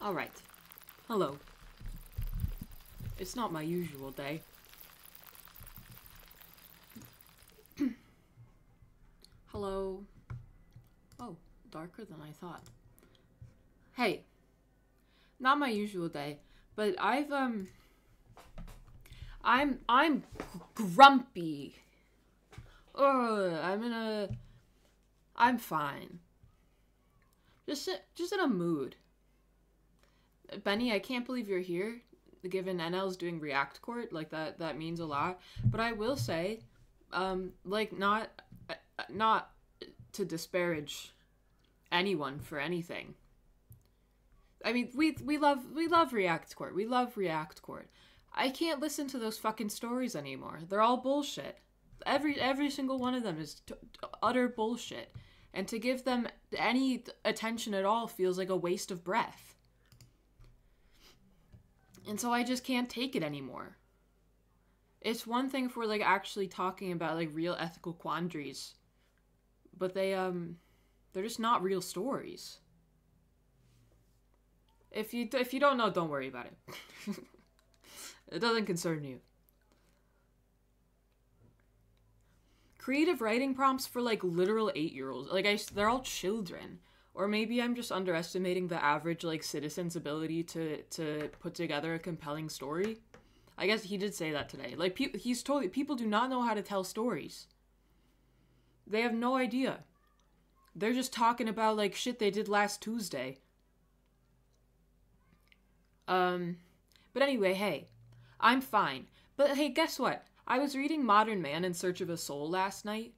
Alright. Hello. It's not my usual day. Hello. Oh, darker than I thought. Hey. Not my usual day, but I'm grumpy. I'm fine. Just in a mood. Benny, I can't believe you're here, given NL's doing React Court. Like, that means a lot. But I will say, like, not to disparage anyone for anything. I mean, we love React Court. We love React Court. I can't listen to those fucking stories anymore. They're all bullshit. Every single one of them is utter bullshit. And to give them any attention at all feels like a waste of breath. And so I just can't take it anymore. It's one thing if we're, like, actually talking about, like, real ethical quandaries. But they're just not real stories. If you don't know, don't worry about it. It doesn't concern you. Creative writing prompts for, like, literal 8-year-olds. Like, they're all children. Or maybe I'm just underestimating the average, like, citizen's ability to put together a compelling story. I guess he did say that today. Like, he's totally... People do not know how to tell stories. They have no idea. They're just talking about, like, shit they did last Tuesday. But anyway, hey. I'm fine. But hey, guess what? I was reading Modern Man in Search of a Soul last night.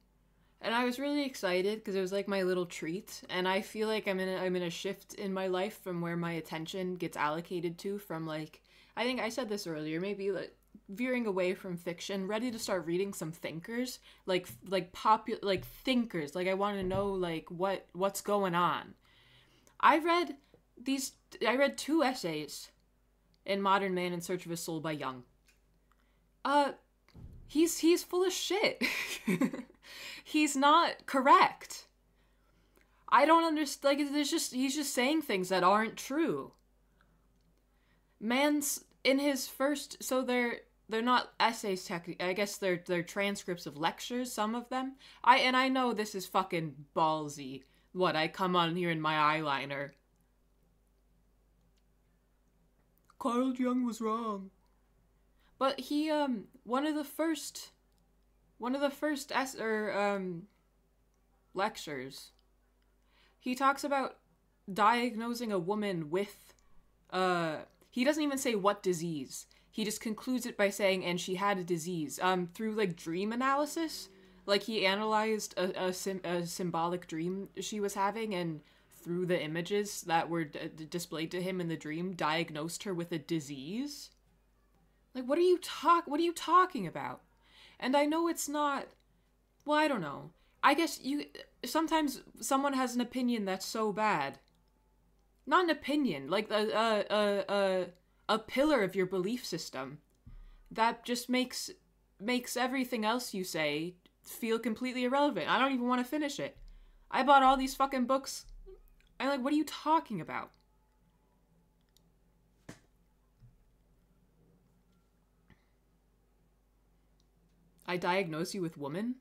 And I was really excited because it was like my little treat, and I feel like I'm in a shift in my life from where my attention gets allocated to from, like, I think I said this earlier, maybe like veering away from fiction, ready to start reading some thinkers, like thinkers. Like, I want to know, like, what's going on. I read 2 essays in Modern Man in Search of a Soul by Jung. He's full of shit. He's not correct. I don't understand. Like, he's just saying things that aren't true. Man's in his first, so they're not essays I guess they're transcripts of lectures, some of them. I know this is fucking ballsy. What, I come on here in my eyeliner. Carl Jung was wrong. But he one of the first lectures, he talks about diagnosing a woman with he doesn't even say what disease. He just concludes it by saying, and she had a disease, through, like, dream analysis. Like, he analyzed a symbolic dream she was having, and through the images that were displayed to him in the dream, diagnosed her with a disease. Like, what are you talking about? And I know it's not, well, I don't know. I guess sometimes someone has an opinion that's so bad. Not an opinion, like a pillar of your belief system that just makes everything else you say feel completely irrelevant. I don't even want to finish it. I bought all these fucking books. I'm like, what are you talking about? I diagnose you with woman?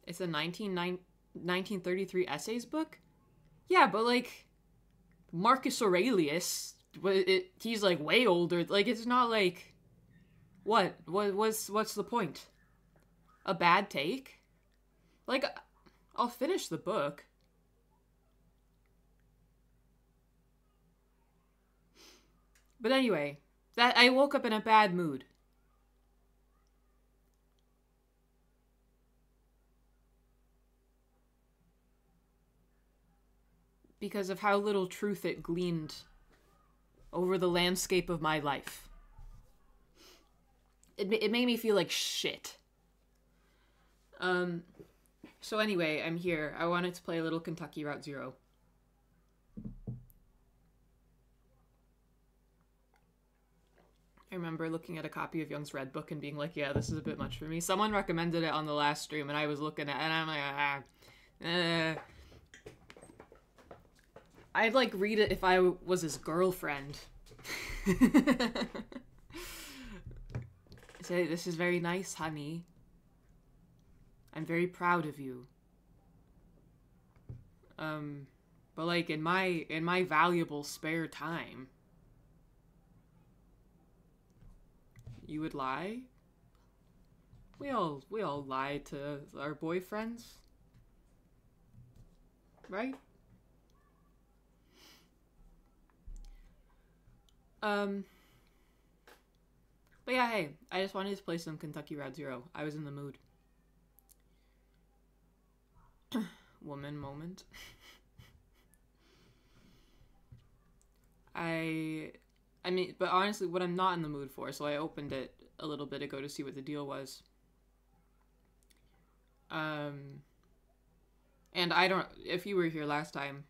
It's a 1933 essays book? Yeah, but, like, Marcus Aurelius, he's, like, way older. Like, it's not like... What's the point? A bad take? Like, I'll finish the book. But anyway... That I woke up in a bad mood. Because of how little truth it gleaned over the landscape of my life. It made me feel like shit. So anyway, I'm here. I wanted to play a little Kentucky Route Zero. I remember looking at a copy of Jung's Red Book and being like, yeah, this is a bit much for me. Someone recommended it on the last stream, and I was looking at it, and I'm like, I'd like read it if I was his girlfriend. Say, this is very nice, honey. I'm very proud of you. But like in my valuable spare time, you would lie? We all lie to our boyfriends. Right? But yeah, hey, I just wanted to play some Kentucky Route Zero. I was in the mood. Woman moment. I mean, but honestly, what I'm not in the mood for, so I opened it a little bit ago to see what the deal was. And I don't, if you were here last time,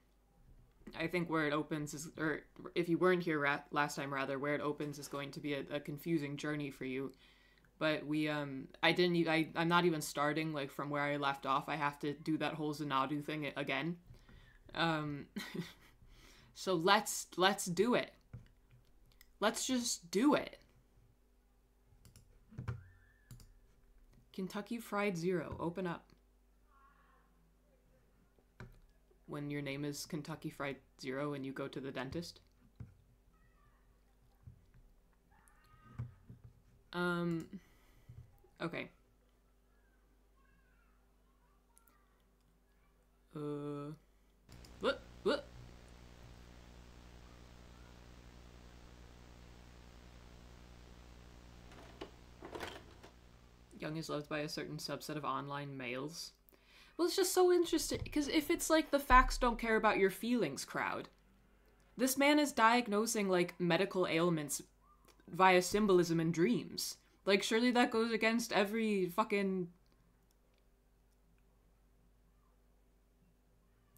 I think where it opens is, or if you weren't here last time rather, where it opens is going to be a confusing journey for you. But I'm not even starting like from where I left off. I have to do that whole Xanadu thing again. So let's do it. Let's just do it. Kentucky Fried Zero, open up. When your name is Kentucky Fried Zero and you go to the dentist. Okay. What? Young is loved by a certain subset of online males. Well, it's just so interesting, because if it's like the facts don't care about your feelings crowd, this man is diagnosing, like, medical ailments via symbolism and dreams. Like, surely that goes against every fucking...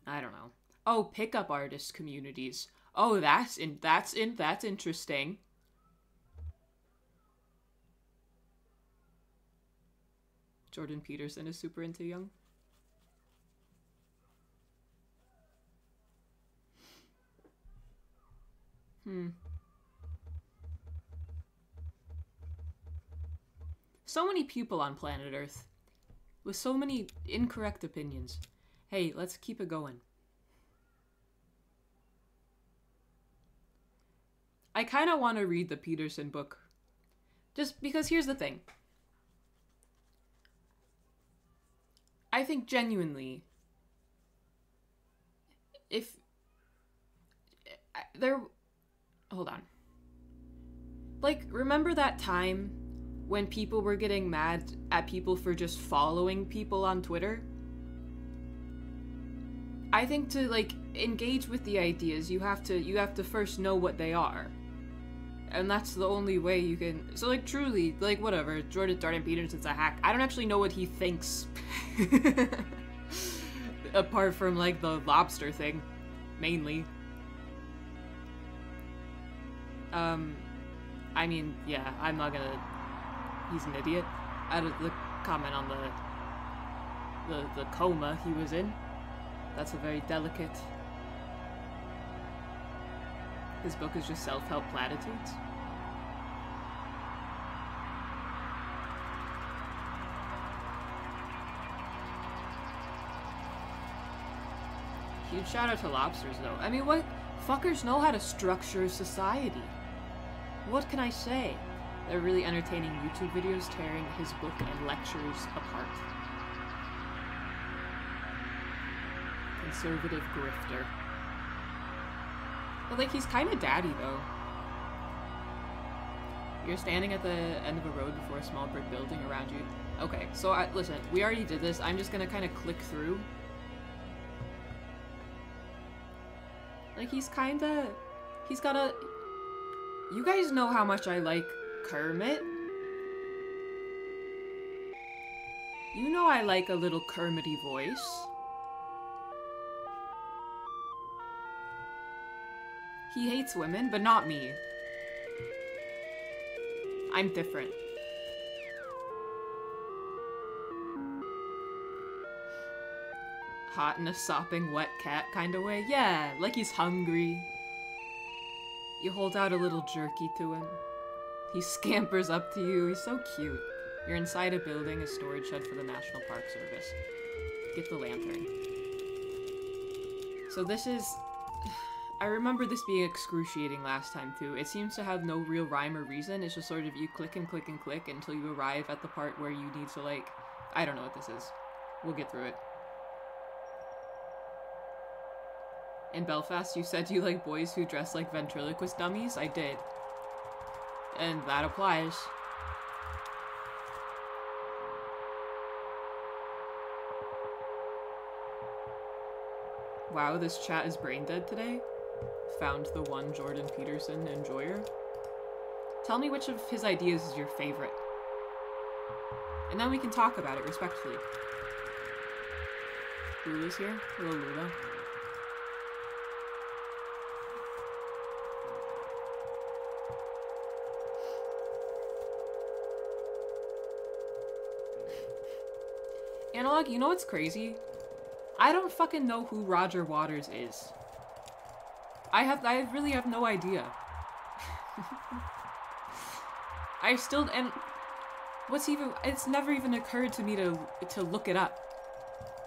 I don't know. Oh, pickup artist communities. Oh, that's interesting. Jordan Peterson is super into Young. So many people on planet Earth with so many incorrect opinions. Hey, let's keep it going. I kind of want to read the Peterson book. Just because here's the thing. I think genuinely, if there... Hold on. Like, remember that time when people were getting mad at people for just following people on Twitter? I think to, like, engage with the ideas, you have to first know what they are. And that's the only way you can... So, like, truly, like, whatever, Jordan Peterson's a hack. I don't actually know what he thinks. Apart from, like, the lobster thing. Mainly. I mean, yeah, I'm not gonna... He's an idiot. Out of the comment on the coma he was in. That's a very delicate... His book is just self-help platitudes. Huge shout out to lobsters, though. I mean, what? Fuckers know how to structure society. What can I say? They're really entertaining YouTube videos tearing his book and lectures apart. Conservative grifter. But, like, he's kind of daddy, though. You're standing at the end of a road before a small brick building around you. Okay, so, listen, we already did this. I'm just gonna kind of click through. Like, he's got a... You guys know how much I like Kermit? You know I like a little Kermity voice. He hates women, but not me. I'm different. Hot in a sopping wet cat kind of way. Yeah, like he's hungry. You hold out a little jerky to him. He scampers up to you. He's so cute. You're inside a building, a storage shed for the National Park Service. Get the lantern. So this is... I remember this being excruciating last time too. It seems to have no real rhyme or reason. It's just sort of you click and click and click until you arrive at the part where you need to, like... I don't know what this is. We'll get through it. In Belfast, you said you like boys who dress like ventriloquist dummies? I did. And that applies. Wow, this chat is brain dead today. Found the one Jordan Peterson enjoyer. Tell me which of his ideas is your favorite. And then we can talk about it respectfully. Lula's here. Hello, Lula. Analog, you know what's crazy? I don't fucking know who Roger Waters is. I really have no idea. And it's never even occurred to me to look it up.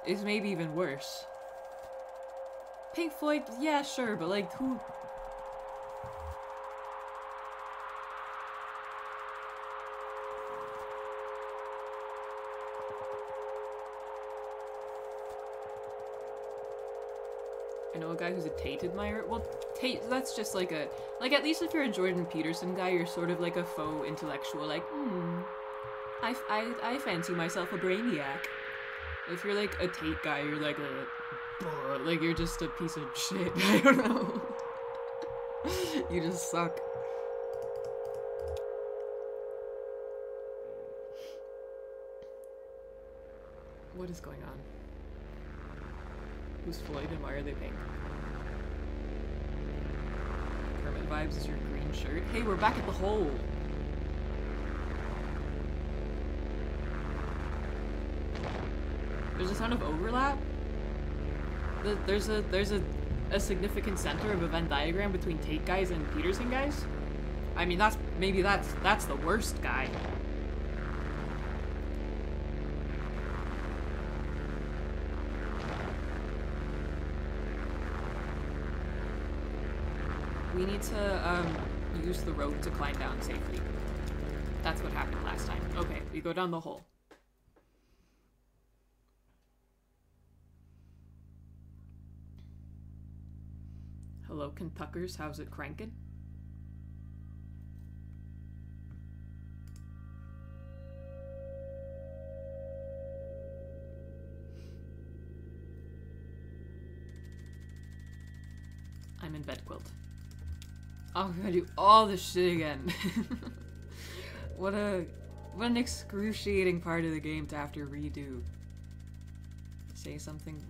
It's maybe even worse. Pink Floyd, yeah, sure, but like, who? I know a guy who's a Tate admirer. Well, Tate, that's just like a... Like, at least if you're a Jordan Peterson guy, you're sort of like a faux intellectual, like, I fancy myself a brainiac. If you're like a Tate guy, you're like like, you're just a piece of shit. I don't know. You just suck. What is going on? Who's Floyd and why are they pink? Kermit vibes is your green shirt. Hey, we're back at the hole. There's a ton of overlap. There's a significant center of a Venn diagram between Tate guys and Peterson guys. I mean, that's the worst guy. We need to use the rope to climb down safely. That's what happened last time. Okay, we go down the hole. Hello, Kentuckers. How's it cranking? I'm in bed quilt. Oh, I'm gonna do all this shit again. What an excruciating part of the game to have to redo. Say something,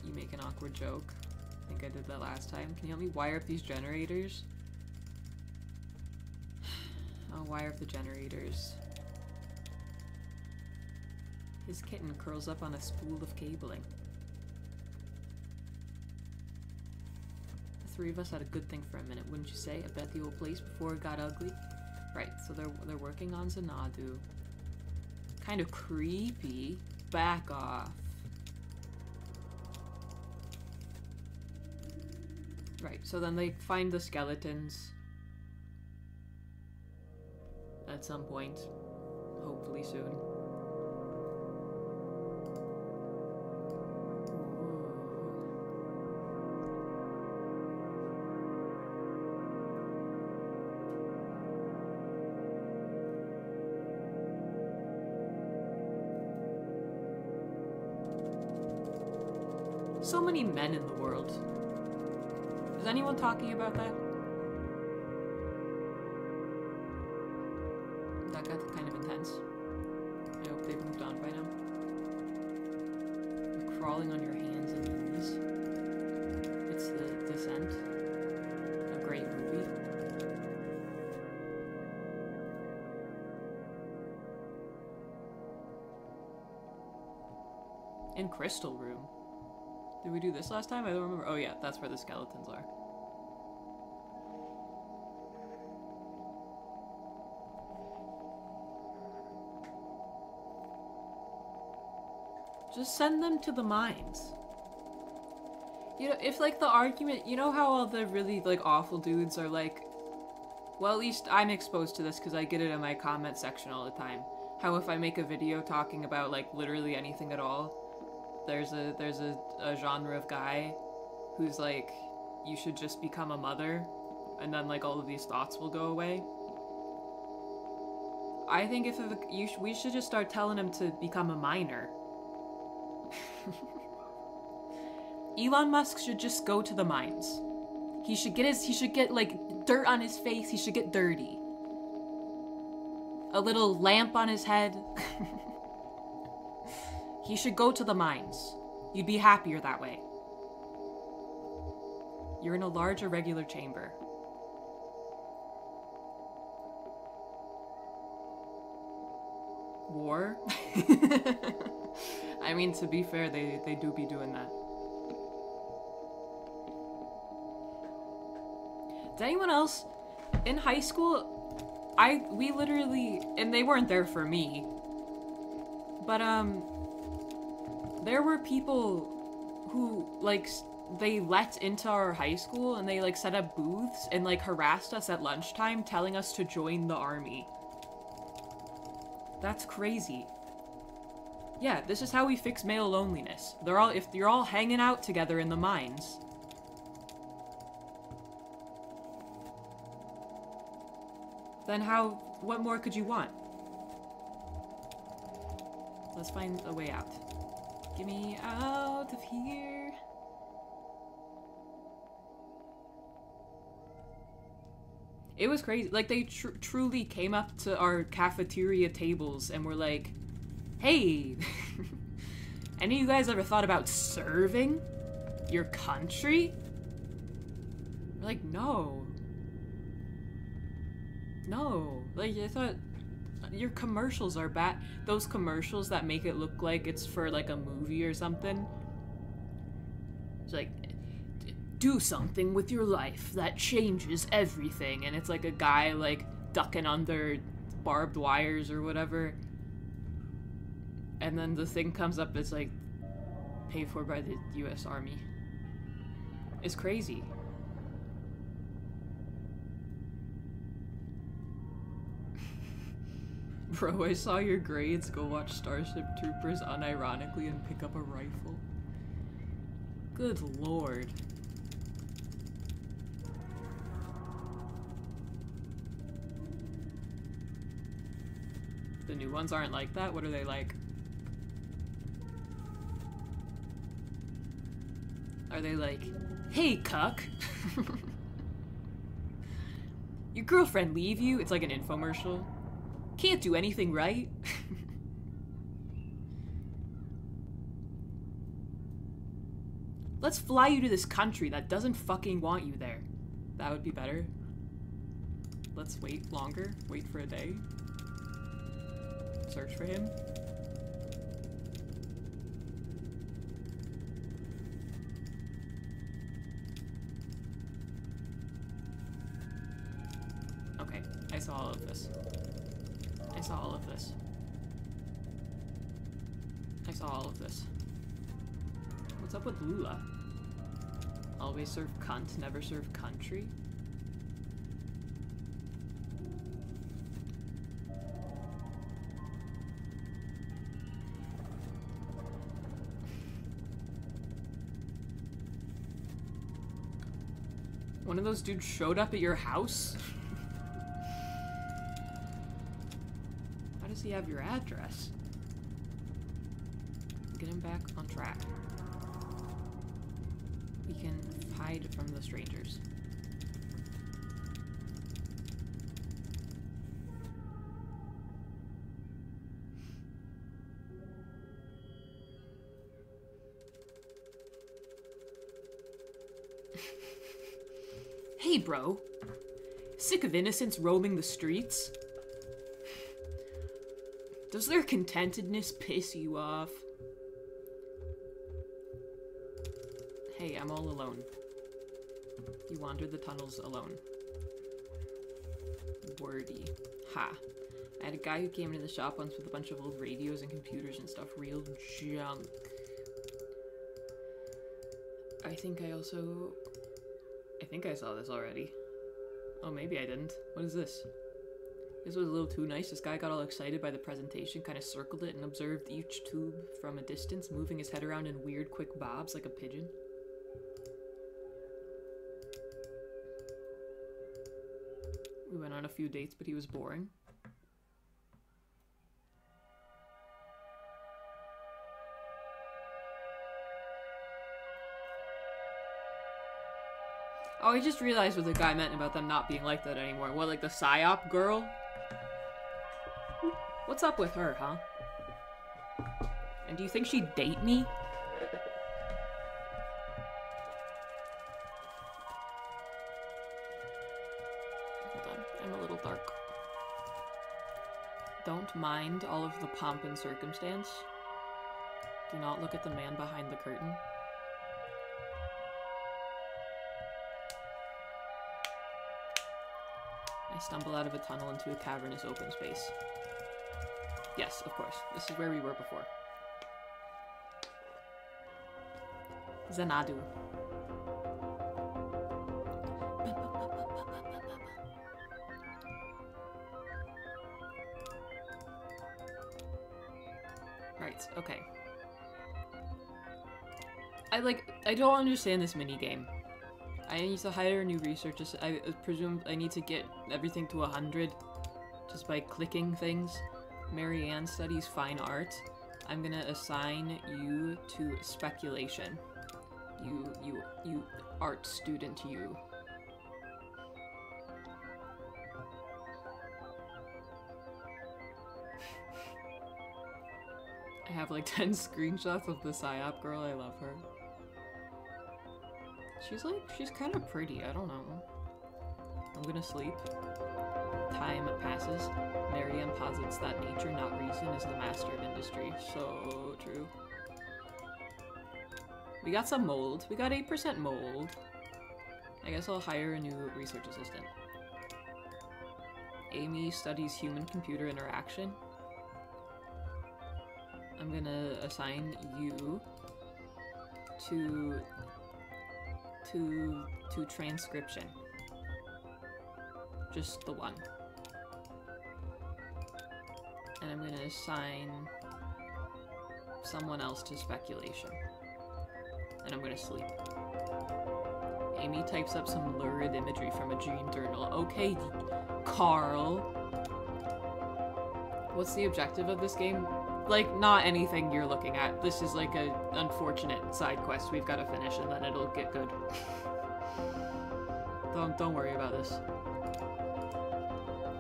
you make an awkward joke. I think I did that last time. Can you help me wire up these generators? I'll wire up the generators. His kitten curls up on a spool of cabling. The three of us had a good thing for a minute, wouldn't you say? I bet the old place before it got ugly. Right, so they're working on Xanadu. Kind of creepy. Back off. Right, so then they find the skeletons at some point, hopefully soon. So many men in the world. Is anyone talking about that? That got kind of intense. I hope they've moved on by now. You're crawling on your hands and knees. It's The Descent. A great movie. In Crystal Room. Did we do this last time? I don't remember. Oh yeah, that's where the skeletons are. Just send them to the mines. You know, if like the argument, you know how all the really like awful dudes are like, well, at least I'm exposed to this because I get it in my comment section all the time. How if I make a video talking about like literally anything at all, there's a genre of guy who's like, you should just become a mother, and then like all of these thoughts will go away. I think if we should just start telling him to become a miner. Elon Musk should just go to the mines. He should get like dirt on his face. He should get dirty. A little lamp on his head. He should go to the mines. You'd be happier that way. You're in a large irregular chamber. War? I mean, to be fair, they do be doing that. Did anyone else in high school? We literally, and they weren't there for me, but there were people who like they let into our high school and they like set up booths and like harassed us at lunchtime, telling us to join the army. That's crazy. Yeah, this is how we fix male loneliness. If you're all hanging out together in the mines. Then what more could you want? Let's find a way out. Get me out of here. It was crazy. Like, they truly came up to our cafeteria tables and were like, hey, any of you guys ever thought about serving your country? We're like, no. No. Like, I thought your commercials are bad. Those commercials that make it look like it's for, like, a movie or something. It's like, do something with your life that changes everything. And it's like a guy, like, ducking under barbed wires or whatever. And then the thing comes up, it's like, paid for by the US Army. It's crazy. Bro, I saw your grades. Go watch Starship Troopers unironically and pick up a rifle. Good lord. The new ones aren't like that? What are they like? Are they like, hey, cuck? Your girlfriend leave you? It's like an infomercial. Can't do anything right. Let's fly you to this country that doesn't fucking want you there. That would be better. Let's wait longer. Wait for a day. Search for him. Okay, I saw all of this. I saw all of this. I saw all of this. What's up with Lula? Always serve cunt, never serve country? One of those dudes showed up at your house? How does he have your address? Get him back on track. We can hide from the strangers. Hey, bro. Sick of innocents roaming the streets? Does their contentedness piss you off? Hey, I'm all alone. You wandered the tunnels alone. Wordy. Ha. I had a guy who came into the shop once with a bunch of old radios and computers and stuff. Real junk. I think I saw this already. Oh, maybe I didn't. What is this? This was a little too nice. This guy got all excited by the presentation, kind of circled it and observed each tube from a distance, moving his head around in weird, quick bobs like a pigeon. We went on a few dates, but he was boring. Oh, I just realized what the guy meant about them not being like that anymore. What, like the PSYOP girl? What's up with her, huh? And do you think she'd date me? Hold on, I'm a little dark. Don't mind all of the pomp and circumstance. Do not look at the man behind the curtain. I stumble out of a tunnel into a cavernous open space. Yes, of course. This is where we were before. Xanadu. Right, okay. I don't understand this minigame. I need to hire a new researcher. I presume I need to get everything to 100 just by clicking things. Marianne studies fine art. I'm gonna assign you to speculation. You art student, you. I have like 10 screenshots of the PSYOP girl. I love her. She's kind of pretty. I don't know. I'm gonna sleep. Time passes. Marianne posits that nature, not reason, is the master of industry. So true. We got some mold. We got 8% mold. I guess I'll hire a new research assistant. Amy studies human-computer interaction. I'm gonna assign you to transcription. Just the one. And I'm gonna assign someone else to speculation. And I'm gonna sleep. Amy types up some lurid imagery from a gene journal. Okay, Carl. What's the objective of this game? Like, not anything you're looking at. This is like a unfortunate side quest we've got to finish and then it'll get good. Don't worry about this.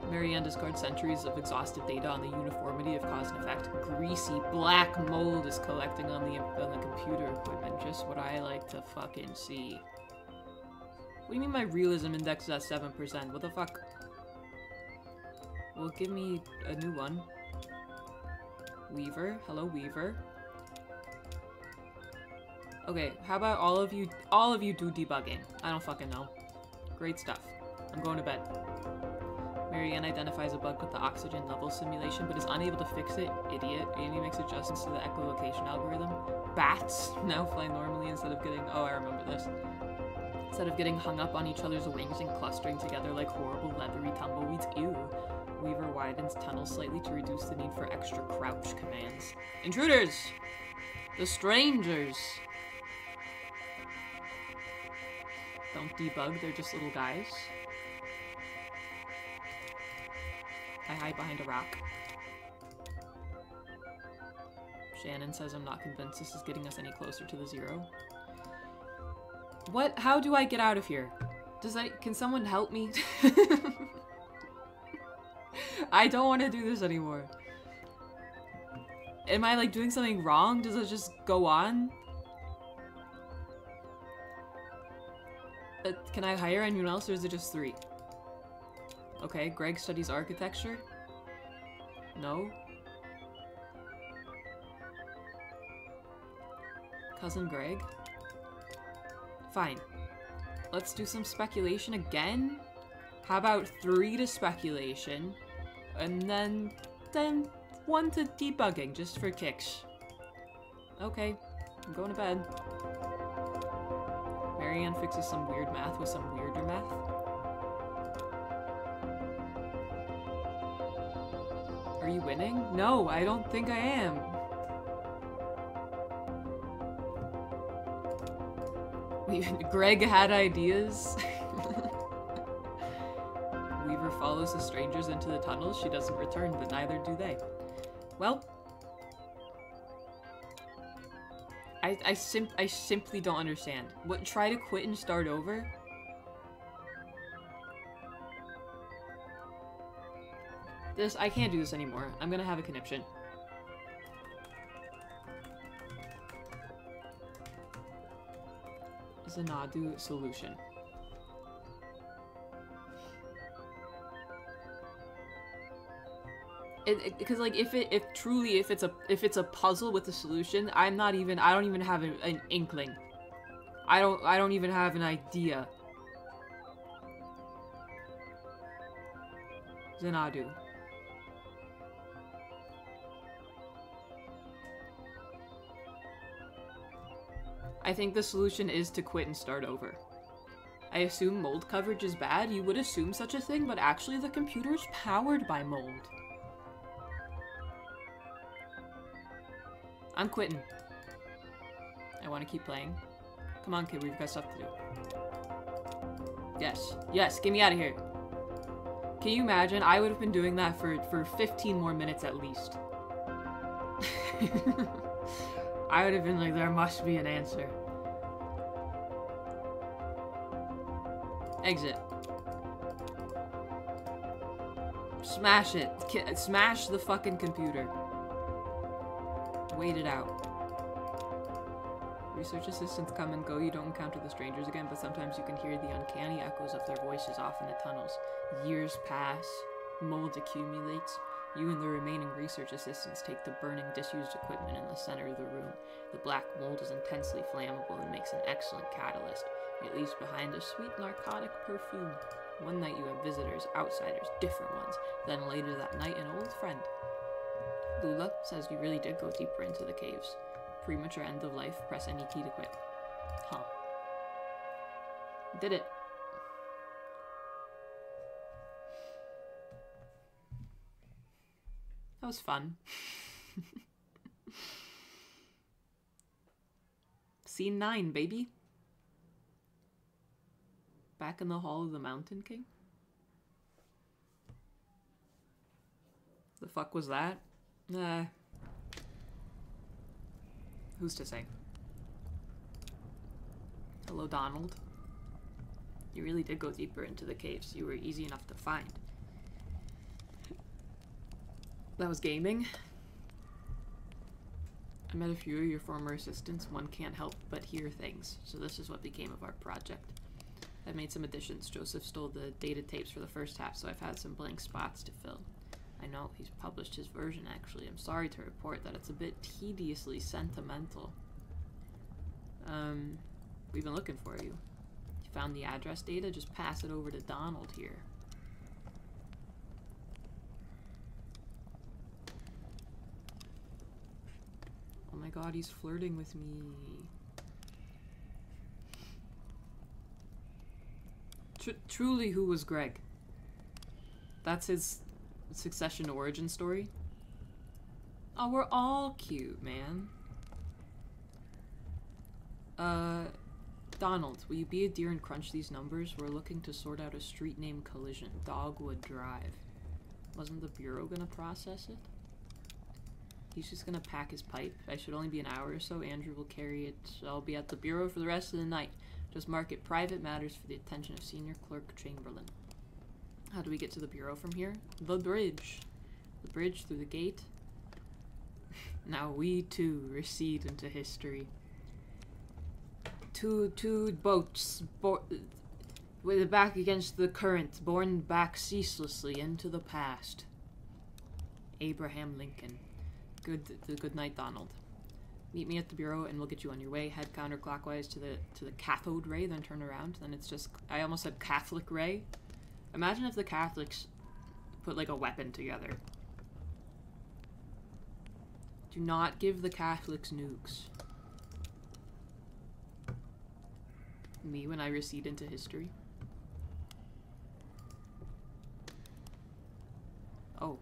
Marianne discards centuries of exhaustive data on the uniformity of cause and effect. Greasy black mold is collecting on the computer equipment. Just what I like to fucking see. What do you mean my realism index is at 7%? What the fuck? Well, give me a new one. Weaver. Hello, Weaver. Okay, how about all of you do debugging? I don't fucking know. Great stuff. I'm going to bed. Marianne identifies a bug with the oxygen level simulation, but is unable to fix it. Idiot. Amy makes adjustments to the echolocation algorithm. Bats now fly normally instead of getting... Oh, I remember this. Instead of getting hung up on each other's wings and clustering together like horrible leathery tumbleweeds. Ew. Weaver widens tunnels slightly to reduce the need for extra crouch commands. Intruders! The strangers! Don't debug, they're just little guys. I hide behind a rock. Shannon says I'm not convinced this is getting us any closer to the zero. What? How do I get out of here? Can someone help me? I don't want to do this anymore. Am I like doing something wrong? Does it just go on? Can I hire anyone else or is it just 3? Okay, Greg studies architecture. No. Cousin Greg. Fine. Let's do some speculation again. How about 3 to speculation, and then 1 to debugging, just for kicks. Okay, I'm going to bed. Marianne fixes some weird math with some weirder math. Are you winning? No, I don't think I am. Greg had ideas. Weaver follows the strangers into the tunnels. She doesn't return, but neither do they. Well, I simply don't understand. What? Try to quit and start over? I can't do this anymore. I'm gonna have a conniption. Xanadu solution. Because like if it's a puzzle with a solution, I don't even have an inkling. I don't even have an idea. Xanadu. I think the solution is to quit and start over. I assume mold coverage is bad. You would assume such a thing, but actually the computer's powered by mold. I'm quitting. I want to keep playing. Come on, kid, we've got stuff to do. Yes. Yes, get me out of here. Can you imagine? I would have been doing that for 15 more minutes at least. I would have been like, there must be an answer. Exit. Smash it. Smash the fucking computer. Wait it out. Research assistants come and go. You don't encounter the strangers again, but sometimes you can hear the uncanny echoes of their voices off in the tunnels. Years pass. Mold accumulates. You and the remaining research assistants take the burning, disused equipment in the center of the room. The black mold is intensely flammable and makes an excellent catalyst. It leaves behind a sweet narcotic perfume. One night you have visitors, outsiders, different ones. Then later that night, an old friend. Lula says you really did go deeper into the caves. Premature end of life, press any key to quit. Huh. Did it. That was fun. Scene 9, baby. Back in the Hall of the Mountain King? The fuck was that? Who's to say? Hello, Donald. You really did go deeper into the caves. You were easy enough to find. That was gaming. I met a few of your former assistants. One can't help but hear things. So this is what became of our project. I've made some additions. Joseph stole the data tapes for the first half, so I've had some blank spots to fill. I know, he's published his version actually. I'm sorry to report that it's a bit tediously sentimental. We've been looking for you. You found the address data? Just pass it over to Donald here. Oh my god, he's flirting with me. Truly, who was Greg? That's his Succession origin story? Oh, we're all cute, man. Donald, will you be a dear and crunch these numbers? We're looking to sort out a street name collision. Dogwood Drive. Wasn't the Bureau gonna process it? He's just gonna pack his pipe. I should only be an hour or so. Andrew will carry it. I'll be at the Bureau for the rest of the night. Just mark it private matters for the attention of Senior Clerk Chamberlain. How do we get to the Bureau from here? The bridge. The bridge through the gate. Now we too recede into history. Two boats, with the back against the current, borne back ceaselessly into the past. Abraham Lincoln. Good night, Donald. Meet me at the bureau and we'll get you on your way. Head counterclockwise to the cathode ray, then turn around. Then it's just, I almost said Catholic ray. Imagine if the Catholics put like a weapon together. Do not give the Catholics nukes. Me when I recede into history. Oh.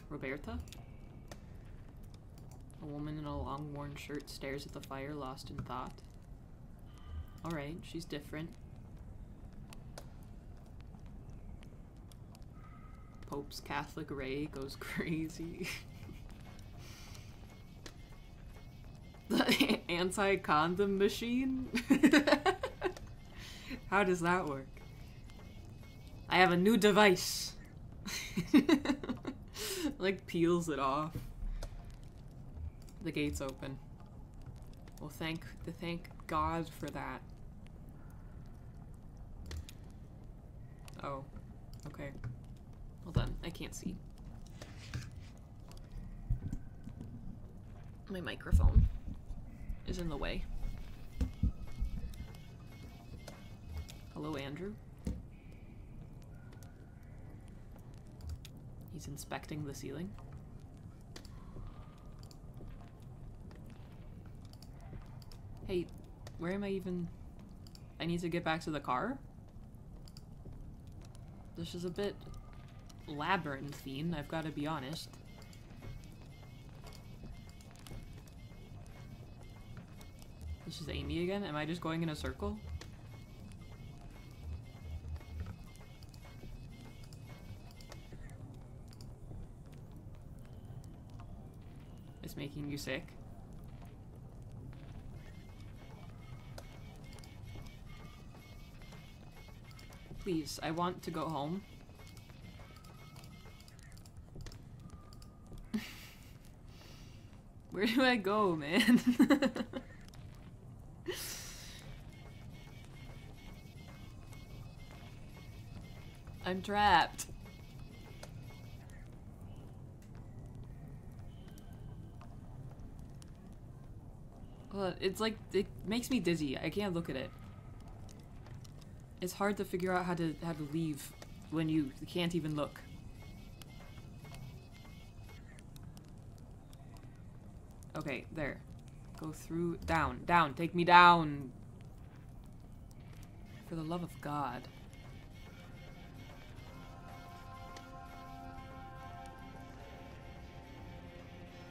Roberta? A woman in a long worn shirt stares at the fire, lost in thought. Alright, she's different. Pope's Catholic ray goes crazy. The anti-condom machine? How does that work? I have a new device. Like peels it off. The gate's open. Well, thank God for that. Oh, okay. Hold on, I can't see. My microphone is in the way. Hello, Andrew. He's inspecting the ceiling. Hey, where am I even? I need to get back to the car? This is a bit labyrinthine, I've got to be honest. This is Amy again? Am I just going in a circle? It's making you sick? Please, I want to go home. Where do I go, man? I'm trapped. Well, it's like, it makes me dizzy. I can't look at it. It's hard to figure out how to leave when you can't even look. Okay, there. Go through, down, take me down. For the love of God.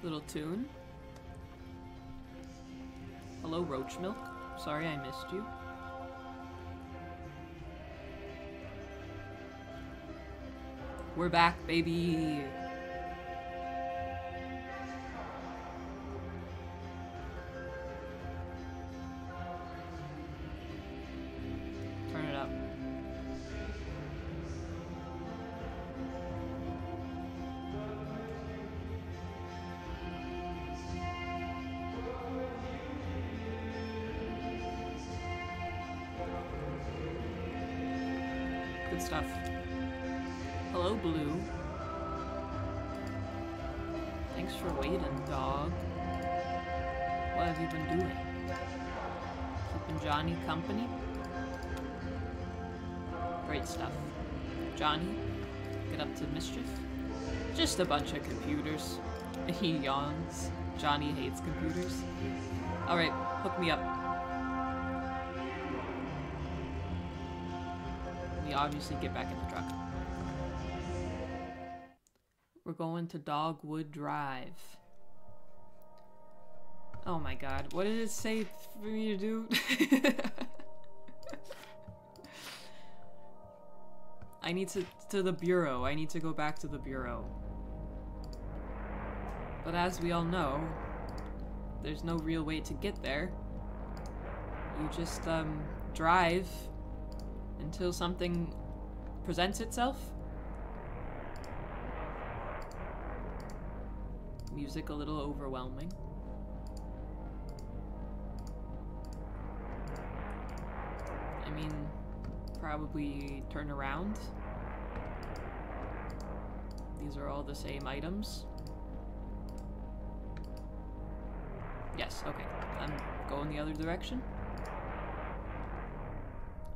Little tune. Hello, Roach Milk. Sorry I missed you. We're back, baby. Turn it up. Good stuff. Hello, Blue. Thanks for waiting, dog. What have you been doing? Keeping Johnny company? Great stuff. Johnny, get up to mischief? Just a bunch of computers. He yawns. Johnny hates computers. Alright, hook me up. We obviously get back in the truck. We're going to Dogwood Drive. Oh my god, what did it say for me to do? I need to the bureau. I need to go back to the bureau. But as we all know, there's no real way to get there. You just, drive until something presents itself. Music a little overwhelming. I mean, probably turn around. These are all the same items. Yes, okay. I'm going the other direction.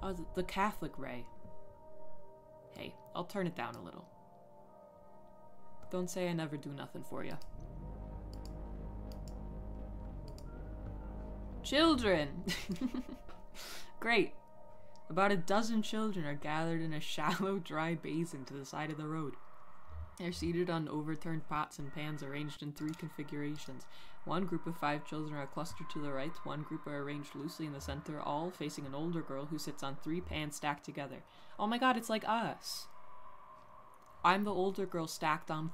Oh, the Catholic ray. Hey, I'll turn it down a little. Don't say I never do nothing for you. Children! Great. About a dozen children are gathered in a shallow, dry basin to the side of the road. They're seated on overturned pots and pans arranged in 3 configurations. One group of 5 children are clustered to the right, one group are arranged loosely in the center, all facing an older girl who sits on 3 pans stacked together. Oh my god, it's like us! I'm the older girl stacked on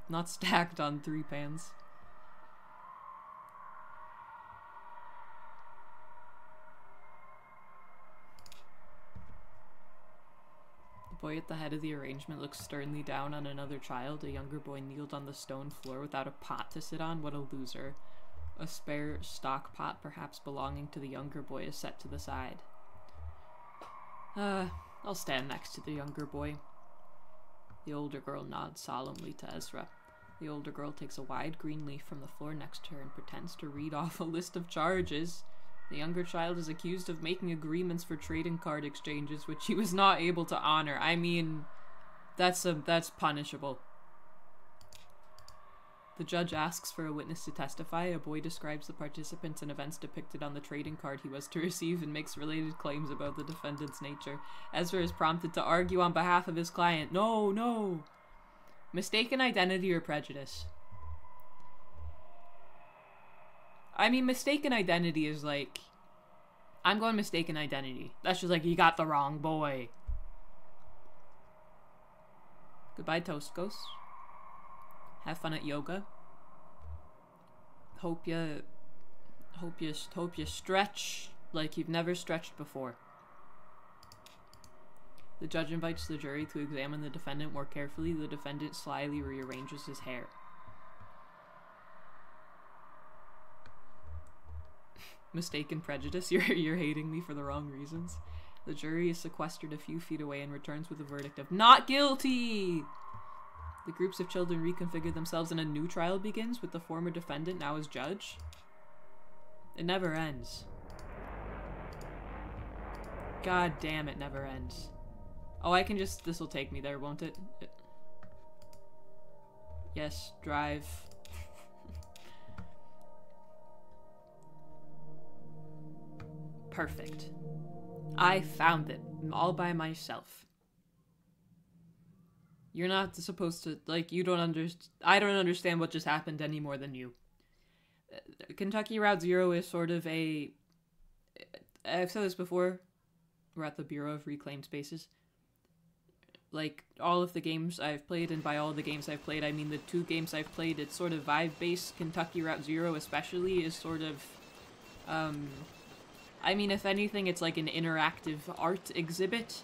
not stacked on 3 pans. The boy at the head of the arrangement looks sternly down on another child. A younger boy kneeled on the stone floor without a pot to sit on. What a loser. A spare stock pot, perhaps belonging to the younger boy, is set to the side. I'll stand next to the younger boy. The older girl nods solemnly to Ezra. The older girl takes a wide green leaf from the floor next to her and pretends to read off a list of charges. The younger child is accused of making agreements for trading card exchanges, which he was not able to honor. I mean, that's punishable. The judge asks for a witness to testify. A boy describes the participants and events depicted on the trading card he was to receive and makes related claims about the defendant's nature. Ezra is prompted to argue on behalf of his client. No, no. Mistaken identity or prejudice? I mean, mistaken identity is like... I'm going mistaken identity. That's just like, you got the wrong boy. Goodbye, Toast Ghost. Have fun at yoga. Hope you stretch like you've never stretched before. The judge invites the jury to examine the defendant more carefully. The defendant slyly rearranges his hair. Mistaken prejudice. You're hating me for the wrong reasons. The jury is sequestered a few feet away and returns with a verdict of not guilty. The groups of children reconfigure themselves and a new trial begins with the former defendant now as judge. It never ends. God damn, it never ends. Oh, I can just... This will take me there, won't it? Yes, drive. Perfect. I found it. All by myself. You're not supposed to... Like, you don't understand... I don't understand what just happened any more than you. Kentucky Route Zero is sort of a... I've said this before. We're at the Bureau of Reclaimed Spaces. Like, all of the games I've played, and by all the games I've played, I mean the 2 games I've played, it's sort of vibe-based. Kentucky Route Zero especially is sort of... I mean, if anything, it's like an interactive art exhibit.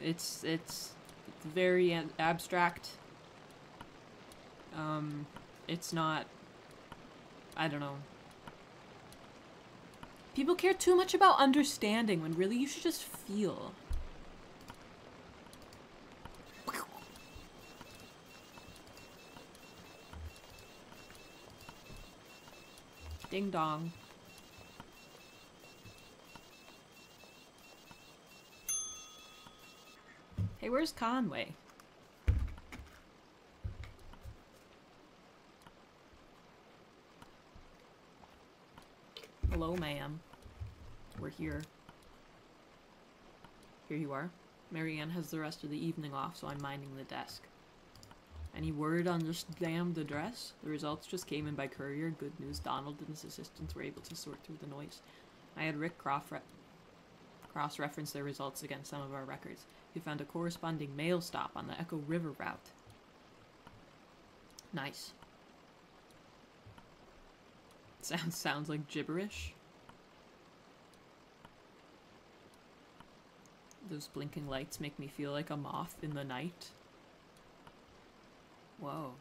It's very abstract. It's not... I don't know. People care too much about understanding when really you should just feel. Ding dong. Hey, where's Conway? Hello, ma'am. We're here. Here you are. Marianne has the rest of the evening off, so I'm minding the desk. Any word on this damned address? The results just came in by courier. Good news, Donald and his assistants were able to sort through the noise. I had Rick cross-reference their results against some of our records. He found a corresponding mail stop on the Echo River route. Nice. Sounds like gibberish. Those blinking lights make me feel like a moth in the night. Whoa.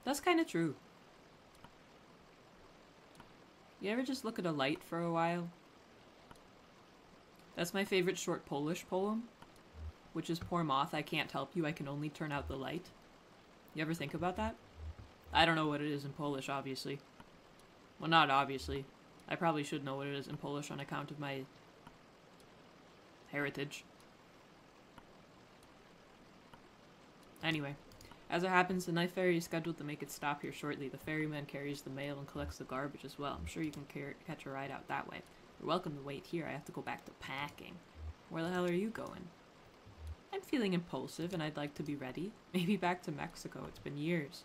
That's kind of true. You ever just look at a light for a while? That's my favorite short Polish poem, which is Poor Moth, I can't help you, I can only turn out the light. You ever think about that? I don't know what it is in Polish, obviously. Well, not obviously. I probably should know what it is in Polish on account of my heritage. Anyway, as it happens, the night ferry is scheduled to make its stop here shortly. The ferryman carries the mail and collects the garbage as well. I'm sure you can catch a ride out that way. You're welcome to wait here. I have to go back to packing. Where the hell are you going? I'm feeling impulsive and I'd like to be ready. Maybe back to Mexico. It's been years.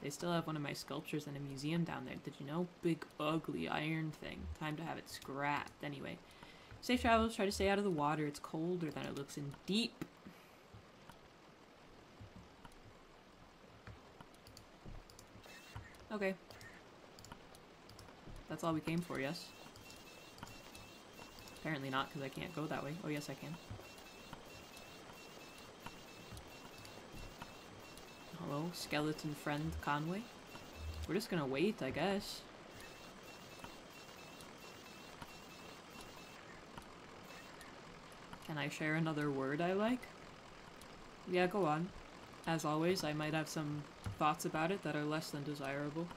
They still have one of my sculptures in a museum down there. Did you know? Big, ugly iron thing. Time to have it scrapped. Anyway, safe travels. Try to stay out of the water. It's colder than it looks in deep. Okay. That's all we came for, yes? Apparently not, because I can't go that way. Oh, yes, I can. Hello, skeleton friend Conway. We're just gonna wait, I guess. Can I share another word I like? Yeah, go on. As always, I might have some thoughts about it that are less than desirable.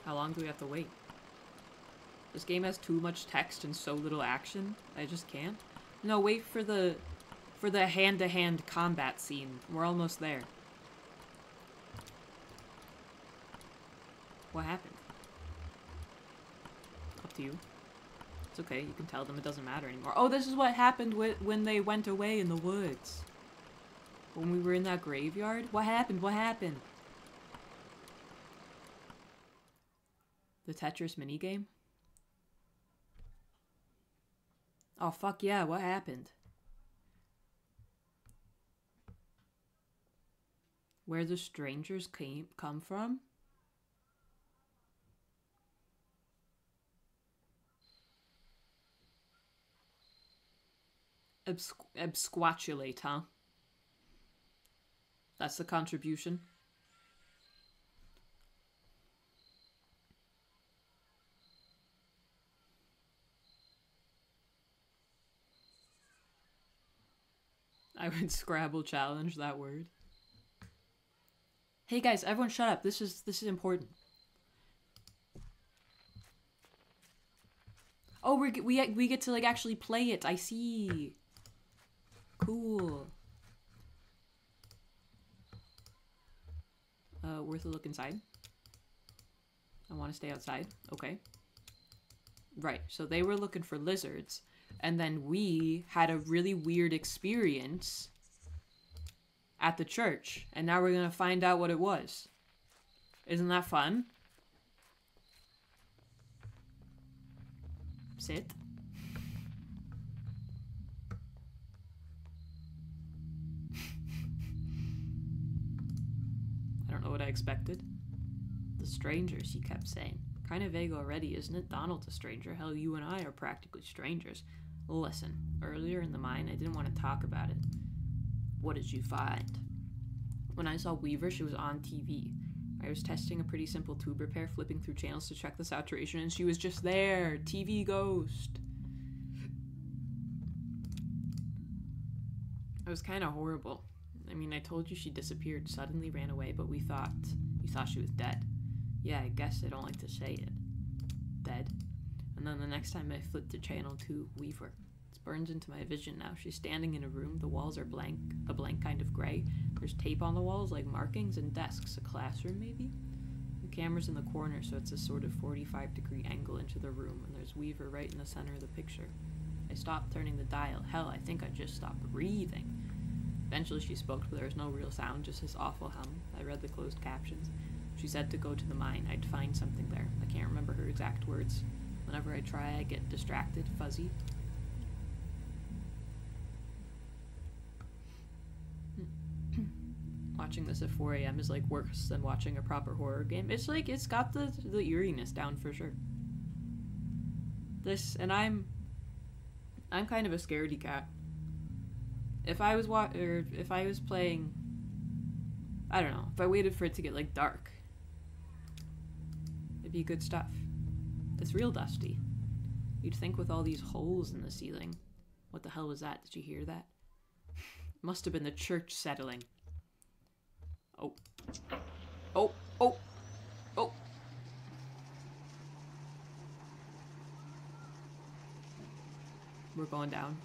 How long do we have to wait? This game has too much text and so little action. I just can't. No, wait for the hand-to-hand combat scene. We're almost there. What happened? Up to you. It's okay, you can tell them it doesn't matter anymore. Oh, this is what happened when they went away in the woods. When we were in that graveyard? What happened? What happened? The Tetris minigame? Oh, fuck yeah, what happened? Where the strangers come from? Absquatulate, huh? That's the contribution. I would Scrabble challenge that word. Hey guys, everyone shut up. This is important. Oh, we get to like actually play it. I see. Cool. Worth a look inside. I want to stay outside. Okay. Right. So they were looking for lizards, and then we had a really weird experience at the church, and now we're gonna find out what it was. Isn't that fun? Sit. I don't know what I expected. The strangers, he kept saying. Kind of vague already, isn't it? Donald's a stranger. Hell, you and I are practically strangers. Listen, earlier in the mine, I didn't want to talk about it. What did you find? When I saw Weaver, she was on TV. I was testing a pretty simple tube repair, flipping through channels to check the saturation, and she was just there. TV ghost. It was kind of horrible. I mean, I told you she disappeared, suddenly ran away, but you thought she was dead. Yeah, I guess I don't like to say it. Dead. And then the next time I flipped to channel 2, Weaver. It burns into my vision now. She's standing in a room. The walls are blank, a blank kind of gray. There's tape on the walls, like markings, and desks. A classroom, maybe? The camera's in the corner, so it's a sort of 45-degree angle into the room, and there's Weaver right in the center of the picture. I stopped turning the dial. Hell, I think I just stopped breathing. Eventually she spoke, but there was no real sound, just this awful hum. I read the closed captions. She said to go to the mine. I'd find something there. I can't remember her exact words. Whenever I try, I get distracted, fuzzy. Watching this at 4 a.m. is like worse than watching a proper horror game. It's like, it's got the eeriness down for sure. This, and I'm kind of a scaredy cat. If I was playing, I don't know, if I waited for it to get like dark, it'd be good stuff. It's real dusty. You'd think with all these holes in the ceiling. What the hell was that? Did you hear that? Must have been the church settling. Oh. Oh. Oh. Oh. We're going down.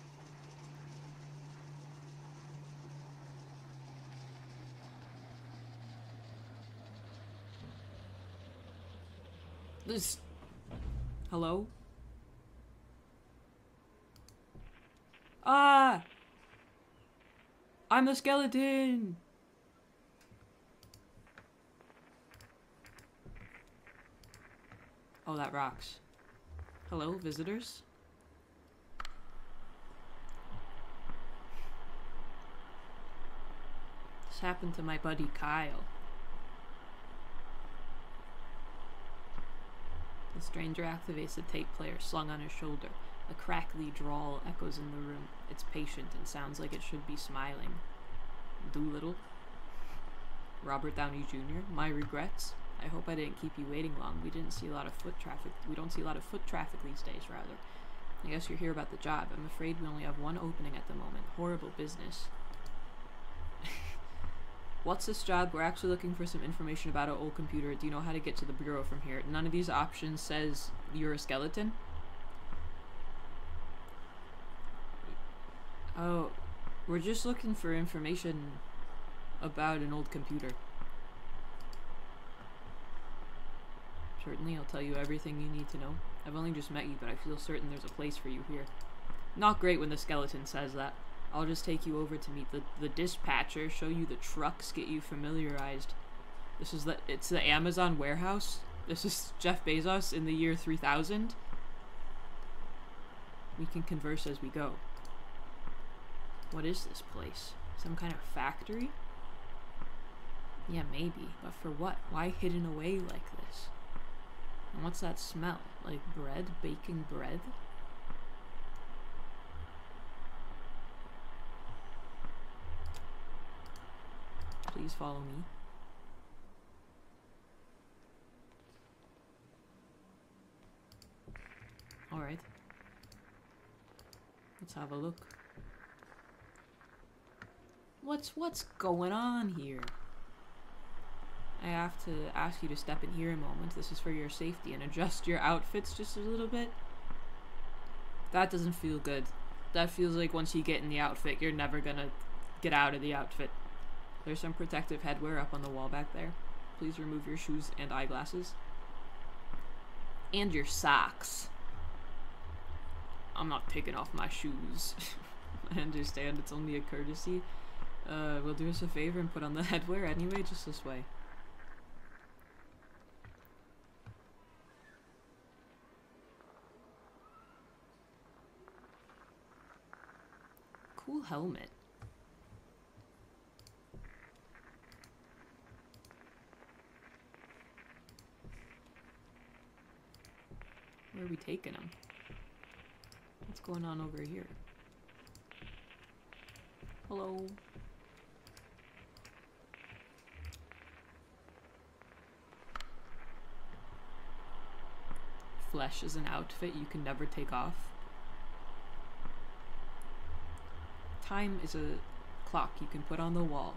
This... Hello? Ah! I'm the skeleton! Oh, that rocks. Hello, visitors? This happened to my buddy Kyle. The stranger activates the tape player slung on his shoulder. A crackly drawl echoes in the room. It's patient and sounds like it should be smiling. Doolittle? Robert Downey Jr., my regrets. I hope I didn't keep you waiting long. We don't see a lot of foot traffic these days, rather. I guess you're here about the job. I'm afraid we only have one opening at the moment. Horrible business. What's this job? We're actually looking for some information about an old computer. Do you know how to get to the bureau from here? None of these options says you're a skeleton. Oh, we're just looking for information about an old computer. Certainly, I'll tell you everything you need to know. I've only just met you, but I feel certain there's a place for you here. Not great when the skeleton says that. I'll just take you over to meet the dispatcher, show you the trucks, get you familiarized. It's the Amazon warehouse. This is Jeff Bezos in the year 3000. We can converse as we go. What is this place? Some kind of factory? Yeah, maybe. But for what? Why hidden away like this? And what's that smell? Like bread? Baking bread? Please follow me. Alright. Let's have a look. What's going on here? I have to ask you to step in here a moment. This is for your safety, and adjust your outfits just a little bit. That doesn't feel good. That feels like once you get in the outfit, you're never gonna get out of the outfit. There's some protective headwear up on the wall back there. Please remove your shoes and eyeglasses. And your socks. I'm not taking off my shoes. I understand it's only a courtesy. Will do us a favor and put on the headwear anyway, just this way. Cool helmet. Where are we taking him? What's going on over here? Hello? Flesh is an outfit you can never take off. Time is a clock you can put on the wall.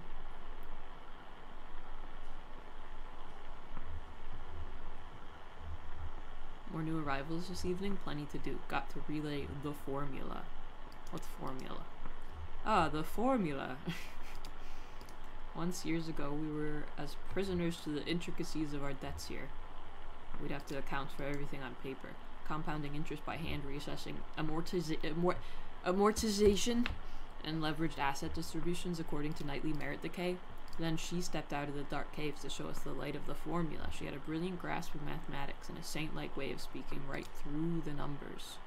More new arrivals this evening? Plenty to do. Got to relay the formula. What formula? Ah, the formula! Once years ago, we were as prisoners to the intricacies of our debts here. We'd have to account for everything on paper. Compounding interest by hand, reassessing amortization, and leveraged asset distributions according to nightly merit decay. Then she stepped out of the dark caves to show us the light of the formula. She had a brilliant grasp of mathematics and a saint-like way of speaking right through the numbers.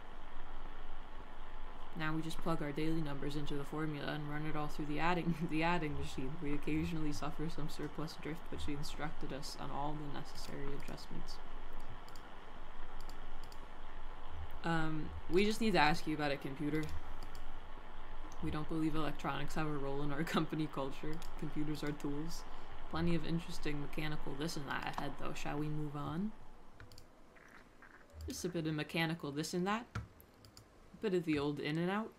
Now we just plug our daily numbers into the formula and run it all through the adding machine. We occasionally suffer some surplus drift, but she instructed us on all the necessary adjustments. We just need to ask you about a computer. We don't believe electronics have a role in our company culture. Computers are tools. Plenty of interesting mechanical this and that ahead, though. Shall we move on? Just a bit of mechanical this and that. A bit of the old in and out.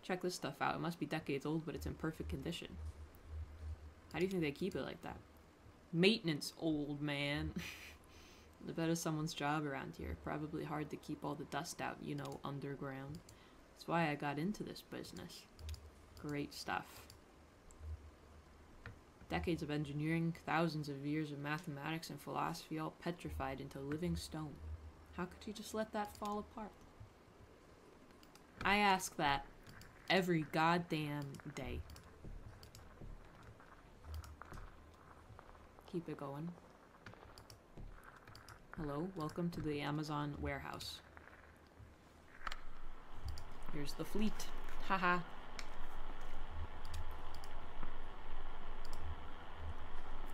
Check this stuff out. It must be decades old, but it's in perfect condition. How do you think they keep it like that? Maintenance, old man. I bet it's someone's job around here. Probably hard to keep all the dust out, you know, underground. That's why I got into this business. Great stuff. Decades of engineering, thousands of years of mathematics and philosophy, all petrified into living stone. How could you just let that fall apart? I ask that every goddamn day. Keep it going. Hello, welcome to the Amazon warehouse. Here's the fleet. Haha.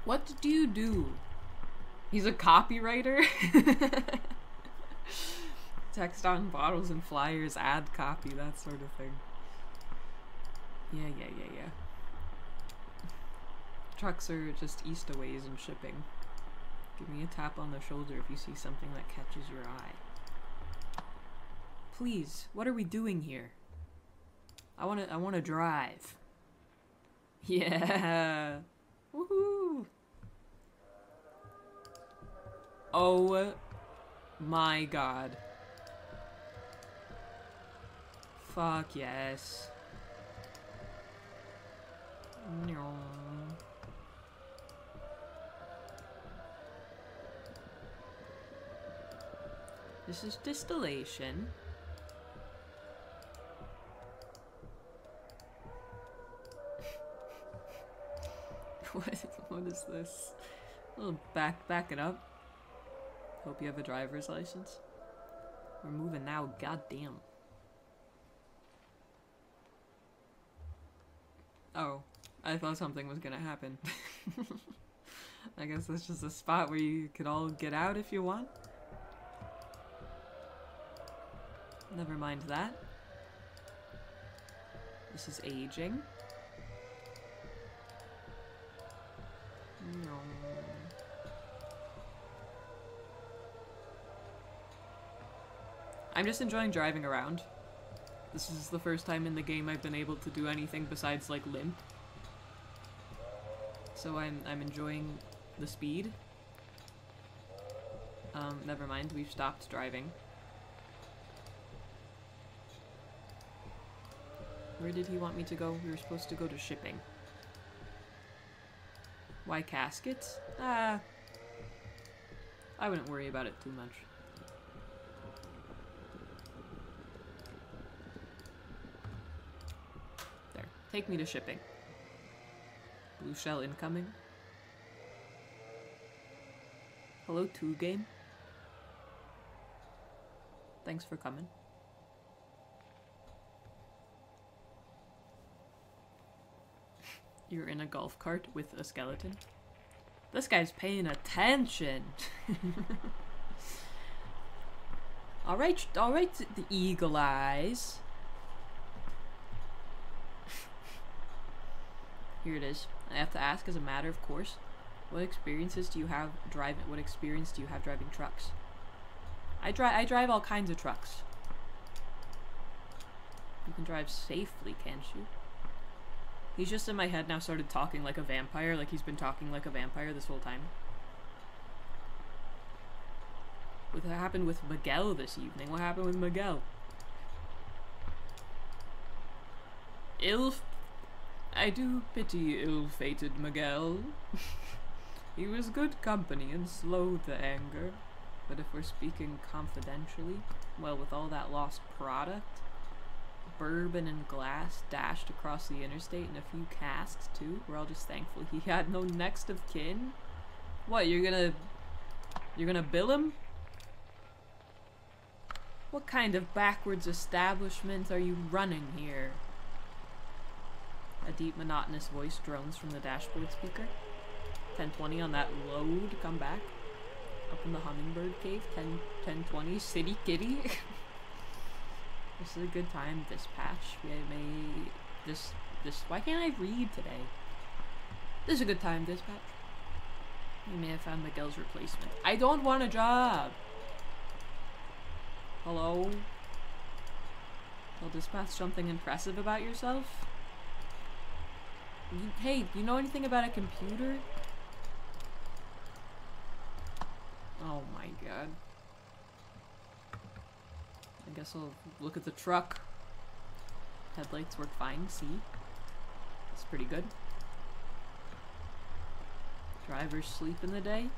What do you do? He's a copywriter? Text on bottles and flyers, ad copy, that sort of thing. Yeah. Trucks are just Eastaways and shipping. Give me a tap on the shoulder if you see something that catches your eye. Please, what are we doing here? I wanna drive. Yeah. Woohoo. Oh my god. Fuck yes. No. This is distillation. What is this? Oh, back it up. Hope you have a driver's license. We're moving now, goddamn. Oh, I thought something was gonna happen. I guess that's just a spot where you could all get out if you want. Never mind that. This is aging. No. I'm just enjoying driving around. This is the first time in the game I've been able to do anything besides like limp. So I'm enjoying the speed. Never mind, we've stopped driving. Where did he want me to go? We were supposed to go to shipping. Why caskets? I wouldn't worry about it too much. There. Take me to shipping. Blue shell incoming. Hello, 2 game. Thanks for coming. You're in a golf cart with a skeleton. This guy's paying attention. Alright, the eagle eyes. Here it is. I have to ask as a matter of course. What experience do you have driving trucks? I drive all kinds of trucks. You can drive safely, can't you? He's just in my head now started talking like a vampire, like he's been talking like a vampire this whole time. What happened with Miguel this evening? What happened with Miguel? I do pity ill-fated Miguel. He was good company and slow to anger. But if we're speaking confidentially, well, with all that lost product, bourbon and glass dashed across the interstate and a few casks too. We're all just thankful he had no next of kin. What, you're gonna bill him? What kind of backwards establishment are you running here? A deep monotonous voice drones from the dashboard speaker. 1020 on that load, come back. Up in the hummingbird cave, 1020, city kitty. This is a good time, dispatch. We made this, why can't I read today? This is a good time, dispatch. You may have found Miguel's replacement. I don't want a job! Hello? Well, dispatch something impressive about yourself? Hey, do you know anything about a computer? Oh my god. I guess I'll look at the truck. Headlights work fine, see? It's pretty good. Drivers sleep in the day.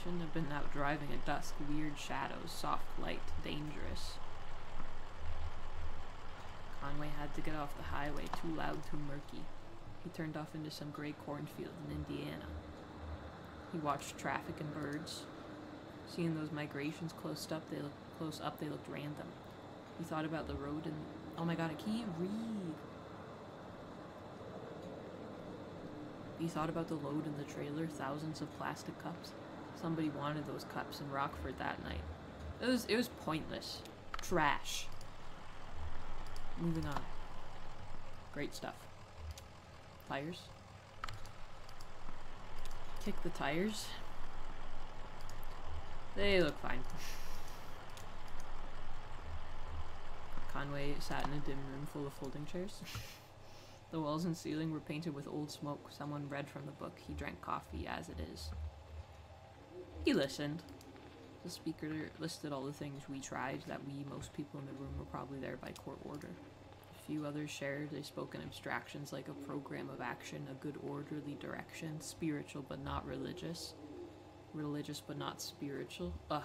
Shouldn't have been out driving at dusk. Weird shadows, soft light, dangerous. Conway had to get off the highway, too loud, too murky. He turned off into some gray cornfield in Indiana. He watched traffic and birds. Seeing those migrations close up, they looked random. He thought about the road and oh my god, I can't read. He thought about the load in the trailer, thousands of plastic cups. Somebody wanted those cups in Rockford that night. It was pointless. Trash. Moving on. Great stuff. Tires. Kick the tires. They look fine. Conway sat in a dim room full of folding chairs. The walls and ceiling were painted with old smoke. Someone read from the book. He drank coffee as it is. He listened. The speaker listed all the things we tried, that most people in the room, were probably there by court order. A few others shared. They spoke in abstractions like a program of action, a good orderly direction, spiritual but not religious. Religious but not spiritual. Ugh.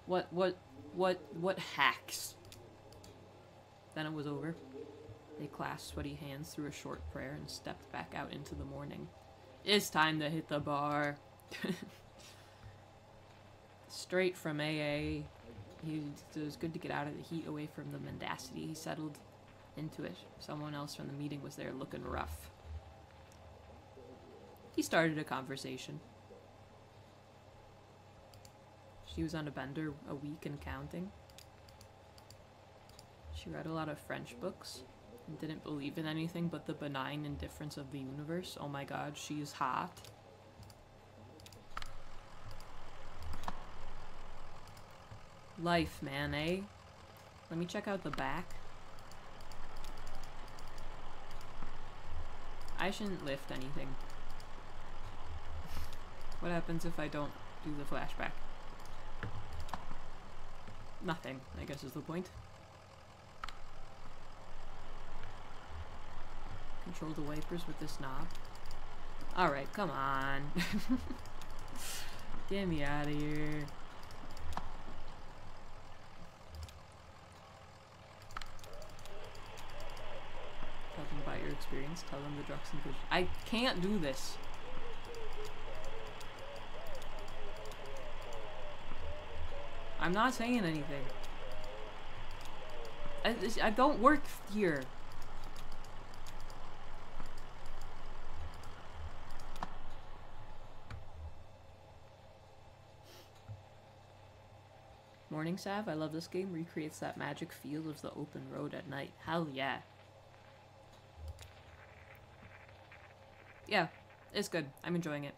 What hacks? Then it was over. They clasped sweaty hands through a short prayer and stepped back out into the morning. It's time to hit the bar. Straight from AA. It was good to get out of the heat, away from the mendacity. He settled into it. Someone else from the meeting was there looking rough. He started a conversation. She was on a bender a week and counting. She read a lot of French books and didn't believe in anything but the benign indifference of the universe. Oh my god, she's hot. Life, man, eh? Let me check out the back. I shouldn't lift anything. What happens if I don't do the flashback? Nothing, I guess is the point. Control the wipers with this knob. Alright, come on. Get me out of here. Tell them about your experience. Tell them the drugs and fish. I can't do this. I'm not saying anything. I don't work here. Morning Sav, I love this game. Recreates that magic feel of the open road at night. Hell yeah. Yeah, it's good. I'm enjoying it.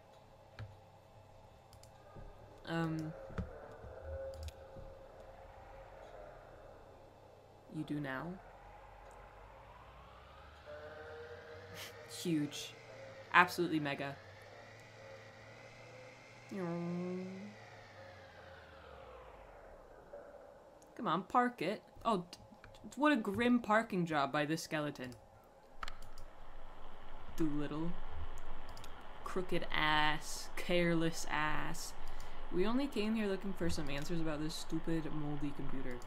You do now? Huge. Absolutely mega. Come on, park it. Oh, what a grim parking job by this skeleton. Doolittle. Crooked ass. Careless ass. We only came here looking for some answers about this stupid, moldy computer.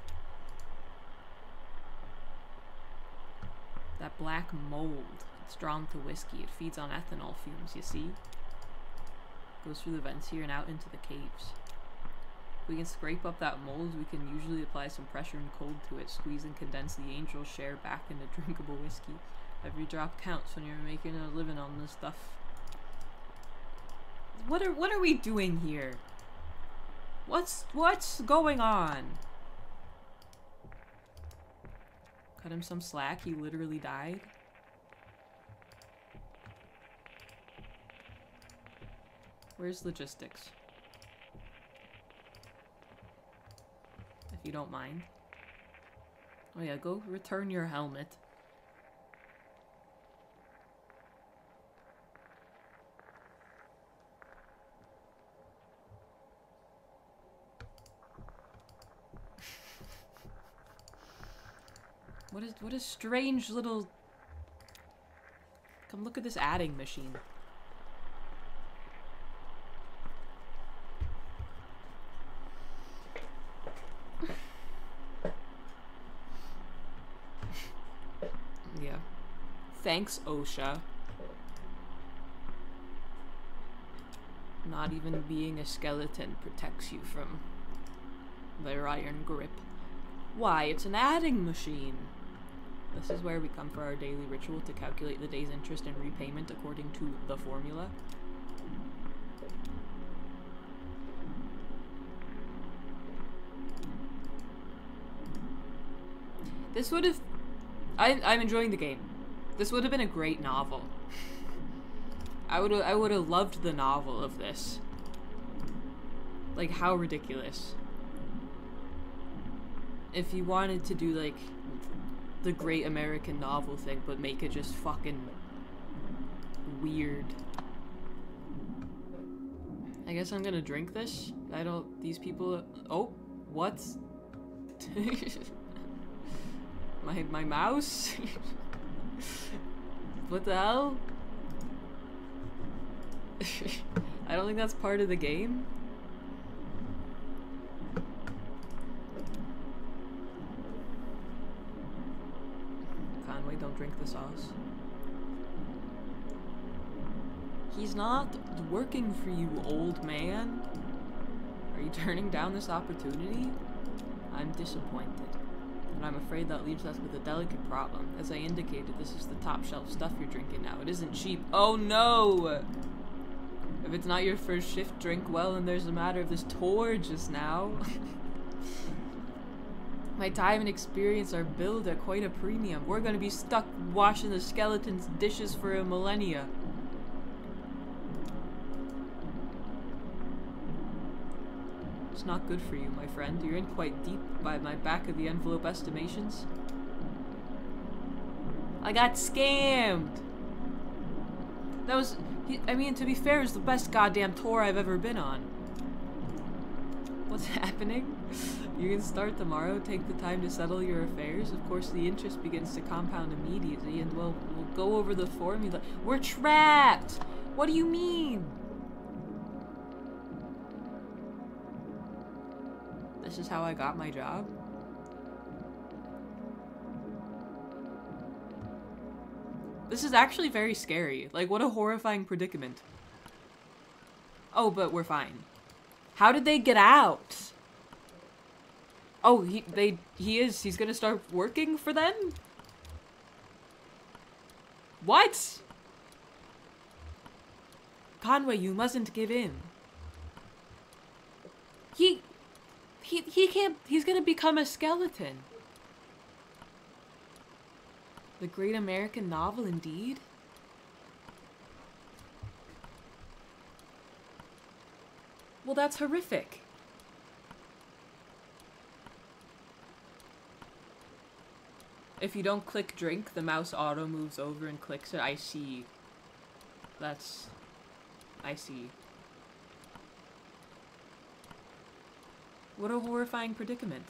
That black mold. It's drawn to whiskey. It feeds on ethanol fumes, you see? Goes through the vents here and out into the caves. If we can scrape up that mold, we can usually apply some pressure and cold to it, squeeze and condense the angel share back into drinkable whiskey. Every drop counts when you're making a living on this stuff. What are we doing here? What's going on? Cut him some slack, he literally died. Where's logistics? If you don't mind. Oh yeah, go return your helmet. What a strange little... Come look at this adding machine. Yeah. Thanks, OSHA. Not even being a skeleton protects you from their iron grip. Why, it's an adding machine. This is where we come for our daily ritual to calculate the day's interest and repayment according to the formula. This would have... I'm enjoying the game. This would have been a great novel. I would have loved the novel of this. Like, how ridiculous. If you wanted to do, like, the great American novel thing, but make it just fucking weird. I guess I'm gonna drink this. These people... Oh, what? my mouse? What the hell? I don't think that's part of the game. Conway, don't drink the sauce. He's not working for you, old man. Are you turning down this opportunity? I'm disappointed. And I'm afraid that leaves us with a delicate problem. As I indicated, this is the top shelf stuff you're drinking now. It isn't cheap. Oh no! If it's not your first shift, drink well, and there's a matter of this tour just now. My time and experience are billed at quite a premium. We're gonna be stuck washing the skeleton's dishes for a millennia. It's not good for you, my friend. You're in quite deep by my back-of-the-envelope estimations. I got scammed! That was... I mean, to be fair, it's the best goddamn tour I've ever been on. What's happening? You can start tomorrow, take the time to settle your affairs. Of course, the interest begins to compound immediately, and we'll go over the formula. We're trapped! What do you mean? This is how I got my job? This is actually very scary. Like, what a horrifying predicament. Oh, but we're fine. How did they get out? Oh, he's gonna start working for them? What? Conway, you mustn't give in. He can't, he's gonna become a skeleton. The great American novel, indeed. Well, that's horrific. If you don't click drink, the mouse auto moves over and clicks it. I see. I see. What a horrifying predicament.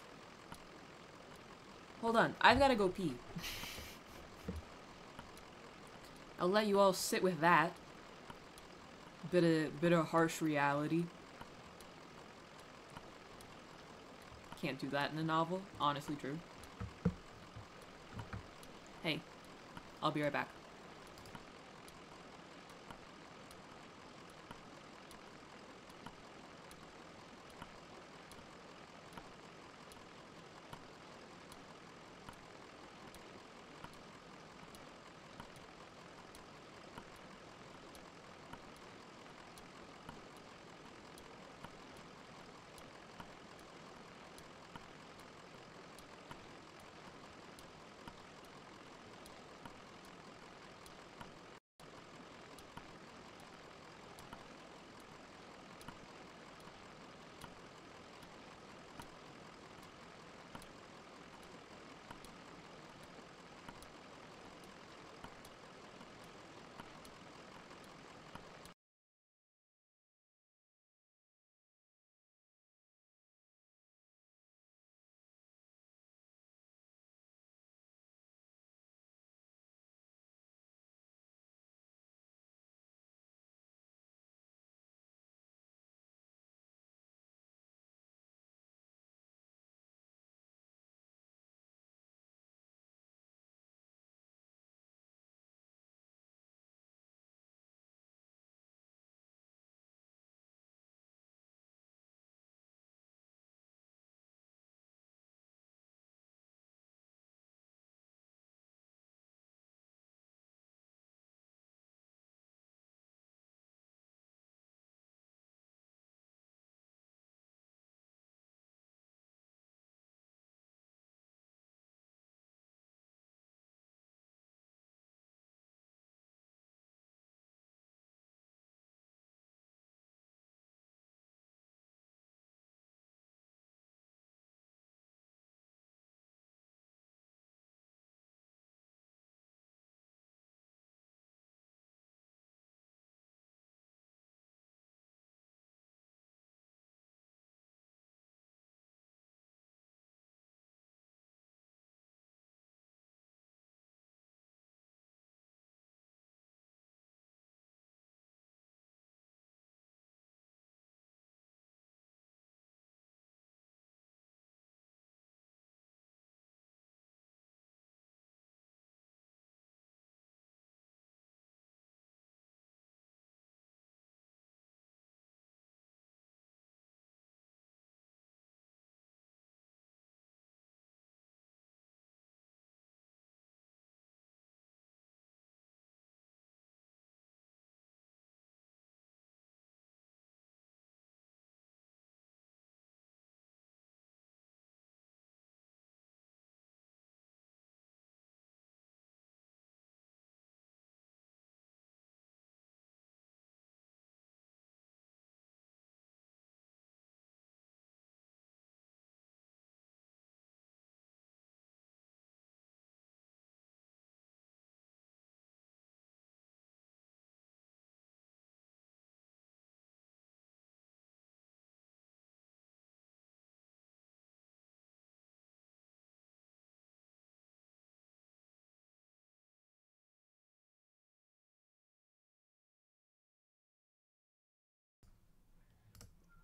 Hold on, I've gotta go pee. I'll let you all sit with that. Bit of harsh reality. Can't do that in a novel. Honestly true. Hey, I'll be right back.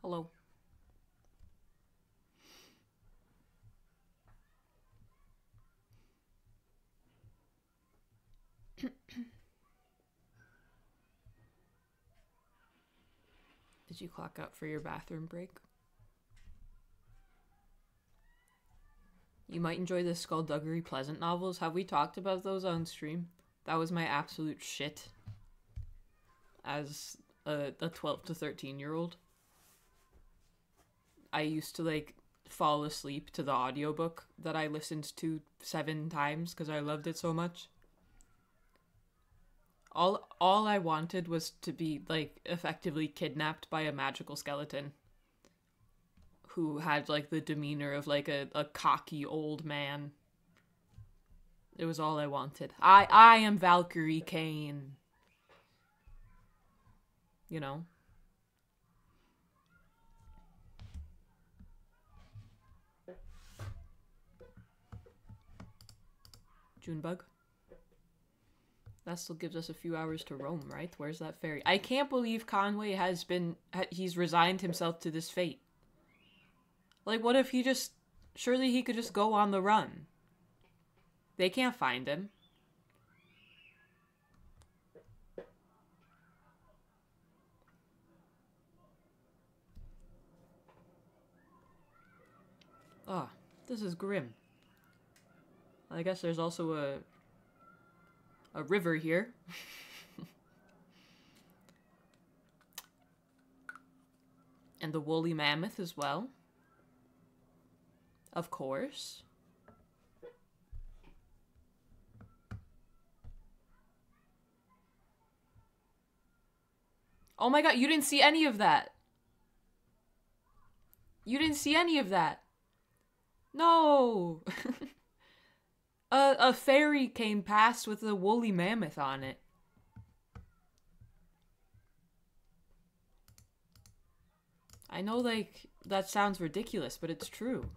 Hello. Did you clock out for your bathroom break? You might enjoy the Skullduggery Pleasant novels. Have we talked about those on stream? That was my absolute shit as a 12 to 13-year-old. I used to, like, fall asleep to the audiobook that I listened to 7 times because I loved it so much. All I wanted was to be, like, effectively kidnapped by a magical skeleton who had, like, the demeanor of, like, a cocky old man. It was all I wanted. I am Valkyrie Kane. You know? Junebug? That still gives us a few hours to roam, right? Where's that ferry? I can't believe Conway he's resigned himself to this fate. Like, what if surely he could just go on the run. They can't find him. Ah, this is grim. I guess there's also a river here. And the woolly mammoth as well. Of course. Oh my god, you didn't see any of that. You didn't see any of that. No. A ferry came past with a woolly mammoth on it. I know, like, that sounds ridiculous, but it's true.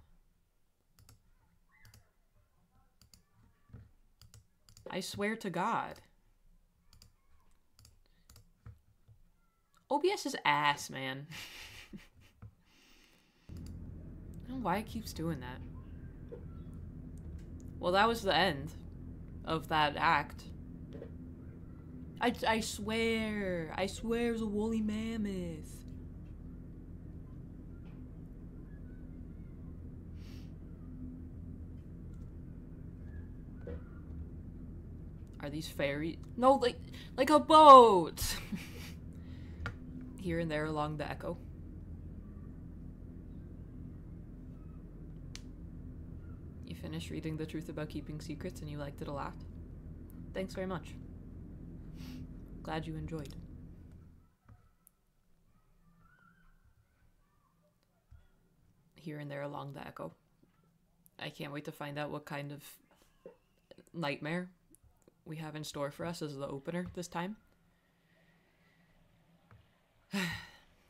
I swear to God. OBS is ass, man. I don't know why it keeps doing that. Well, that was the end of that act. I swear it was a woolly mammoth. Are these fairies? No, like a boat. Here and there along the echo. You finished reading The Truth About Keeping Secrets and you liked it a lot. Thanks very much. Glad you enjoyed. Here and there along the echo. I can't wait to find out what kind of nightmare we have in store for us as the opener this time.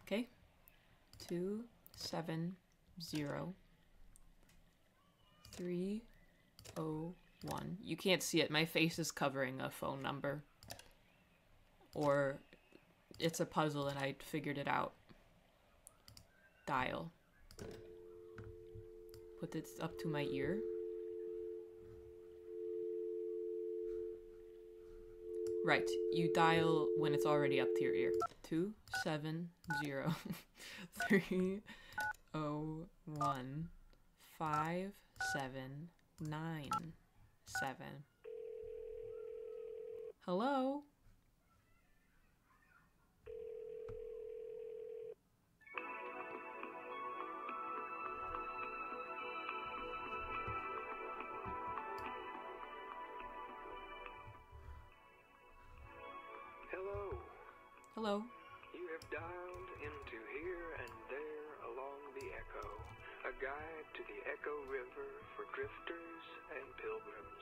Okay. 270 301. You can't see it. My face is covering a phone number. Or it's a puzzle and I figured it out. Dial. Put it up to my ear. Right, you dial when it's already up to your ear. 270 301 5797. Hello? Hello. You have dialed into Here and There Along the Echo, a guide to the Echo River for drifters and pilgrims.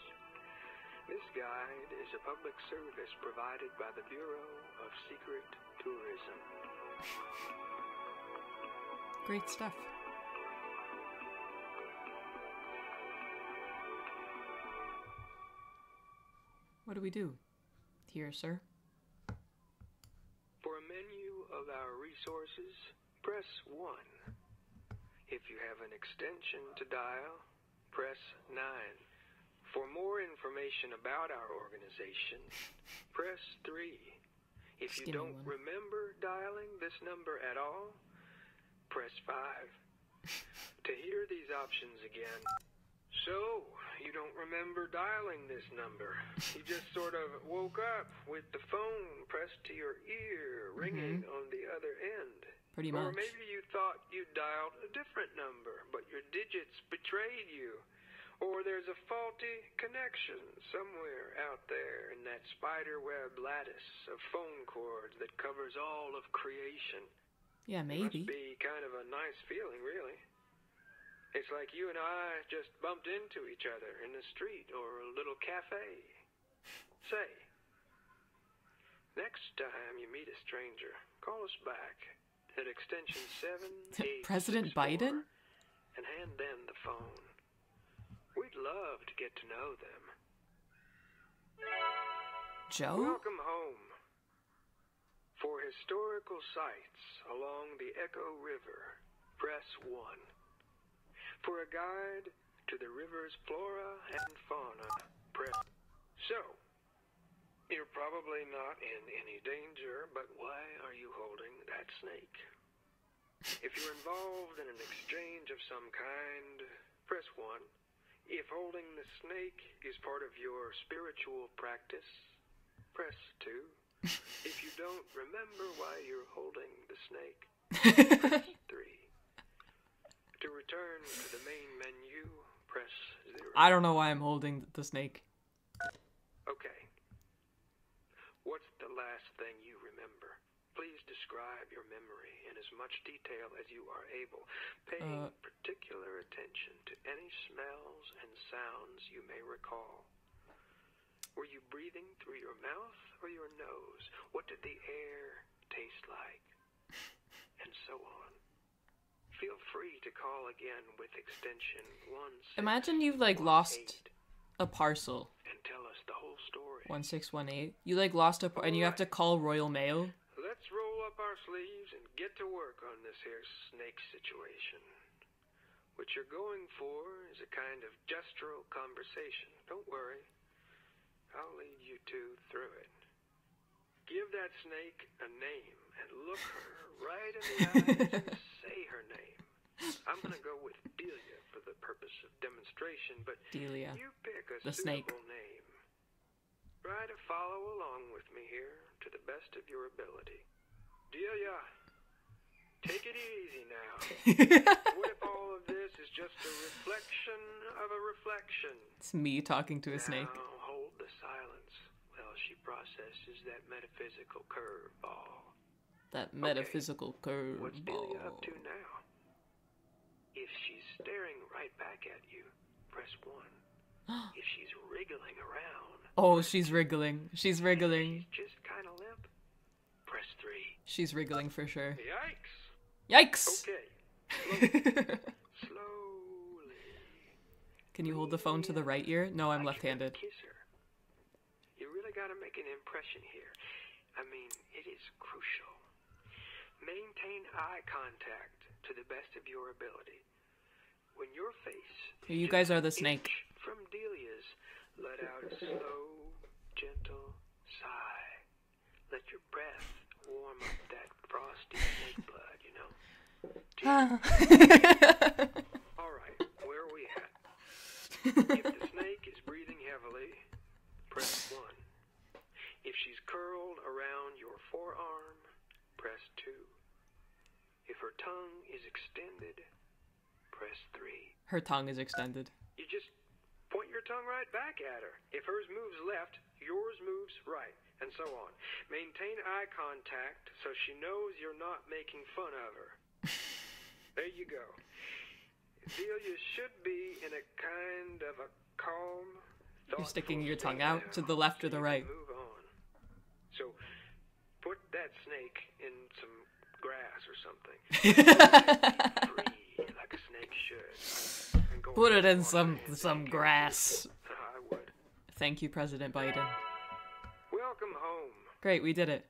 This guide is a public service provided by the Bureau of Secret Tourism. Great stuff. What do we do here, sir? For a menu of our resources, press 1. If you have an extension to dial, press 9. For more information about our organization, press 3. If you don't remember dialing this number at all, press 5. To hear these options again. So, you don't remember dialing this number. You just sort of woke up with the phone pressed to your ear, ringing on the other end. Pretty much. Or maybe you thought you dialed a different number, but your digits betrayed you. Or there's a faulty connection somewhere out there in that spider web lattice of phone cords that covers all of creation. Yeah, It must maybe. be kind of a nice feeling, really. It's like you and I just bumped into each other in the street or a little cafe. Say, next time you meet a stranger, call us back at extension 7 President Biden? and hand them the phone. We'd love to get to know them. Joe? Welcome home. For historical sites along the Echo River, press 1. For a guide to the river's flora and fauna, press. So, you're probably not in any danger, but why are you holding that snake? If you're involved in an exchange of some kind, press 1. If holding the snake is part of your spiritual practice, press 2. If you don't remember why you're holding the snake, press 3. To return to the main menu, press 0. I don't know why I'm holding the snake. Okay. What's the last thing you remember? Please describe your memory in as much detail as you are able, paying particular attention to any smells and sounds you may recall. Were you breathing through your mouth or your nose? What did the air taste like? And so on. Feel free to call again with extension 1. Imagine you've, like, lost a parcel. And tell us the whole story. 1618. You, like, lost a and you have to call Royal Mail. Let's roll up our sleeves and get to work on this here snake situation. What you're going for is a kind of gestural conversation. Don't worry. I'll lead you two through it. Give that snake a name and look her right in the eyes and say her name. I'm going to go with Delia for the purpose of demonstration, but Delia. you pick a The snake. suitable name. Try to follow along with me here to the best of your ability. Delia, take it easy now. What if all of this is just a reflection of a reflection? It's me talking to a snake. Now hold the silence while she processes that metaphysical curveball. That metaphysical curveball. What's Delia up to now? If she's staring right back at you, press 1. If she's wriggling around. Oh, she's wriggling. She's wriggling. She's just kind of limp. Press 3. She's wriggling for sure. Yikes! Yikes! Okay. Slowly. Can you hold the phone to the right ear? No, I'm left-handed. Kiss her. You really gotta make an impression here. I mean, it is crucial. Maintain eye contact to the best of your ability. When your face Here, you guys are the snake. from Delia's, let out a slow, gentle sigh. Let your breath warm up that frosty snake blood, you know. All right, where are we at? If the snake is breathing heavily, press 1. If she's curled around your forearm, press 2. If her tongue is extended, press 3. Her tongue is extended. You just point your tongue right back at her. If hers moves left, yours moves right, and so on. Maintain eye contact so she knows you're not making fun of her. There you go. Delia should be in a kind of a calm, You're sticking thoughtful your tongue state out now, to the left or so the you can right. move on. So, put that snake in some grass or something. Free, like a snake should. And go Put it in on some grass. I would. Thank you, President Biden. Welcome home. Great, we did it.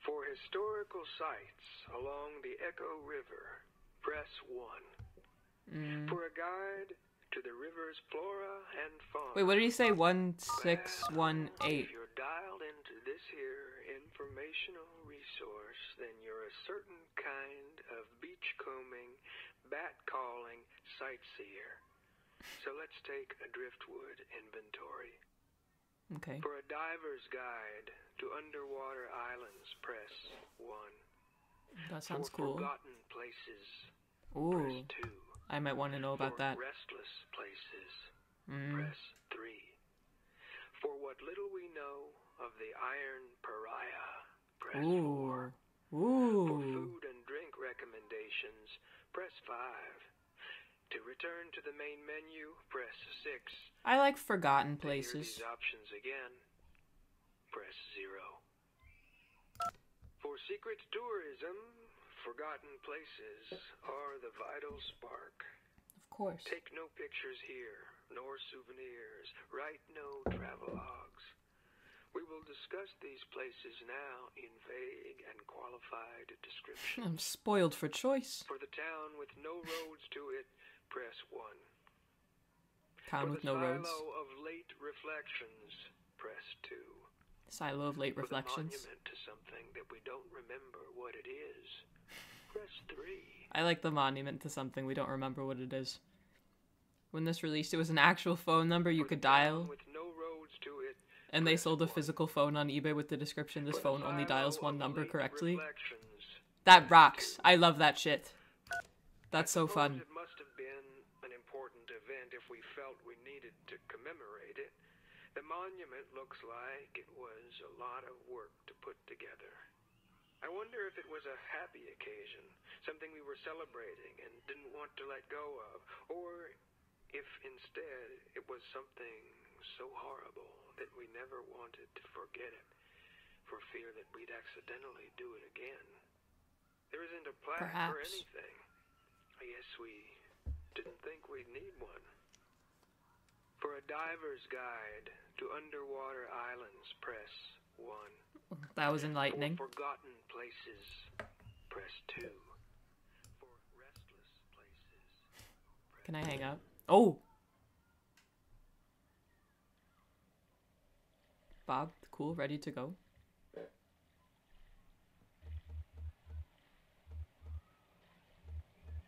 For historical sites along the Echo River, press 1. For a guide to the river's flora and fauna. Wait, what did he say? 1618. If you're dialed into this here informational resource, then you're a certain kind of beachcombing, bat-calling sightseer. So let's take a driftwood inventory. Okay. For a diver's guide to underwater islands, press 1. That sounds For cool. forgotten places, Ooh. press 2. I might want to know about that. Restless places, press 3. For what little we know of the Iron Pariah, press 4. Ooh. For food and drink recommendations, press 5. To return to the main menu, press 6. I like forgotten To hear places. these options again, press 0. For secret tourism, forgotten places are the vital spark. Of course. Take no pictures here, nor souvenirs. Write no travelogues. We will discuss these places now in vague and qualified descriptions. I'm spoiled for choice. For the town with no roads to it, press 1. Town For with the no silo roads. of late reflections, press 2. Silo of late For the reflections. monument to something that we don't remember what it is, press 3. I like the monument to something we don't remember what it is. When this released, it was an actual phone number you could dial, With no roads to it, and they press sold a 1. physical phone on eBay with the description, this For the phone only silo dials one of number late correctly. reflections, That rocks. I love that shit. That's so suppose fun. It must have been an important event if we felt we needed to commemorate it. The monument looks like it was a lot of work to put together. I wonder if it was a happy occasion, something we were celebrating and didn't want to let go of, or if instead it was something so horrible that we never wanted to forget it, for fear that we'd accidentally do it again. There isn't a plaque or Perhaps. anything. I guess we didn't think we'd need one. For a diver's guide to underwater islands, press 1. That was enlightening. For forgotten places, press 2. For restless places, Can I hang up? Oh! Bob, cool, ready to go.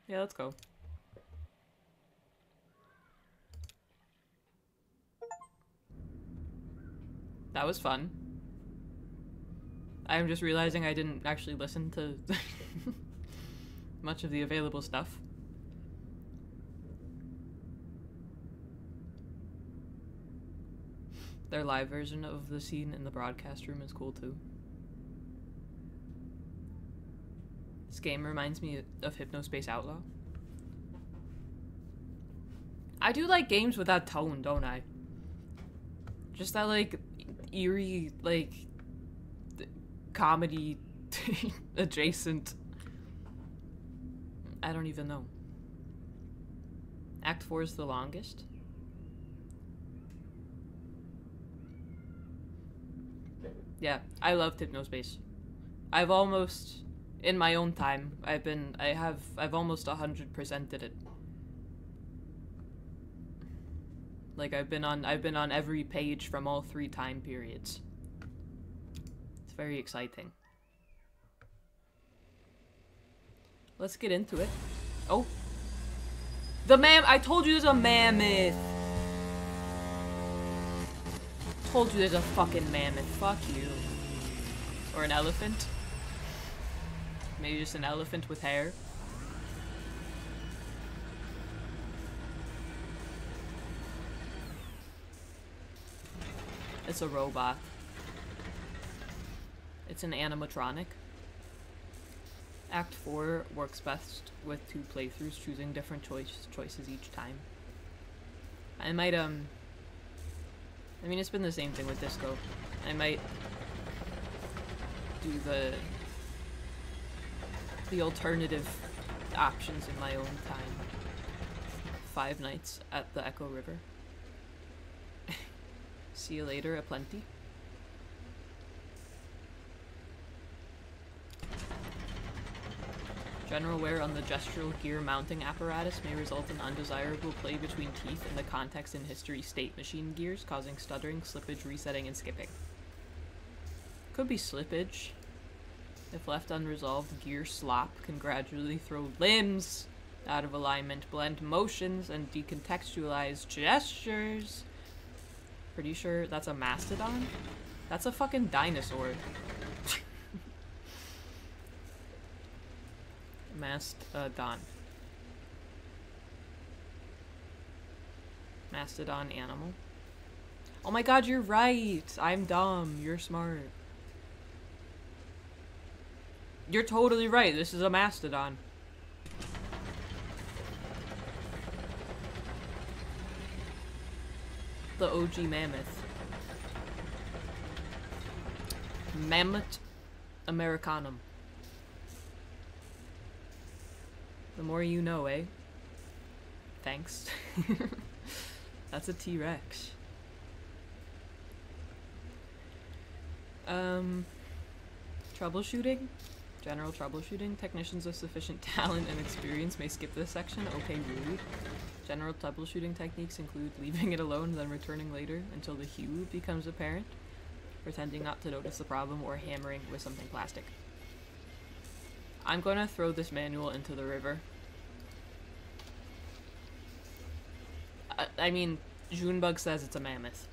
Yeah, let's go. That was fun. I'm just realizing I didn't actually listen to much of the available stuff. Their live version of the scene in the broadcast room is cool too. This game reminds me of Hypnospace Outlaw. I do like games with that tone, don't I? Just that, like, eerie, like, comedy adjacent. I don't even know. Act 4 is the longest. Yeah, I loved Hypnospace. I've almost, in my own time, I've almost 100%ed it. Like I've been on every page from all 3 time periods. It's very exciting. Let's get into it. Oh. I told you there's a mammoth. Told you there's a fucking mammoth. Fuck you. Or an elephant. Maybe just an elephant with hair. It's a robot. It's an animatronic. Act 4 works best with 2 playthroughs, choosing different choices each time. I might, I mean, it's been the same thing with Disco. I might do the alternative options in my own time. 5 nights at the Echo River. See you later, aplenty. General wear on the gestural gear mounting apparatus may result in undesirable play between teeth in the context and history state machine gears, causing stuttering, slippage, resetting, and skipping. Could be slippage. If left unresolved, gear slop can gradually throw limbs out of alignment, blend motions, and decontextualize gestures. Pretty sure that's a mastodon? That's a fucking dinosaur. Mastodon. Mastodon animal. Oh my god, you're right! I'm dumb. You're smart. You're totally right. This is a mastodon. The OG mammoth. Mammoth Americanum. The more you know, eh? Thanks. That's a T-Rex. Troubleshooting? General troubleshooting. Technicians of sufficient talent and experience may skip this section. Okay, rude. General troubleshooting techniques include leaving it alone, then returning later until the hue becomes apparent, pretending not to notice the problem, or hammering with something plastic. I'm gonna throw this manual into the river. I mean, Junebug says it's a mammoth.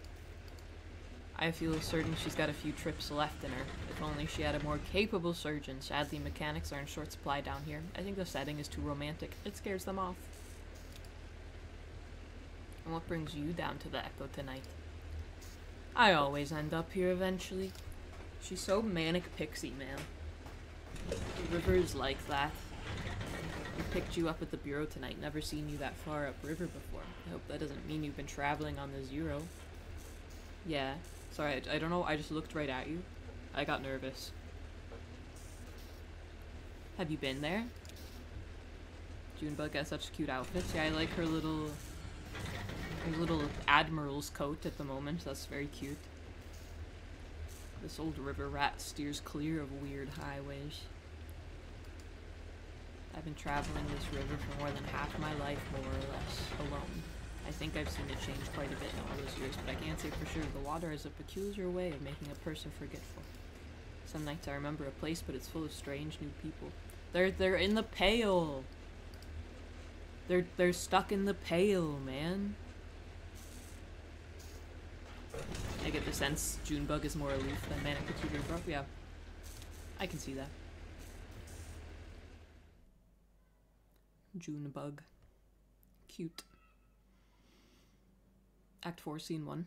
I feel certain she's got a few trips left in her. If only she had a more capable surgeon. Sadly, mechanics are in short supply down here. I think the setting is too romantic. It scares them off. And what brings you down to the Echo tonight? I always end up here eventually. She's so manic pixie, man. River is like that. We picked you up at the bureau tonight. Never seen you that far upriver before. I hope that doesn't mean you've been traveling on the Zero. Yeah. Sorry, I don't know. I just looked right at you. I got nervous. Have you been there? Junebug has such cute outfits. Yeah, I like her little admiral's coat at the moment. That's very cute. This old river rat steers clear of weird highways. I've been traveling this river for more than half my life, more or less, alone. I think I've seen it change quite a bit in all those years, but I can't say for sure. The water has a peculiar way of making a person forgetful. Some nights I remember a place, but it's full of strange new people. They're in the pail. They're stuck in the pail, man. I get the sense Junebug is more aloof than Manic Pituitary Bro. Yeah, I can see that. Junebug. Cute. Act 4, Scene 1.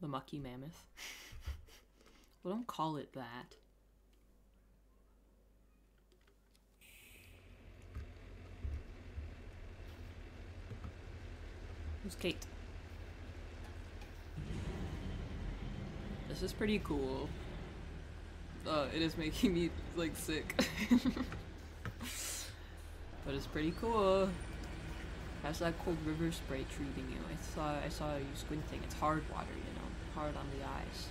The Mucky Mammoth. Well, don't call it that. Who's Kate? This is pretty cool. It is making me, like, sick. But it's pretty cool. How's that cold river spray treating you? I saw you squinting. It's hard water, you know. Hard on the eyes.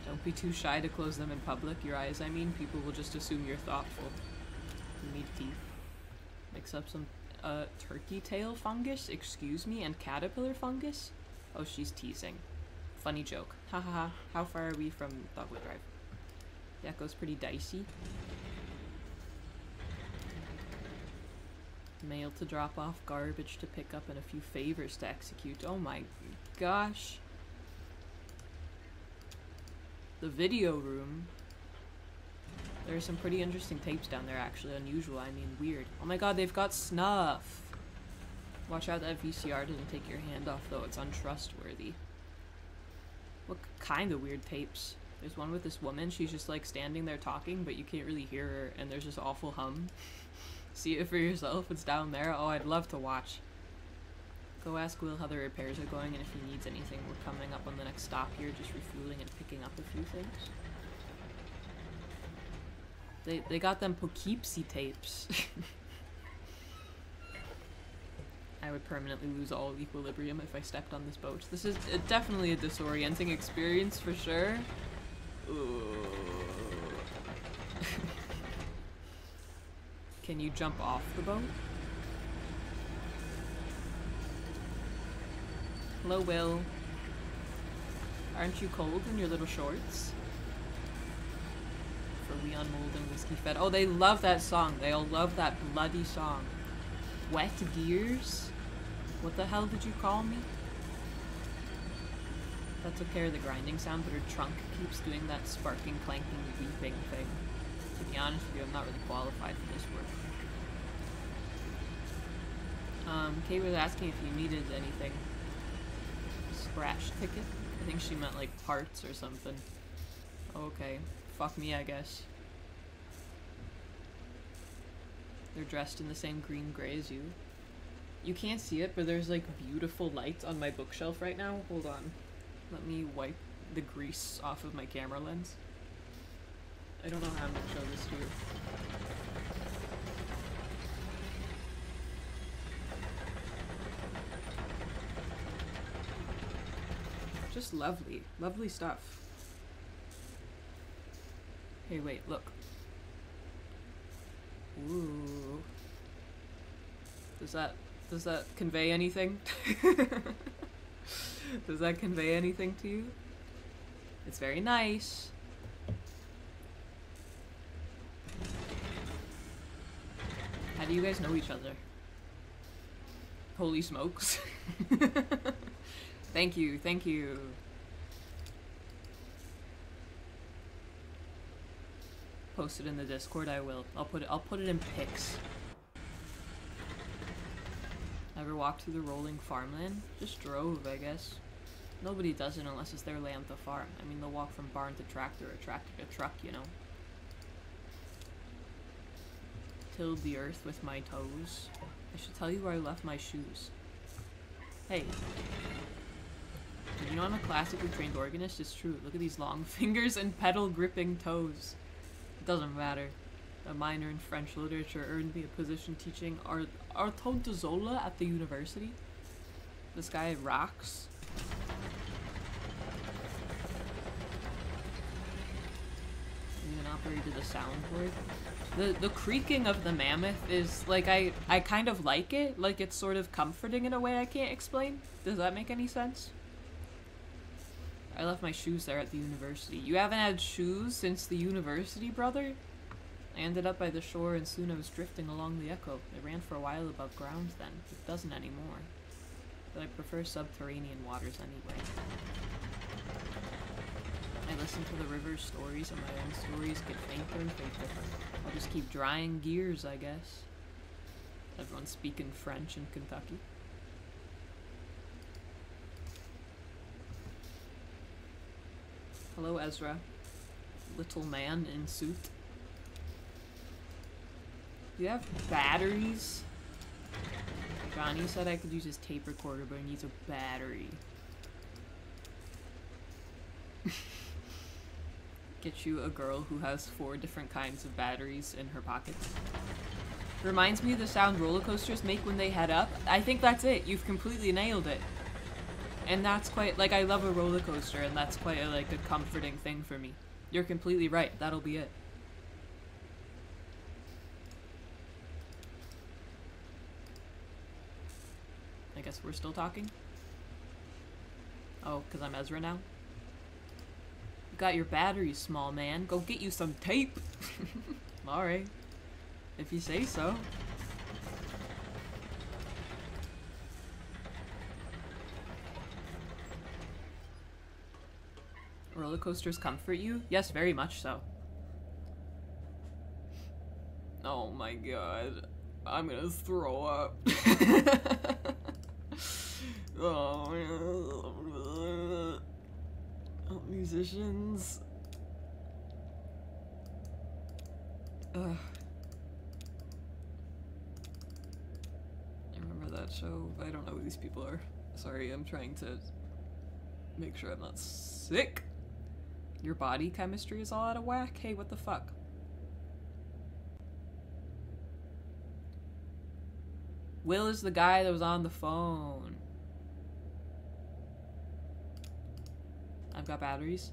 Don't be too shy to close them in public. Your eyes, I mean. People will just assume you're thoughtful. You need teeth. Mix up some, turkey tail fungus, excuse me, and caterpillar fungus? Oh, she's teasing. Funny joke. Hahaha. How far are we from Dogwood Drive? The Echo's pretty dicey. Mail to drop off, garbage to pick up, and a few favors to execute. Oh my gosh. The video room. There are some pretty interesting tapes down there, actually. Unusual, I mean weird. Oh my god, they've got snuff! Watch out that VCR doesn't take your hand off, though. It's untrustworthy. What kind of weird tapes? There's one with this woman. She's just like standing there talking, but you can't really hear her, and there's this awful hum. See it for yourself. It's down there. Oh, I'd love to watch. Go ask Will how the repairs are going, and if he needs anything. We're coming up on the next stop here, just refueling and picking up a few things. They got them Poughkeepsie tapes. I I would permanently lose all equilibrium if I stepped on this boat. This is definitely a disorienting experience for sure. Can you jump off the boat? Hello, Will. Aren't you cold in your little shorts? For we on mold and whiskey fed. Oh, they love that song. They all love that bloody song. Wet gears? What the hell did you call me? That took care of the grinding sound, but her trunk keeps doing that sparking, clanking, weeping thing. To be honest with you, I'm not really qualified for this work. Kate was asking if you needed anything. Scratch ticket? I think she meant like parts or something. Okay. Fuck me, I guess. They're dressed in the same green-gray as you. You can't see it, but there's like beautiful light on my bookshelf right now. Hold on. Let me wipe the grease off of my camera lens. I don't know how I'm gonna show this to you. Just lovely. Lovely stuff. Hey, wait, look. Ooh. Does that convey anything? Does that convey anything to you? It's very nice. How do you guys know each other? Holy smokes. Thank you, thank you. Post it in the Discord, I will. I'll put it in pics. Ever walked through the rolling farmland? Just drove, I guess. Nobody does it unless it's their land to farm. I mean, they'll walk from barn to tractor or tractor to truck, you know. Tilled the earth with my toes. I should tell you where I left my shoes. Hey. You know I'm a classically trained organist? It's true. Look at these long fingers and pedal gripping toes. It doesn't matter. A minor in French literature earned me a position teaching Artaud de Zola at the university. This guy rocks. Even operated a soundboard. The creaking of the mammoth is like I kind of like it. Like it's sort of comforting in a way I can't explain. Does that make any sense? I left my shoes there at the university. You haven't had shoes since the university, brother? I ended up by the shore and soon I was drifting along the echo. It ran for a while above ground then. It doesn't anymore. But I prefer subterranean waters anyway. I listen to the river's stories and my own stories get fainter and fainter. I'll just keep drying gears, I guess. Everyone's speaking French in Kentucky. Hello, Ezra. Little man in suit. Do you have batteries? Johnny said I could use his tape recorder, but he needs a battery. Get you a girl who has 4 different kinds of batteries in her pockets. Reminds me of the sound roller coasters make when they head up. I think that's it. You've completely nailed it. And that's quite, like, I love a roller coaster, and that's quite a, like, a comforting thing for me. You're completely right. That'll be it. I guess we're still talking? Oh, because I'm Ezra now? You got your batteries, small man. Go get you some tape. Alright. If you say so. Roller coasters comfort you? Yes, very much so. Oh my god. I'm gonna throw up. Oh, musicians. Ugh. I remember that show. I don't know who these people are. Sorry, I'm trying to make sure I'm not sick. Your body chemistry is all out of whack? Hey, what the fuck? Will is the guy that was on the phone. I've got batteries.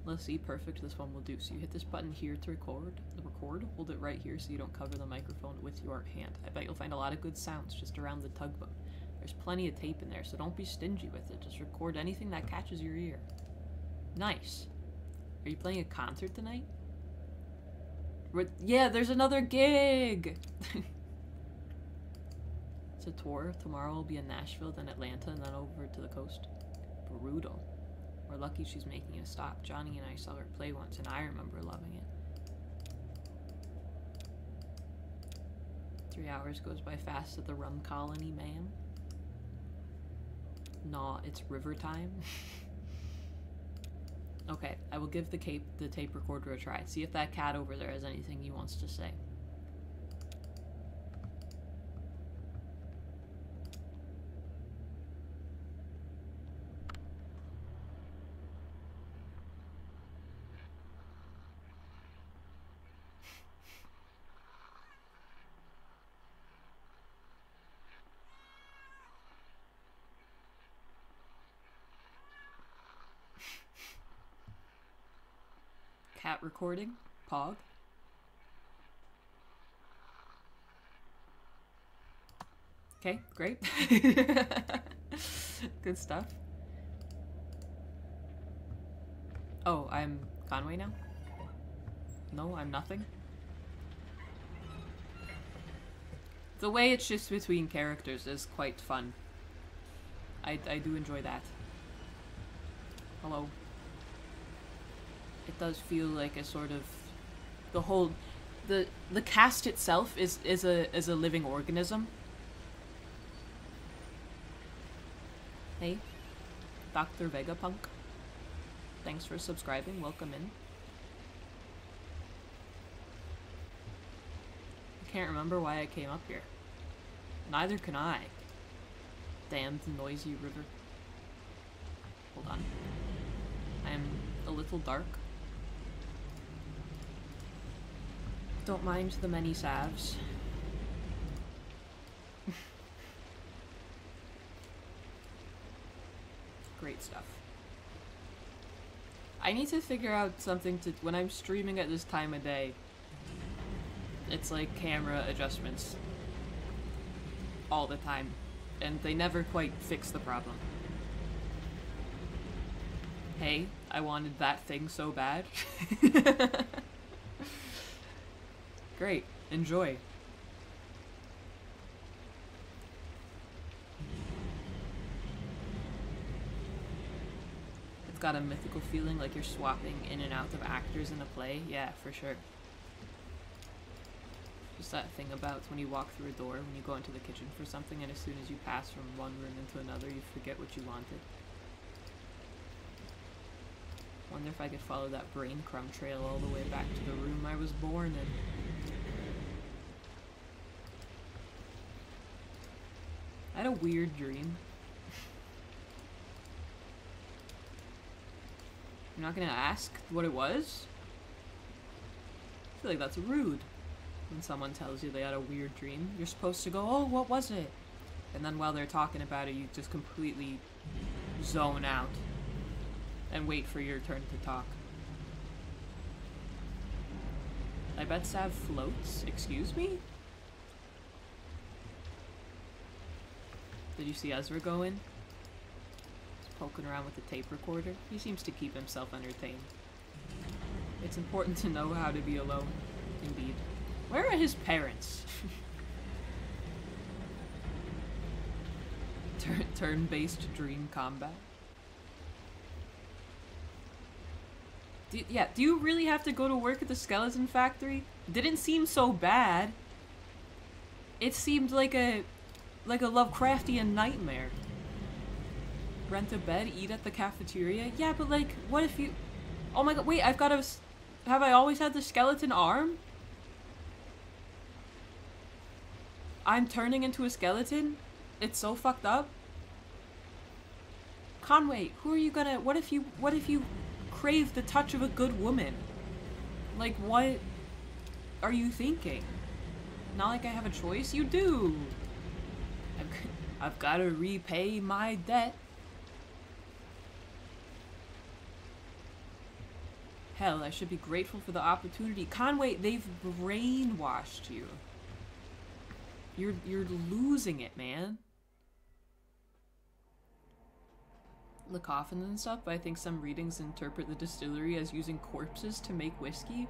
Let's see, perfect, this one will do. So you hit this button here to record, hold it right here so you don't cover the microphone with your hand. I bet you'll find a lot of good sounds just around the tugboat. There's plenty of tape in there, so don't be stingy with it. Just record anything that catches your ear. Nice. Are you playing a concert tonight? Yeah, there's another gig! It's a tour. Tomorrow we'll be in Nashville, then Atlanta, and then over to the coast. Brutal. We're lucky she's making a stop. Johnny and I saw her play once, and I remember loving it. 3 hours goes by fast at the rum colony, ma'am. Nah, it's river time. Okay, I will give the tape recorder a try. See if that cat over there has anything he wants to say. Cat recording. Pog. Okay, great. Good stuff. Oh, I'm Conway now? No, I'm nothing? The way it shifts between characters is quite fun. I do enjoy that. Hello. It does feel like a sort of the cast itself is a living organism. Hey, Dr. Vegapunk. Thanks for subscribing. Welcome in. I can't remember why I came up here. Neither can I. Damned noisy river. Hold on. I am a little dark. Don't mind the many salves. Great stuff. I need to figure out something to... When I'm streaming at this time of day, it's like camera adjustments all the time, and they never quite fix the problem. Hey, I wanted that thing so bad. Great, enjoy. It's got a mythical feeling, like you're swapping in and out of actors in a play. Yeah, for sure. Just that thing about when you walk through a door, when you go into the kitchen for something, and as soon as you pass from one room into another, you forget what you wanted. Wonder if I could follow that brain crumb trail all the way back to the room I was born in. I had a weird dream. You're not gonna ask what it was? I feel like that's rude. When someone tells you they had a weird dream, you're supposed to go, oh, what was it? And then while they're talking about it, you just completely zone out and wait for your turn to talk. I bet Sav floats. Excuse me? Did you see Ezra go in? He's poking around with the tape recorder. He seems to keep himself entertained. It's important to know how to be alone. Indeed. Where are his parents? Turn-based dream combat. Do you really have to go to work at the skeleton factory? Didn't seem so bad. It seemed like a Lovecraftian nightmare. Rent a bed, eat at the cafeteria? Yeah, but like, what if you... Oh my god, wait, I've got a... Have I always had the skeleton arm? I'm turning into a skeleton? It's so fucked up. Conway, who are you gonna... What if you crave the touch of a good woman? Like, what are you thinking? Not like I have a choice? You do! I've got to repay my debt. Hell, I should be grateful for the opportunity. Conway, they've brainwashed you. You're losing it, man. The coffin and stuff, but I think some readings interpret the distillery as using corpses to make whiskey.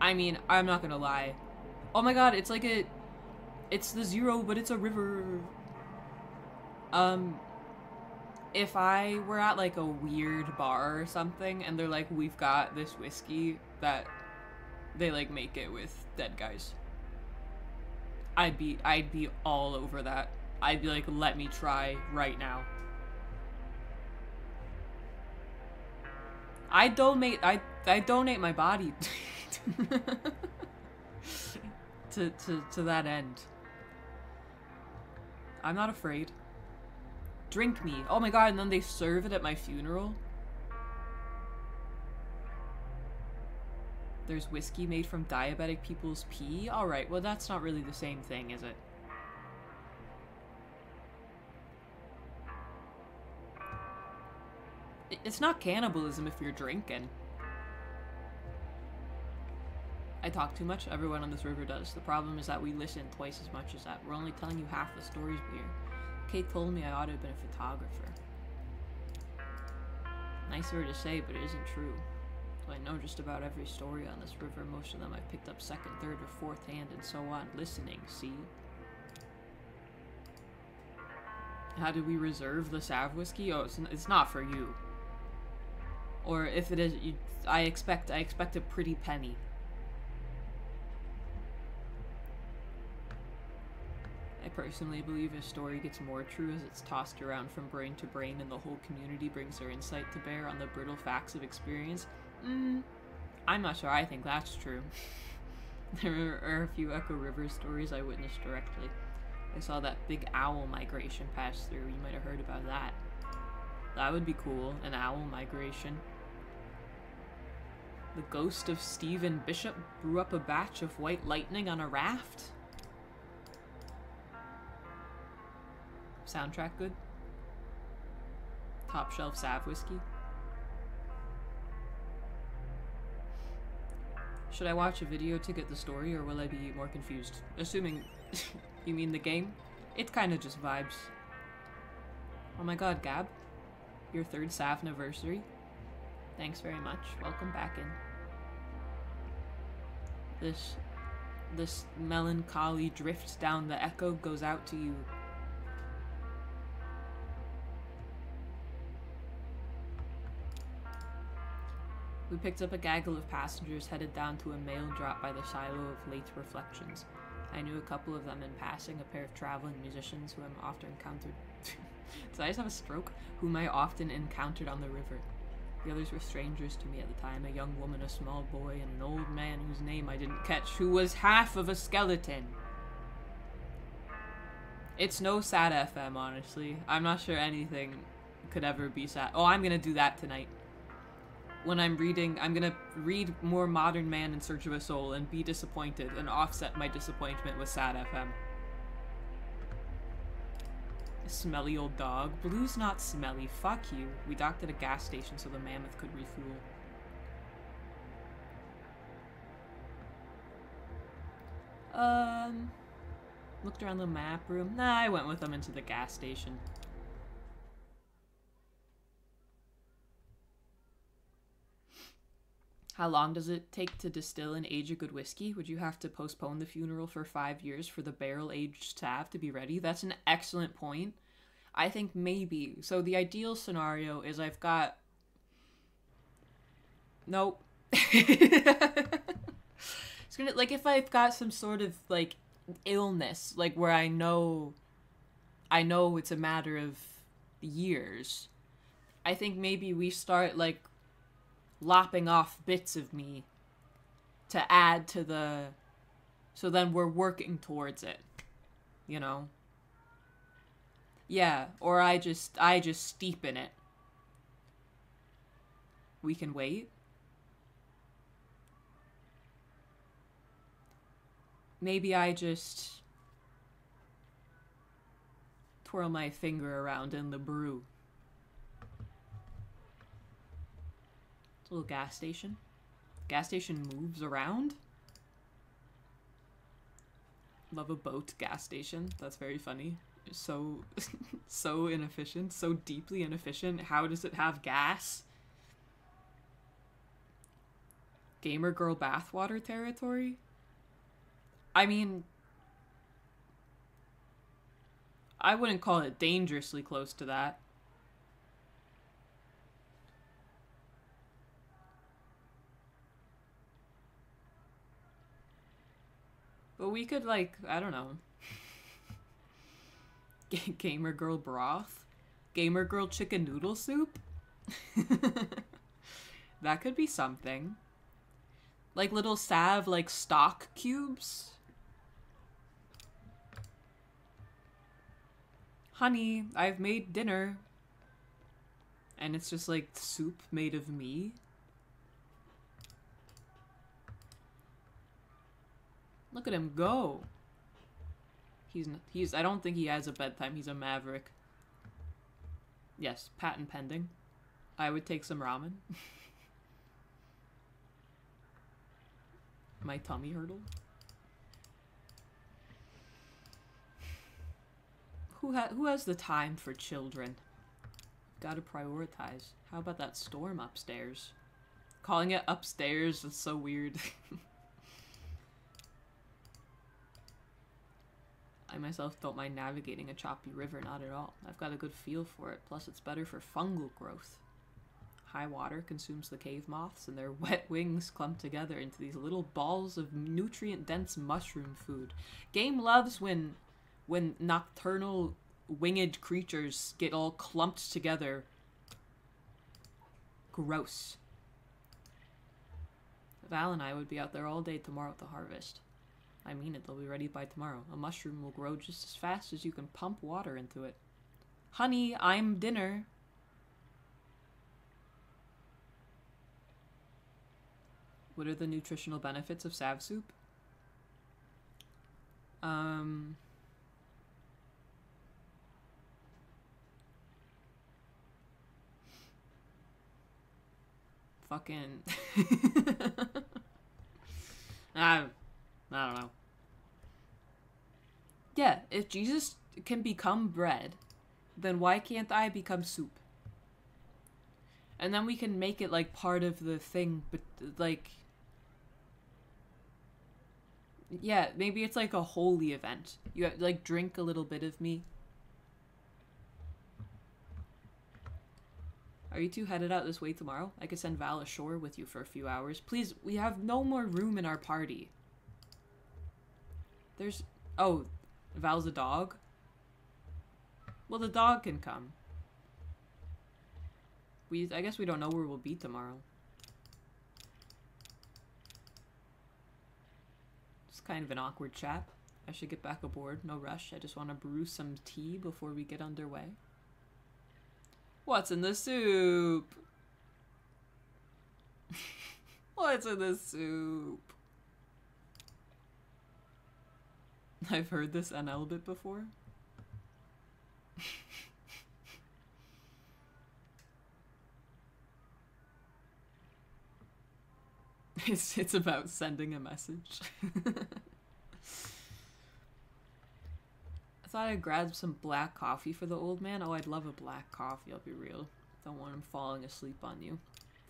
I mean, I'm not gonna lie. Oh my god, it's like it's the zero, but it's a river. If I were at like a weird bar or something and they're like, we've got this whiskey that they like make it with dead guys, I'd be all over that. I'd be like, let me try right now. I donate my body to that end. I'm not afraid. Drink me. Oh my god, and then they serve it at my funeral? There's whiskey made from diabetic people's pee? Alright, well that's not really the same thing, is it? It's not cannibalism if you're drinking. I talk too much. Everyone on this river does. The problem is that we listen twice as much as that. We're only telling you half the stories we hear. Kate told me I ought to have been a photographer. Nice of her to say, but it isn't true. So I know just about every story on this river. Most of them I picked up second, third, or fourth hand, and so on. Listening, see? How do we reserve the Sav whiskey? Oh, it's not for you. Or if it is, I expect a pretty penny. I personally believe his story gets more true as it's tossed around from brain to brain and the whole community brings their insight to bear on the brittle facts of experience. I'm not sure I think that's true. There are a few Echo River stories I witnessed directly. I saw that big owl migration pass through. You might have heard about that. That would be cool, an owl migration. The ghost of Stephen Bishop brew up a batch of white lightning on a raft? Soundtrack good? Top shelf Sav whiskey? Should I watch a video to get the story, or will I be more confused? Assuming you mean the game? It's kinda just vibes. Oh my god, Gab. Your third Savniversary? Thanks very much. Welcome back in. This melancholy drift down the echo goes out to you. We picked up a gaggle of passengers headed down to a mail drop by the silo of late reflections. I knew a couple of them in passing, a pair of traveling musicians who I often encountered. Did I just have a stroke? Whom I often encountered on the river. The others were strangers to me at the time, a young woman, a small boy, and an old man whose name I didn't catch, who was half of a skeleton. It's no sad FM, honestly. I'm not sure anything could ever be sad. Oh, I'm gonna do that tonight. When I'm reading, I'm gonna read more Modern Man in Search of a Soul and be disappointed and offset my disappointment with sad FM. Smelly old dog. Blue's not smelly. Fuck you. We docked at a gas station so the mammoth could refuel. Looked around the map room. Nah, I went with them into the gas station. How long does it take to distill and age a good whiskey? Would you have to postpone the funeral for 5 years for the barrel-aged Sav to be ready? That's an excellent point. I think maybe. So the ideal scenario is I've got... Nope. It's gonna, like, if I've got some sort of, like, illness, like, where I know it's a matter of years, I think maybe we start, like, lopping off bits of me to add to the... So then we're working towards it, you know? Yeah, or I just steep in it. We can wait. Maybe I just... twirl my finger around in the brew. It's a little gas station. Gas station moves around. Love a boat gas station. That's very funny. So, so inefficient. So deeply inefficient. How does it have gas? Gamer girl bathwater territory? I mean, I wouldn't call it dangerously close to that. But we could, like, I don't know. Gamer girl broth? Gamer girl chicken noodle soup? That could be something. Like little salve, like stock cubes? Honey, I've made dinner. And it's just like soup made of me. Look at him go. I don't think he has a bedtime. He's a maverick. Yes, patent pending. I would take some ramen. My tummy hurdle. Who has the time for children? Gotta prioritize. How about that storm upstairs? Calling it upstairs is so weird. I myself don't mind navigating a choppy river, not at all. I've got a good feel for it, plus it's better for fungal growth. High water consumes the cave moths, and their wet wings clump together into these little balls of nutrient-dense mushroom food. Game loves when nocturnal winged creatures get all clumped together. Gross. Val and I would be out there all day tomorrow at the harvest. I mean it, they'll be ready by tomorrow. A mushroom will grow just as fast as you can pump water into it. Honey, I'm dinner. What are the nutritional benefits of sav soup? Fucking... I don't know. Yeah, if Jesus can become bread, then why can't I become soup? And then we can make it like part of the thing, but like... Yeah, maybe it's like a holy event. You have, like, drink a little bit of me. Are you two headed out this way tomorrow? I could send Val ashore with you for a few hours. Please, we have no more room in our party. There's... Oh, Val's a dog? Well, the dog can come. I guess we don't know where we'll be tomorrow. It's kind of an awkward chat. I should get back aboard. No rush. I just want to brew some tea before we get underway. What's in the soup? What's in the soup? I've heard this NL bit before. It's about sending a message. I thought I'd grab some black coffee for the old man. Oh, I'd love a black coffee, I'll be real. Don't want him falling asleep on you.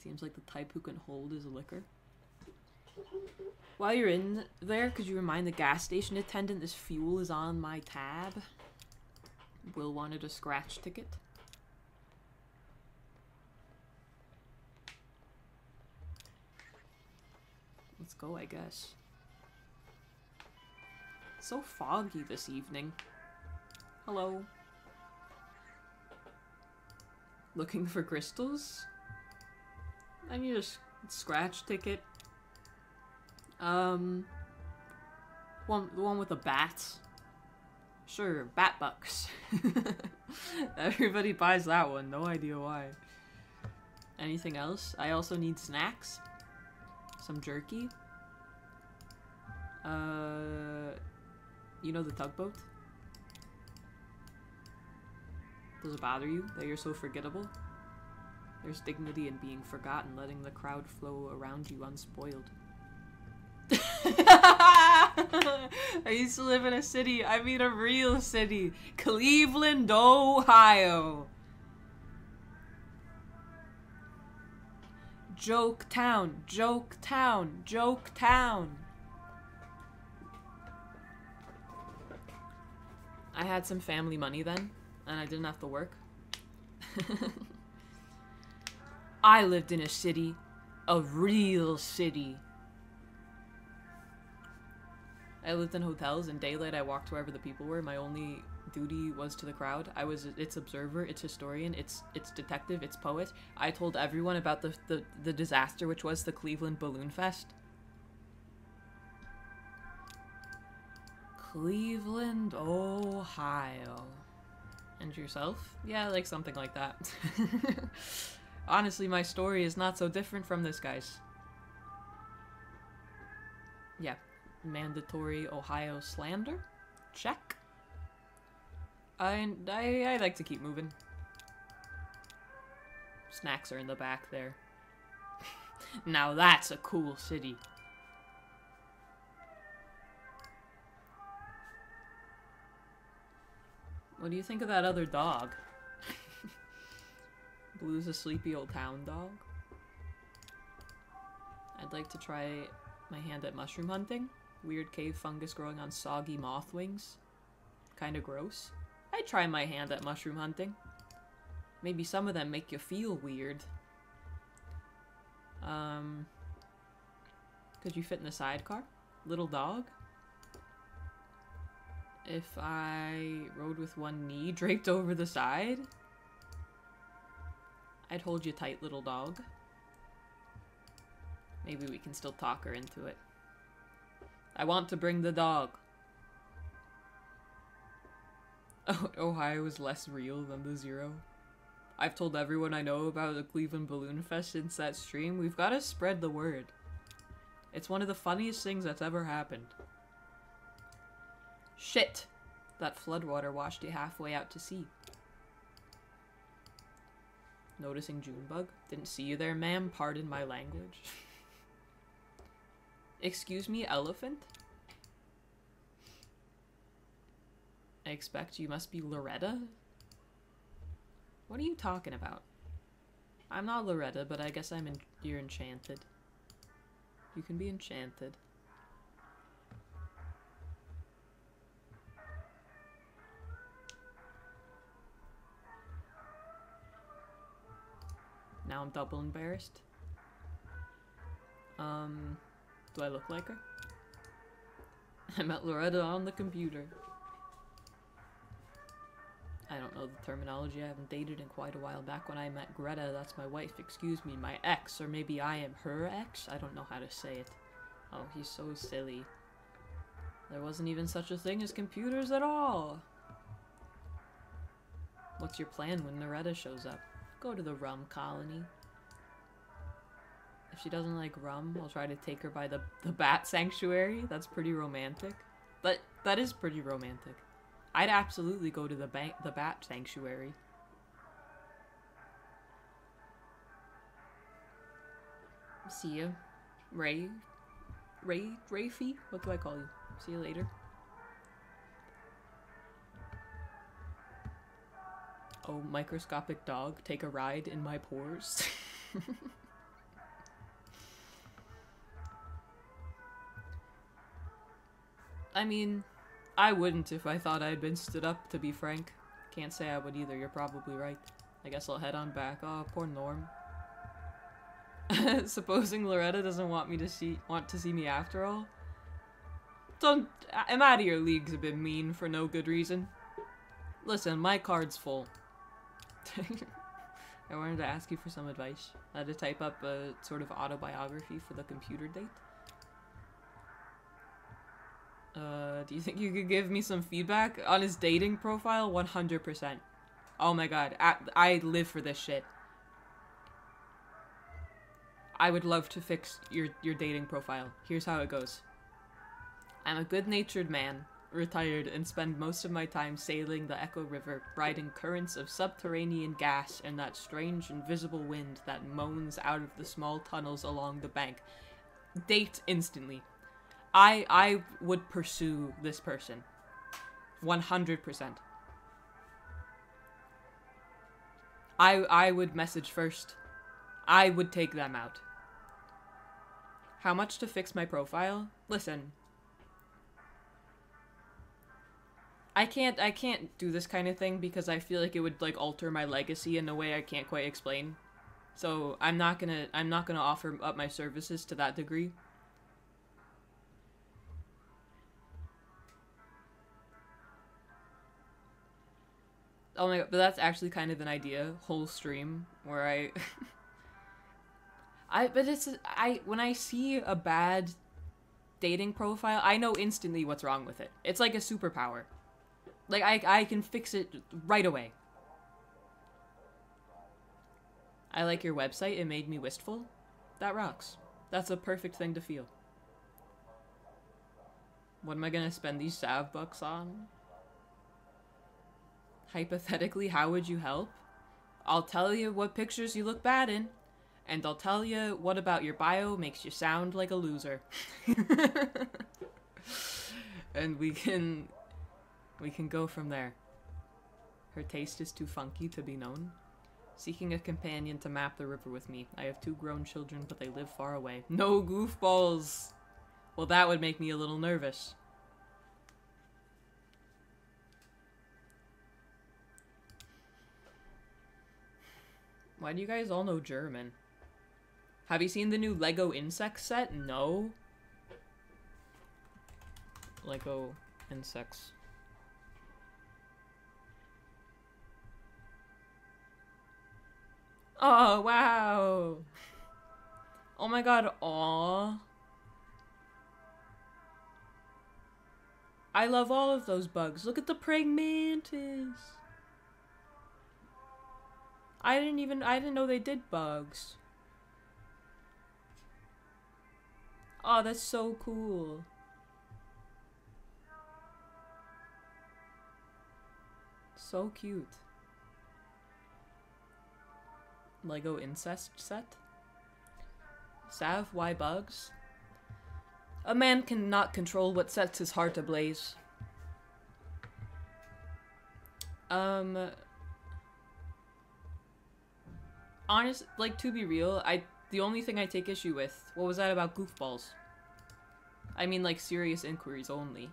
Seems like the type who can hold his liquor. While you're in there, could you remind the gas station attendant this fuel is on my tab? Will wanted a scratch ticket. Let's go, I guess. So foggy this evening. Hello. Looking for crystals? I need a scratch ticket. The one with the bats. Sure, bat bucks. Everybody buys that one, no idea why. Anything else? I also need snacks. Some jerky. You know the tugboat? Does it bother you that you're so forgettable? There's dignity in being forgotten, letting the crowd flow around you unspoiled. I used to live in a city, I mean a real city. Cleveland, Ohio. Joke town, joke town, joke town. I had some family money then, and I didn't have to work. I lived in a city, a real city. I lived in hotels. In daylight, I walked wherever the people were. My only duty was to the crowd. I was its observer, its historian, its detective, its poet. I told everyone about the disaster which was the Cleveland Balloon Fest. Cleveland, Ohio. And yourself? Yeah, like something like that. Honestly, my story is not so different from this guy's. Yeah. Mandatory Ohio slander? Check. I like to keep moving. Snacks are in the back there. Now that's a cool city. What do you think of that other dog? Blue's a sleepy old town dog. I'd like to try my hand at mushroom hunting. Weird cave fungus growing on soggy moth wings. Kinda gross. I'd try my hand at mushroom hunting. Maybe some of them make you feel weird. Could you fit in the sidecar? Little dog? If I rode with one knee draped over the side? I'd hold you tight, little dog. Maybe we can still talk her into it. I want to bring the dog. Oh, Ohio is less real than the zero. I've told everyone I know about the Cleveland Balloon Fest since that stream. We've got to spread the word. It's one of the funniest things that's ever happened. Shit! That floodwater washed you halfway out to sea. Noticing Junebug? Didn't see you there, ma'am. Pardon my language. Excuse me, elephant? I expect you must be Loretta? What are you talking about? I'm not Loretta, but I guess you're enchanted. You can be enchanted. Now I'm double embarrassed. Do I look like her? I met Loretta on the computer. I don't know the terminology. I haven't dated in quite a while. Back when I met Greta, that's my wife, excuse me, my ex, or maybe I am her ex? I don't know how to say it. Oh, he's so silly. There wasn't even such a thing as computers at all. What's your plan when Loretta shows up? Go to the rum colony. If she doesn't like rum, I'll try to take her by the bat sanctuary. That's pretty romantic. That is pretty romantic. I'd absolutely go to the bat sanctuary. See ya. Rafie? What do I call you? See you later. Oh, microscopic dog, take a ride in my pores. I mean, I wouldn't if I thought I'd been stood up, to be frank. Can't say I would either, you're probably right. I guess I'll head on back. Oh, poor Norm. Supposing Loretta doesn't want to see me after all? I'm out of your league's a bit mean for no good reason. Listen, my card's full. I wanted to ask you for some advice. I had to type up a sort of autobiography for the computer date. Do you think you could give me some feedback on his dating profile? 100%. Oh my god, I live for this shit. I would love to fix your dating profile. Here's how it goes. I'm a good-natured man. retired and spend most of my time sailing the Echo River, riding currents of subterranean gas and that strange invisible wind that moans out of the small tunnels along the bank. Date instantly. I would pursue this person. 100%. I would message first. I would take them out. How much to fix my profile? Listen. I can't do this kind of thing because I feel like it would like alter my legacy in a way I can't quite explain. So I'm not gonna offer up my services to that degree. Oh my god, but that's actually kind of an idea, whole stream where when I see a bad dating profile, I know instantly what's wrong with it. It's like a superpower. Like, I can fix it right away. I like your website, it made me wistful. That rocks. That's a perfect thing to feel. What am I gonna spend these salve bucks on? Hypothetically, how would you help? I'll tell you what pictures you look bad in. And I'll tell you what about your bio makes you sound like a loser. And we can go from there. Her taste is too funky to be known. Seeking a companion to map the river with me. I have 2 grown children, but they live far away. No goofballs! Well, that would make me a little nervous. Why do you guys all know German? Have you seen the new Lego insect set? No. Lego insects. Oh, wow. Oh my god, aw. I love all of those bugs. Look at the praying mantis. I didn't know they did bugs. Oh, that's so cool. So cute. Lego incest set? Sav, why bugs? A man cannot control what sets his heart ablaze. Honest, like, to be real, the only thing I take issue with, what was that about goofballs? I mean, like, serious inquiries only.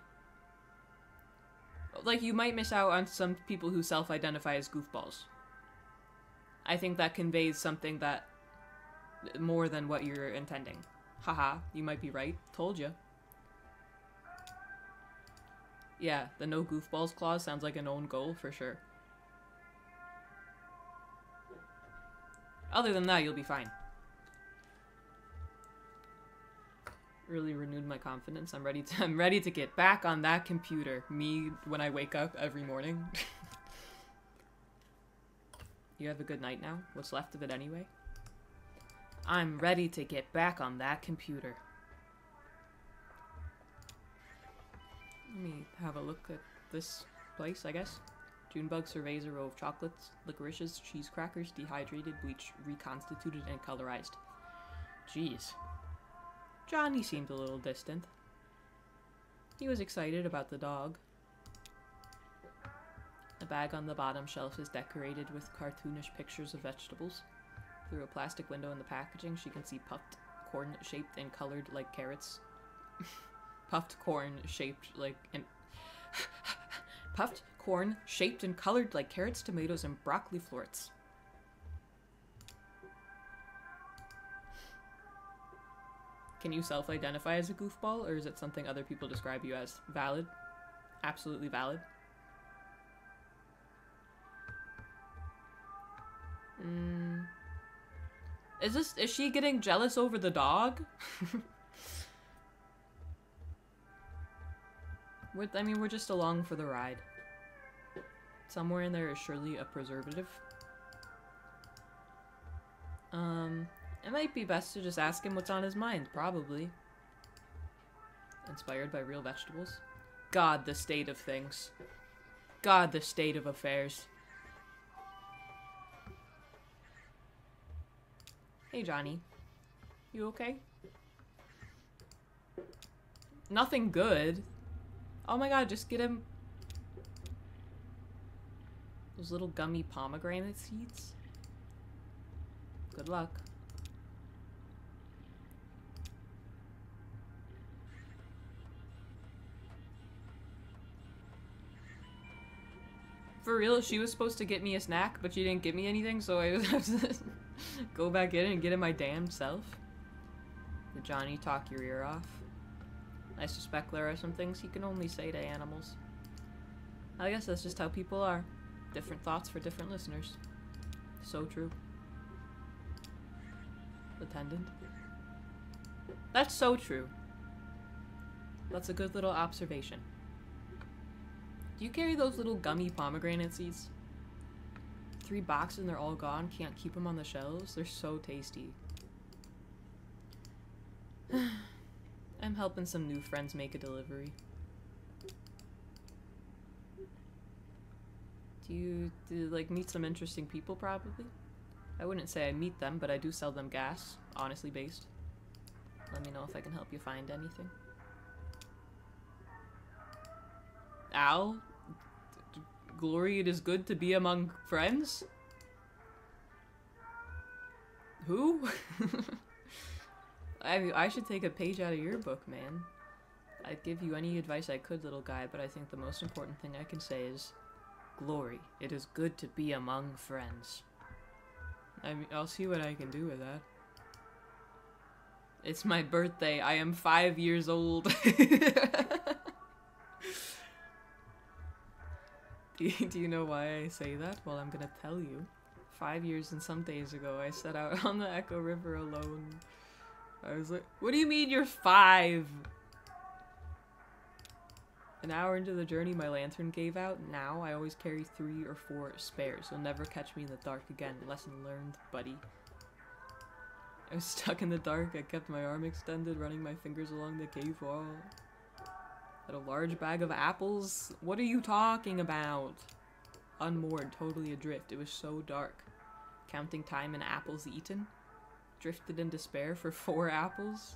Like, you might miss out on some people who self-identify as goofballs. I think that conveys something that more than what you're intending. Haha, you might be right. Told ya. Yeah, the no goofballs clause sounds like an own goal for sure. Other than that, you'll be fine. Really renewed my confidence. I'm ready to get back on that computer. Me when I wake up every morning. You have a good night now? What's left of it anyway? I'm ready to get back on that computer. Let me have a look at this place, I guess. Junebug surveys a row of chocolates, licorices, cheese crackers, dehydrated, bleached, reconstituted, and colorized. Jeez. Johnny seemed a little distant. He was excited about the dog. The bag on the bottom shelf is decorated with cartoonish pictures of vegetables. Through a plastic window in the packaging, she can see puffed corn shaped and colored like carrots. Puffed corn shaped like puffed corn shaped and colored like carrots, tomatoes, and broccoli florets. Can you self-identify as a goofball, or is it something other people describe you as? Valid. Absolutely valid. Is she getting jealous over the dog? We're just along for the ride. Somewhere in there is surely a preservative. It might be best to just ask him what's on his mind, probably. Inspired by real vegetables. God, the state of things. God, the state of affairs. Hey, Johnny. You okay? Nothing good. Oh my god, just get him those little gummy pomegranate seeds. Good luck. For real, she was supposed to get me a snack, but she didn't give me anything, so I have to go back in and get it my damned self. Did Johnny talk your ear off? I suspect there are some things he can only say to animals. I guess that's just how people are. Different thoughts for different listeners. So true. Attendant. That's so true. That's a good little observation. Do you carry those little gummy pomegranate seeds? 3 boxes and they're all gone. Can't keep them on the shelves. They're so tasty. I'm helping some new friends make a delivery. Do you like meet some interesting people probably? I wouldn't say I meet them, but I do sell them gas, honestly based. Let me know if I can help you find anything. Al? Glory, it is good to be among friends? Who? I should take a page out of your book, man. I'd give you any advice I could, little guy, but I think the most important thing I can say is, Glory, it is good to be among friends. I mean, I'll see what I can do with that. It's my birthday. I am 5 years old. Do you know why I say that? Well, I'm gonna tell you. 5 years and some days ago, I set out on the Echo River alone. I was like, what do you mean you're 5? An hour into the journey, my lantern gave out. Now, I always carry 3 or 4 spares. You'll never catch me in the dark again. Lesson learned, buddy. I was stuck in the dark. I kept my arm extended, running my fingers along the cave wall. Had a large bag of apples? What are you talking about? Unmoored, totally adrift. It was so dark. Counting time and apples eaten. Drifted in despair for 4 apples.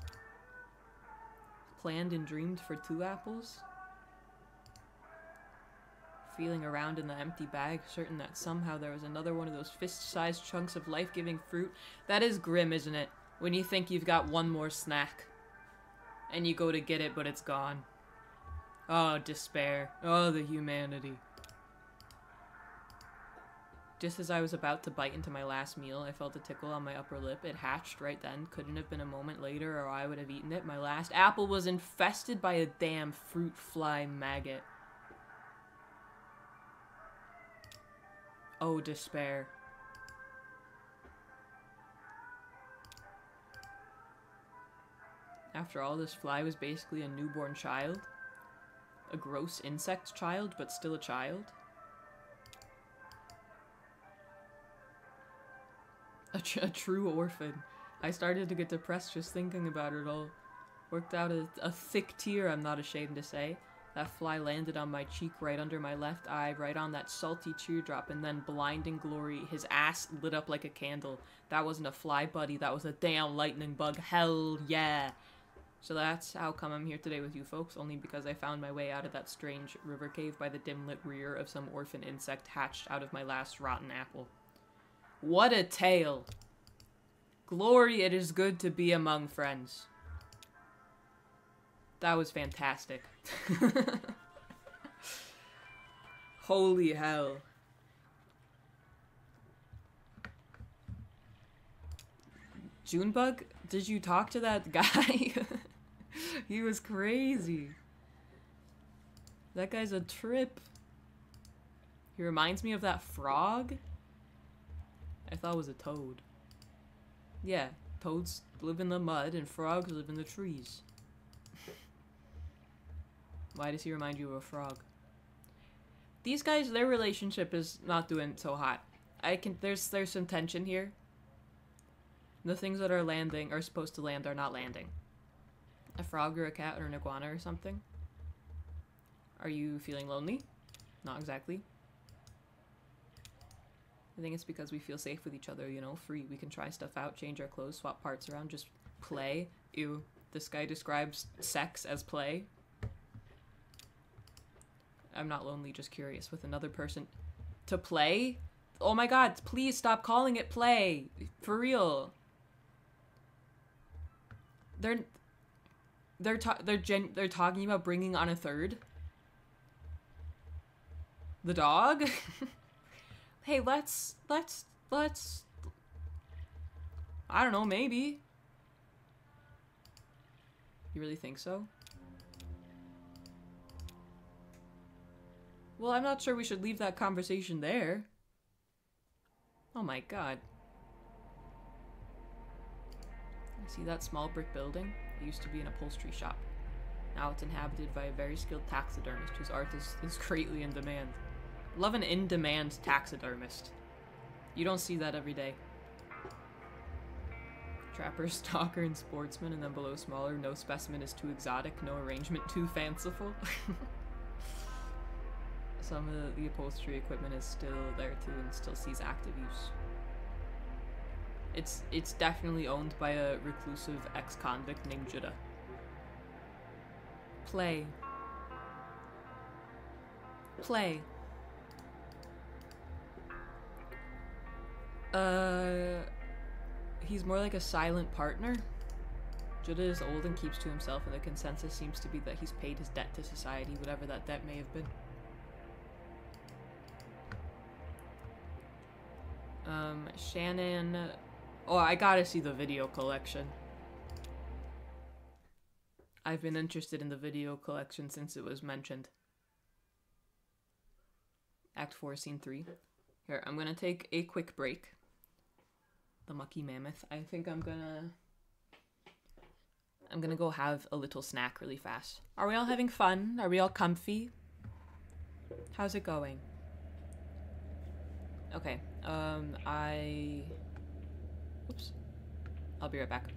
Planned and dreamed for 2 apples. Feeling around in the empty bag, certain that somehow there was another one of those fist-sized chunks of life-giving fruit. That is grim, isn't it? When you think you've got one more snack. And you go to get it, but it's gone. Oh, despair. Oh, the humanity. Just as I was about to bite into my last meal, I felt a tickle on my upper lip. It hatched right then. Couldn't have been a moment later or I would have eaten it. My last apple was infested by a damn fruit fly maggot. Oh, despair. After all, this fly was basically a newborn child. A gross insect child, but still a child. A true orphan. I started to get depressed just thinking about it all. Worked out a thick tear, I'm not ashamed to say. That fly landed on my cheek right under my left eye, right on that salty teardrop, and then blinding glory, his ass lit up like a candle. That wasn't a fly, buddy, that was a damn lightning bug. Hell yeah! So that's how come I'm here today with you folks, only because I found my way out of that strange river cave by the dim-lit rear of some orphan insect hatched out of my last rotten apple. What a tale! Glory, it is good to be among friends. That was fantastic. Holy hell. Junebug, did you talk to that guy? He was crazy. That guy's a trip. He reminds me of that frog I thought it was a toad. Yeah, toads live in the mud and frogs live in the trees. Why does he remind you of a frog? These guys, their relationship is not doing so hot. There's some tension here. The things that are landing, are supposed to land, are not landing. A frog or a cat or an iguana or something. Are you feeling lonely? Not exactly. I think it's because we feel safe with each other, you know, free. We can try stuff out, change our clothes, swap parts around, just play. Ew. This guy describes sex as play. I'm not lonely, just curious with another person. To play? Oh my god, please stop calling it play. For real. They're talking about bringing on a third. The dog? Hey, let's I don't know, maybe. You really think so? Well, I'm not sure we should leave that conversation there. Oh my god. See that small brick building? It used to be an upholstery shop. Now it's inhabited by a very skilled taxidermist whose art is greatly in demand. Love an in-demand taxidermist. You don't see that every day. Trapper, stalker, and sportsman, and then below smaller, no specimen is too exotic, no arrangement too fanciful. Some of the upholstery equipment is still there too and still sees active use. It's definitely owned by a reclusive ex-convict named Judah. Play. Play. He's more like a silent partner. Judah is old and keeps to himself, and the consensus seems to be that he's paid his debt to society, whatever that debt may have been. Shannon... Oh, I gotta see the video collection. I've been interested in the video collection since it was mentioned. Act 4, Scene 3. Here, I'm gonna take a quick break. The mucky mammoth. I think I'm gonna go have a little snack really fast. Are we all having fun? Are we all comfy? How's it going? Okay, Oops. I'll be right back.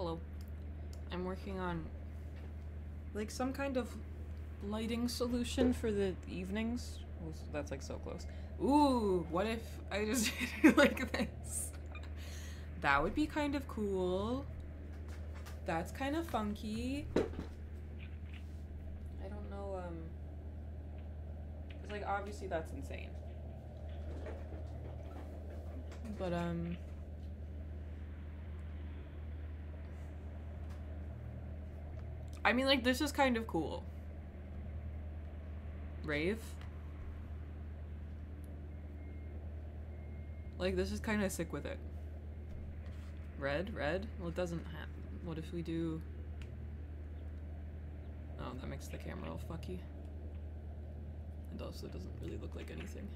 Hello. I'm working on like some kind of lighting solution for the evenings. Oh, that's like so close. Ooh, what if I just did it like this? That would be kind of cool. That's kind of funky. I don't know, cause like obviously that's insane. But I mean, like, this is kind of cool. Rave? Like, this is kind of sick with it. Red? Well, it doesn't have... What if we do... Oh, that makes the camera all fucky. And also doesn't really look like anything.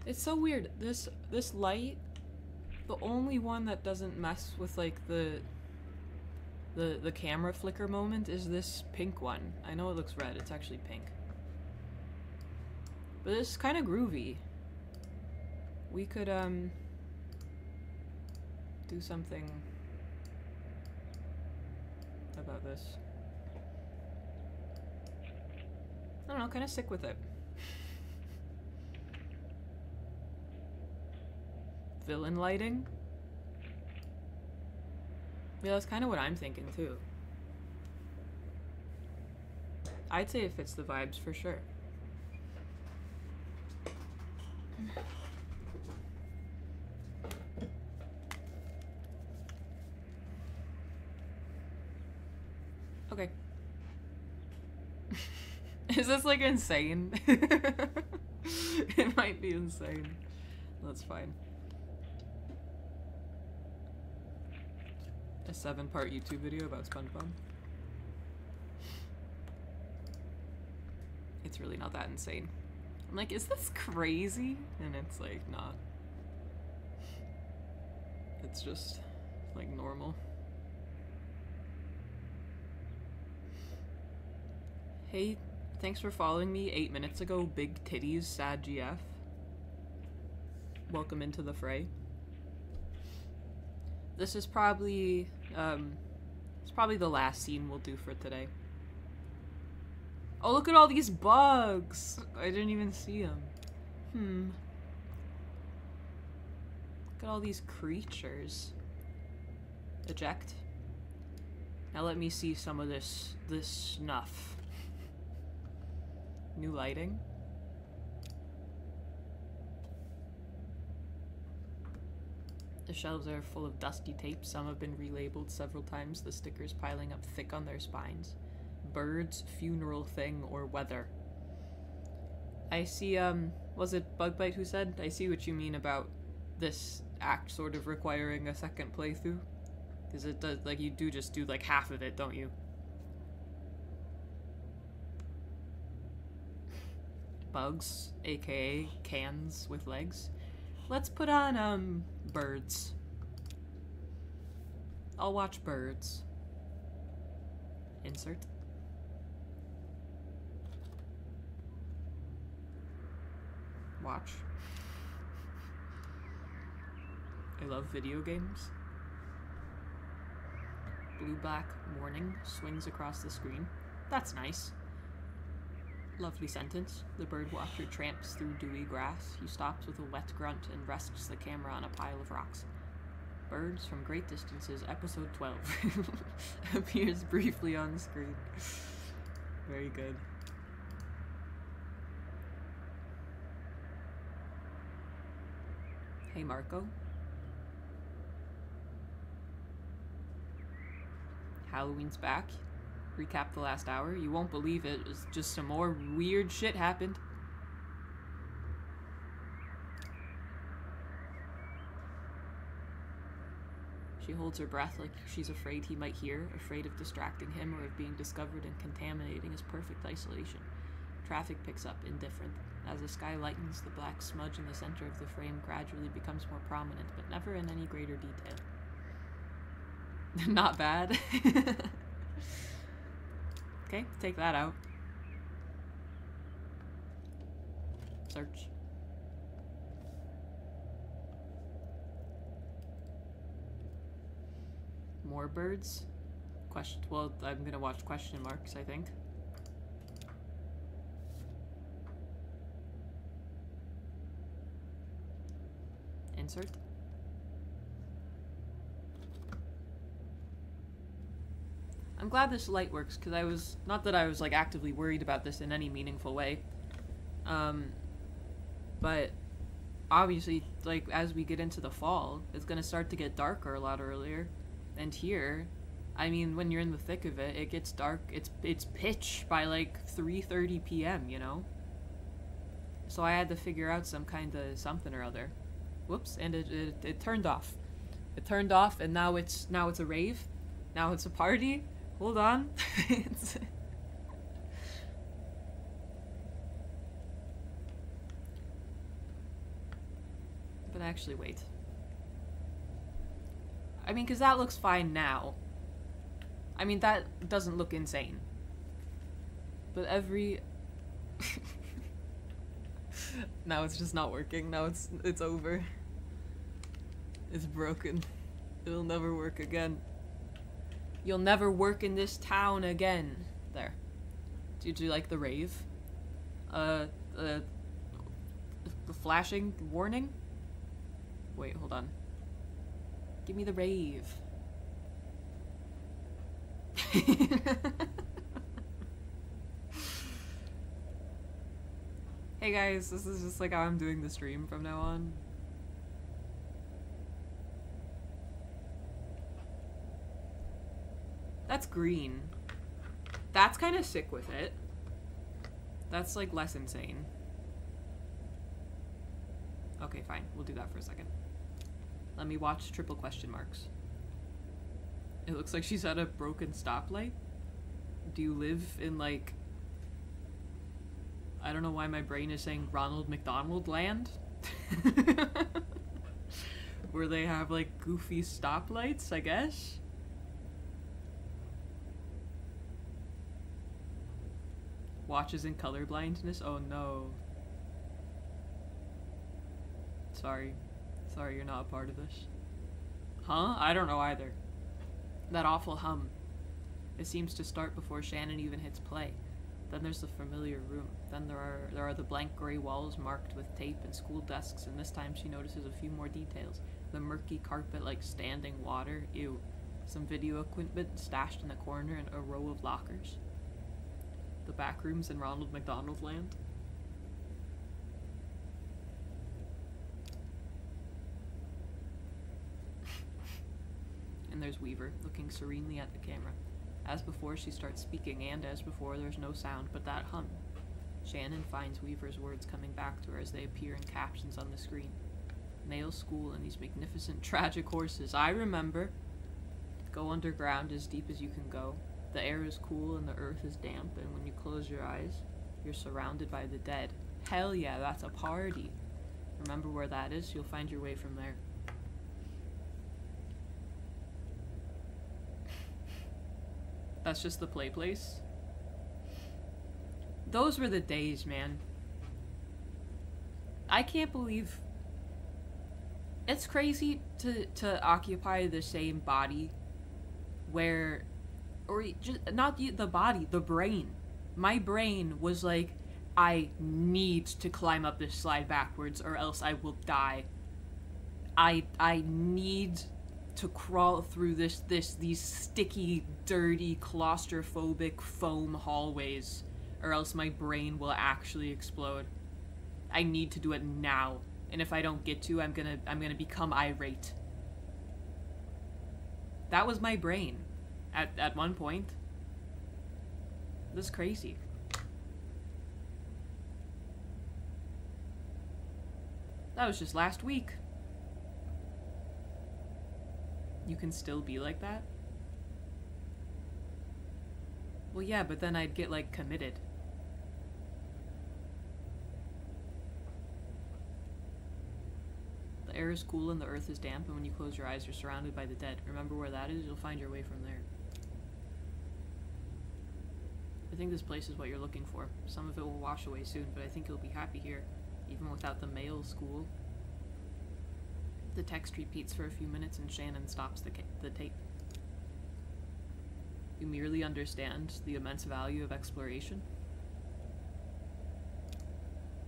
It's so weird. This light, the only one that doesn't mess with, like, the camera flicker moment is this pink one. I know it looks red, it's actually pink. But it's kind of groovy. We could, do something about this. I don't know, kind of sick with it. Villain lighting? Yeah, that's kind of what I'm thinking too. I'd say it fits the vibes for sure. Okay. Is this like insane? It might be insane. That's fine. A 7-part YouTube video about SpongeBob. It's really not that insane. I'm like, is this crazy? And it's like, not. It's just like normal. Hey, thanks for following me 8 minutes ago, Big Titties, Sad GF. Welcome into the fray. This is probably, it's probably the last scene we'll do for today. Oh, look at all these bugs! I didn't even see them. Look at all these creatures. Eject. Now let me see some of this snuff. New lighting. The shelves are full of dusty tape. Some have been relabeled several times, the stickers piling up thick on their spines. Birds, funeral thing, or weather. I see, was it Bugbite who said? I see what you mean about this act sort of requiring a second playthrough. Because it does, like, you do just do, like, half of it, don't you? Bugs, aka cans with legs. Let's put on, birds. I'll watch birds. Insert. Watch. I love video games. Blue-black warning swings across the screen. That's nice. Lovely sentence. The bird watcher tramps through dewy grass. He stops with a wet grunt and rests the camera on a pile of rocks. Birds from Great Distances, episode 12. Appears briefly on screen. Very good. Hey, Marco. Halloween's back. Recap the last hour. You won't believe it. It's just some more weird shit happened. She holds her breath like she's afraid he might hear, afraid of distracting him or of being discovered and contaminating his perfect isolation. Traffic picks up, indifferent. As the sky lightens, the black smudge in the center of the frame gradually becomes more prominent, but never in any greater detail. Not bad. Okay, take that out. Search. More birds? Question. Well, I'm gonna watch question marks, I think. Insert. I'm glad this light works, because I was... Not that I was, like, actively worried about this in any meaningful way. But... Obviously, like, as we get into the fall, it's gonna start to get darker a lot earlier. And here... I mean, when you're in the thick of it, it gets dark. It's pitch by, like, 3:30 p.m., you know? So I had to figure out some kind of something or other. Whoops, and it turned off. It turned off, and now it's a rave. Now it's a party. Hold on. But actually, wait. I mean, because that looks fine now. I mean, that doesn't look insane. But every... Now it's just not working. Now it's over. It's broken. It'll never work again. You'll never work in this town again. There. Did you like the rave? The flashing warning? Wait, hold on. Give me the rave. Hey guys, this is just like how I'm doing the stream from now on. That's green. That's kind of sick with it. That's like less insane. Okay, fine. We'll do that for a second. Let me watch triple question marks. It looks like she's at a broken stoplight. Do you live in, like... I don't know why my brain is saying Ronald McDonald land? Where they have, like, goofy stoplights, I guess? Watches in colorblindness? Oh no. Sorry. Sorry you're not a part of this. Huh? I don't know either. That awful hum. It seems to start before Shannon even hits play. Then there's the familiar room. Then there are the blank gray walls marked with tape and school desks, and this time she notices a few more details. The murky carpet like standing water. Ew. Some video equipment stashed in the corner and a row of lockers. The back rooms in Ronald McDonald land. And there's Weaver, looking serenely at the camera. As before, she starts speaking, and as before, there's no sound but that hum. Shannon finds Weaver's words coming back to her as they appear in captions on the screen. Male school and these magnificent tragic horses. I remember. Go underground as deep as you can go. The air is cool and the earth is damp, and when you close your eyes, you're surrounded by the dead. Hell yeah, that's a party. Remember where that is? You'll find your way from there. That's just the play place. Those were the days, man. I can't believe... It's crazy to occupy the same body where... Or just not the body, the brain. My brain was like, I need to climb up this slide backwards or else I will die. I need to crawl through these sticky, dirty, claustrophobic foam hallways or else my brain will actually explode. I need to do it now. And if I don't get to, I'm gonna become irate. That was my brain. At one point. This is crazy. That was just last week. You can still be like that? Well, yeah, but then I'd get, like, committed. The air is cool and the earth is damp, and when you close your eyes, you're surrounded by the dead. Remember where that is? You'll find your way from there. I think this place is what you're looking for. Some of it will wash away soon, but I think you'll be happy here, even without the male school. The text repeats for a few minutes and Shannon stops the tape. You merely understand the immense value of exploration.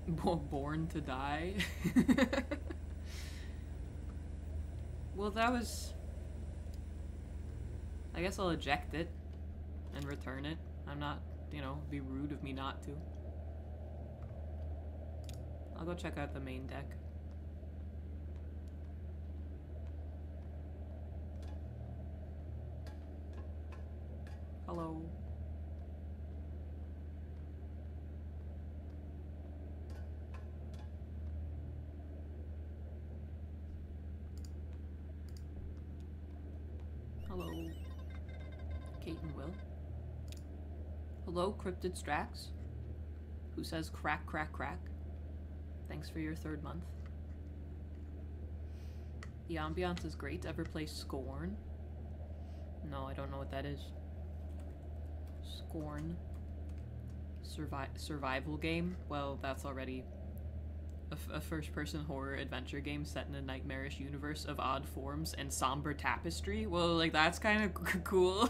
Born to die. Well, that was... I guess I'll eject it and return it. I'm not, you know, it'd be rude of me not to. I'll go check out the main deck. Hello. Hello. Kate and Will. Hello, Cryptid Strax, who says crack, crack, crack. Thanks for your 3rd month. The ambiance is great. Ever play Scorn? No, I don't know what that is. Scorn. Survival game? Well, that's already a first-person horror adventure game set in a nightmarish universe of odd forms and somber tapestry. Well, like, that's kind of cool.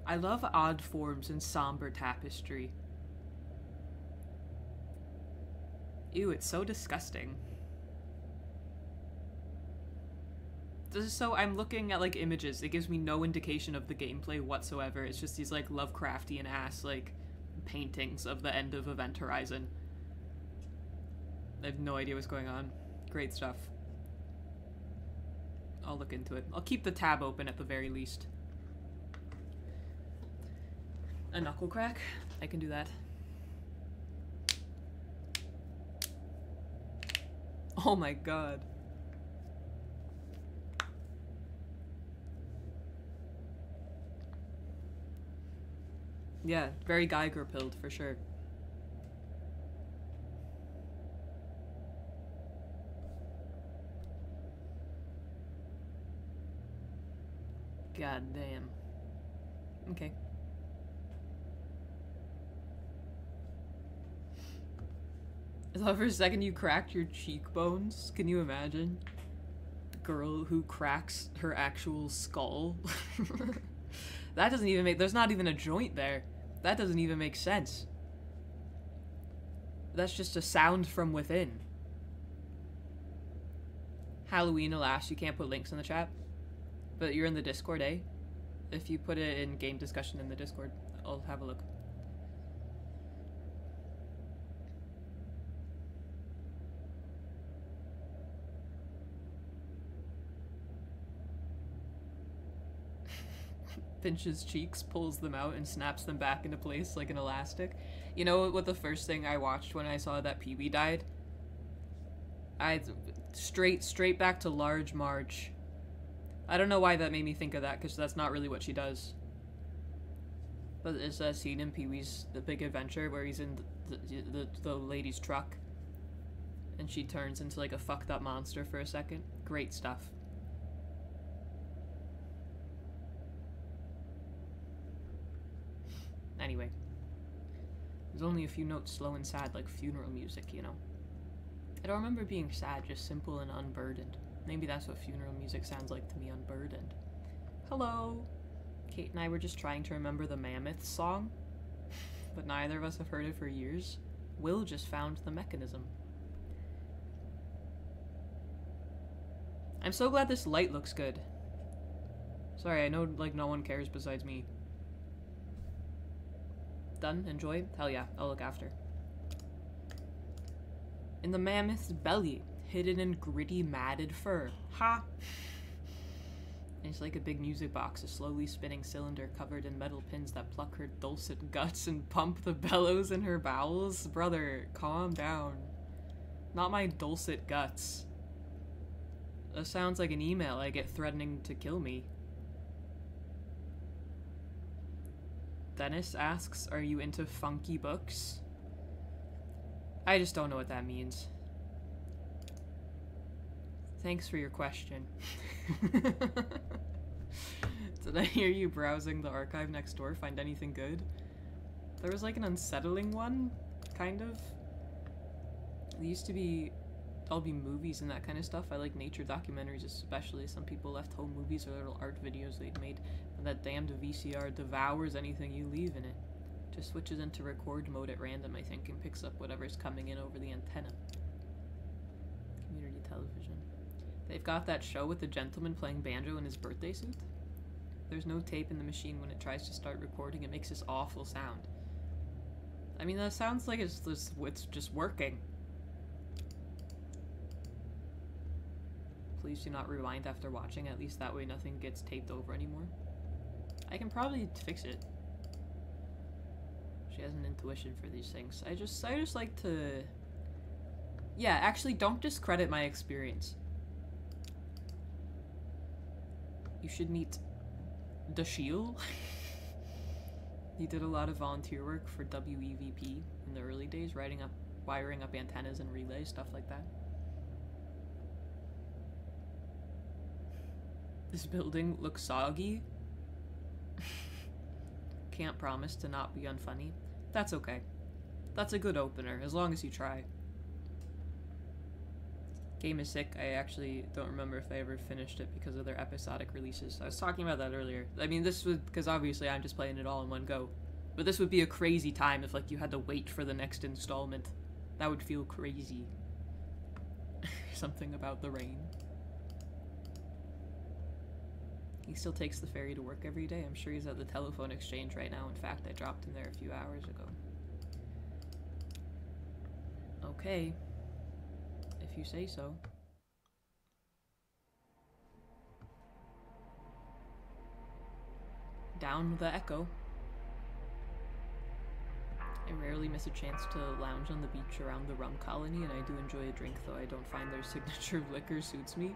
I love odd forms and somber tapestry. Ew, it's so disgusting. This is so, I'm looking at, like, images. It gives me no indication of the gameplay whatsoever. It's just these, like, Lovecraftian ass, like, paintings of the end of Event Horizon. I have no idea what's going on. Great stuff. I'll look into it. I'll keep the tab open at the very least. A knuckle crack? I can do that. Oh my god. Yeah, very Geiger-pilled for sure. God damn. Okay. I thought for a second you cracked your cheekbones. Can you imagine? The girl who cracks her actual skull. That doesn't even make... There's not even a joint there. That doesn't even make sense. That's just a sound from within. Halloween, alas, you can't put links in the chat. But you're in the Discord, eh? If you put it in game discussion in the Discord, I'll have a look. Pinches cheeks, pulls them out, and snaps them back into place like an elastic. You know what the first thing I watched when I saw that Pee-wee died? Straight back to Large Marge. I don't know why that made me think of that, because that's not really what she does. But there's a scene in Pee-wee's The Big Adventure where he's in the lady's truck. And she turns into like a fucked up monster for a second. Great stuff. Anyway. There's only a few notes slow and sad like funeral music, you know. I don't remember being sad, just simple and unburdened. Maybe that's what funeral music sounds like to me, unburdened. Hello! Kate and I were just trying to remember the Mammoth song, but neither of us have heard it for years. Will just found the mechanism. I'm so glad this light looks good. Sorry, I know, like, no one cares besides me. Done? Enjoy? Hell yeah, I'll look after. In the mammoth's belly, hidden in gritty, matted fur. Ha! It's like a big music box, a slowly spinning cylinder covered in metal pins that pluck her dulcet guts and pump the bellows in her bowels. Brother, calm down. Not my dulcet guts. That sounds like an email I get threatening to kill me. Dennis asks, are you into funky books? I just don't know what that means. Thanks for your question. Did I hear you browsing the archive next door? Find anything good? There was like an unsettling one, kind of. There used to be I'll be movies and that kind of stuff. I like nature documentaries especially. Some people left home movies or little art videos they'd made. And that damned VCR devours anything you leave in it. Just switches into record mode at random, I think, and picks up whatever's coming in over the antenna. Community television. They've got that show with the gentleman playing banjo in his birthday suit. There's no tape in the machine when it tries to start recording. It makes this awful sound. I mean, that sounds like it's just working. Please do not rewind after watching, at least that way nothing gets taped over anymore. I can probably fix it. She has an intuition for these things. I just like to... Yeah, actually don't discredit my experience. You should meet Dashiel. He did a lot of volunteer work for WEVP in the early days, wiring up antennas and relays, stuff like that. This building looks soggy. Can't promise to not be unfunny. That's okay. That's a good opener, as long as you try. Game is sick. I actually don't remember if I ever finished it because of their episodic releases. I was talking about that earlier. I mean, this would, because obviously I'm just playing it all in one go. But this would be a crazy time if, like, you had to wait for the next installment. That would feel crazy. Something about the rain. He still takes the ferry to work every day. I'm sure he's at the telephone exchange right now. In fact, I dropped him there a few hours ago. Okay. If you say so. Down the Echo. I rarely miss a chance to lounge on the beach around the rum colony, and I do enjoy a drink, though I don't find their signature liquor suits me.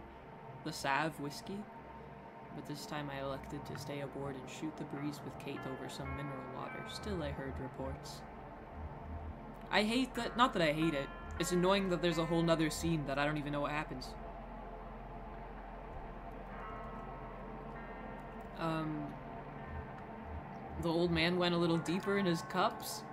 The Sav whiskey. But this time I elected to stay aboard and shoot the breeze with Kate over some mineral water. Still, I heard reports. I hate that. Not that I hate it. It's annoying that there's a whole nother scene that I don't even know what happens. The old man went a little deeper in his cups.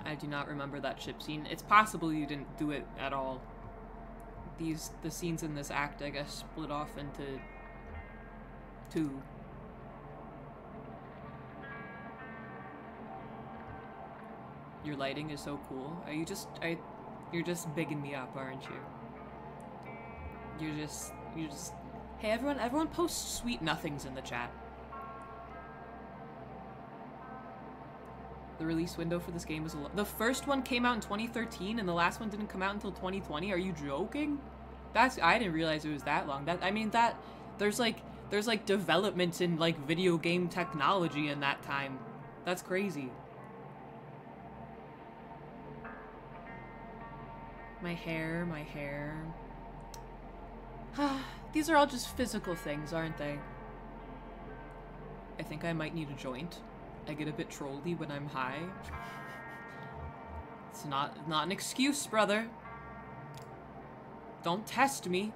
I do not remember that ship scene. It's possible you didn't do it at all. The scenes in this act, I guess, split off into two. Your lighting is so cool. Are you just, you're just bigging me up, aren't you? You're just, hey everyone post sweet nothings in the chat. The release window for this game was the first one came out in 2013 and the last one didn't come out until 2020. Are you joking? I didn't realize it was that long. There's like developments in like video game technology in that time. That's crazy. My hair. These are all just physical things, aren't they? I think I might need a joint. I get a bit trolly when I'm high. It's not an excuse, brother. Don't test me.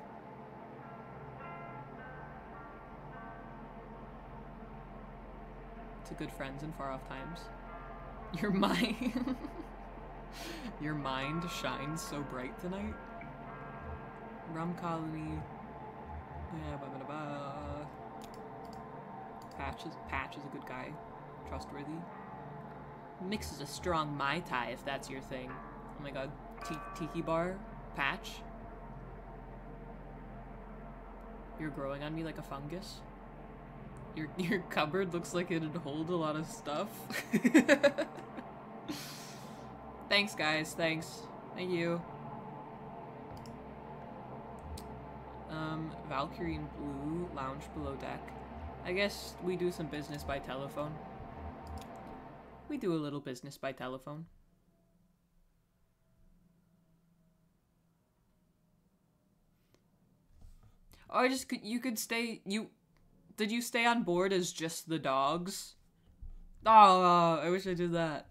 To good friends in far off times. Your mind Your mind shines so bright tonight. Rum colony. Yeah, blah, blah, blah. Patch is a good guy. Trustworthy. Mix is a strong Mai Tai if that's your thing. Oh my god. Tiki bar. Patch. You're growing on me like a fungus. Your cupboard looks like it'd hold a lot of stuff. Thanks, guys. Thanks. Thank you. Valkyrie in blue, lounge below deck. I guess we do some business by telephone. We do a little business by telephone. Oh, you could stay, did you stay on board as just the dogs? Oh, I wish I did that.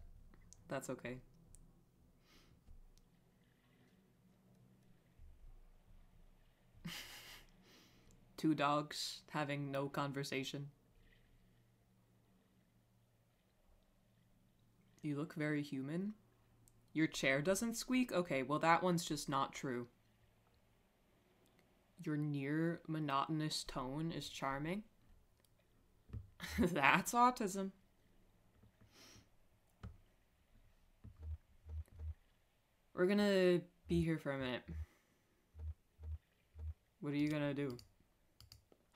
That's okay. Two dogs having no conversation. You look very human. Your chair doesn't squeak? Okay, well that one's just not true. Your near monotonous tone is charming. That's autism. We're gonna be here for a minute. What are you gonna do?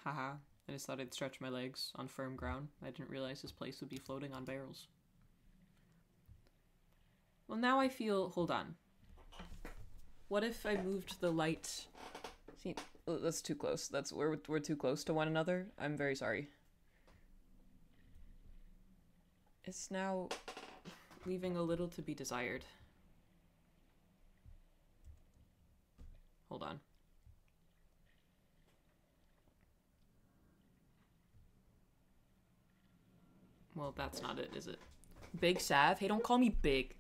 Haha. I just thought I'd stretch my legs on firm ground. I didn't realize this place would be floating on barrels. Well, now I feel... Hold on. What if I moved the light... See, that's too close. We're too close to one another. I'm very sorry. It's now leaving a little to be desired. Hold on. Well, that's not it, is it? Big Sav? Hey, don't call me big.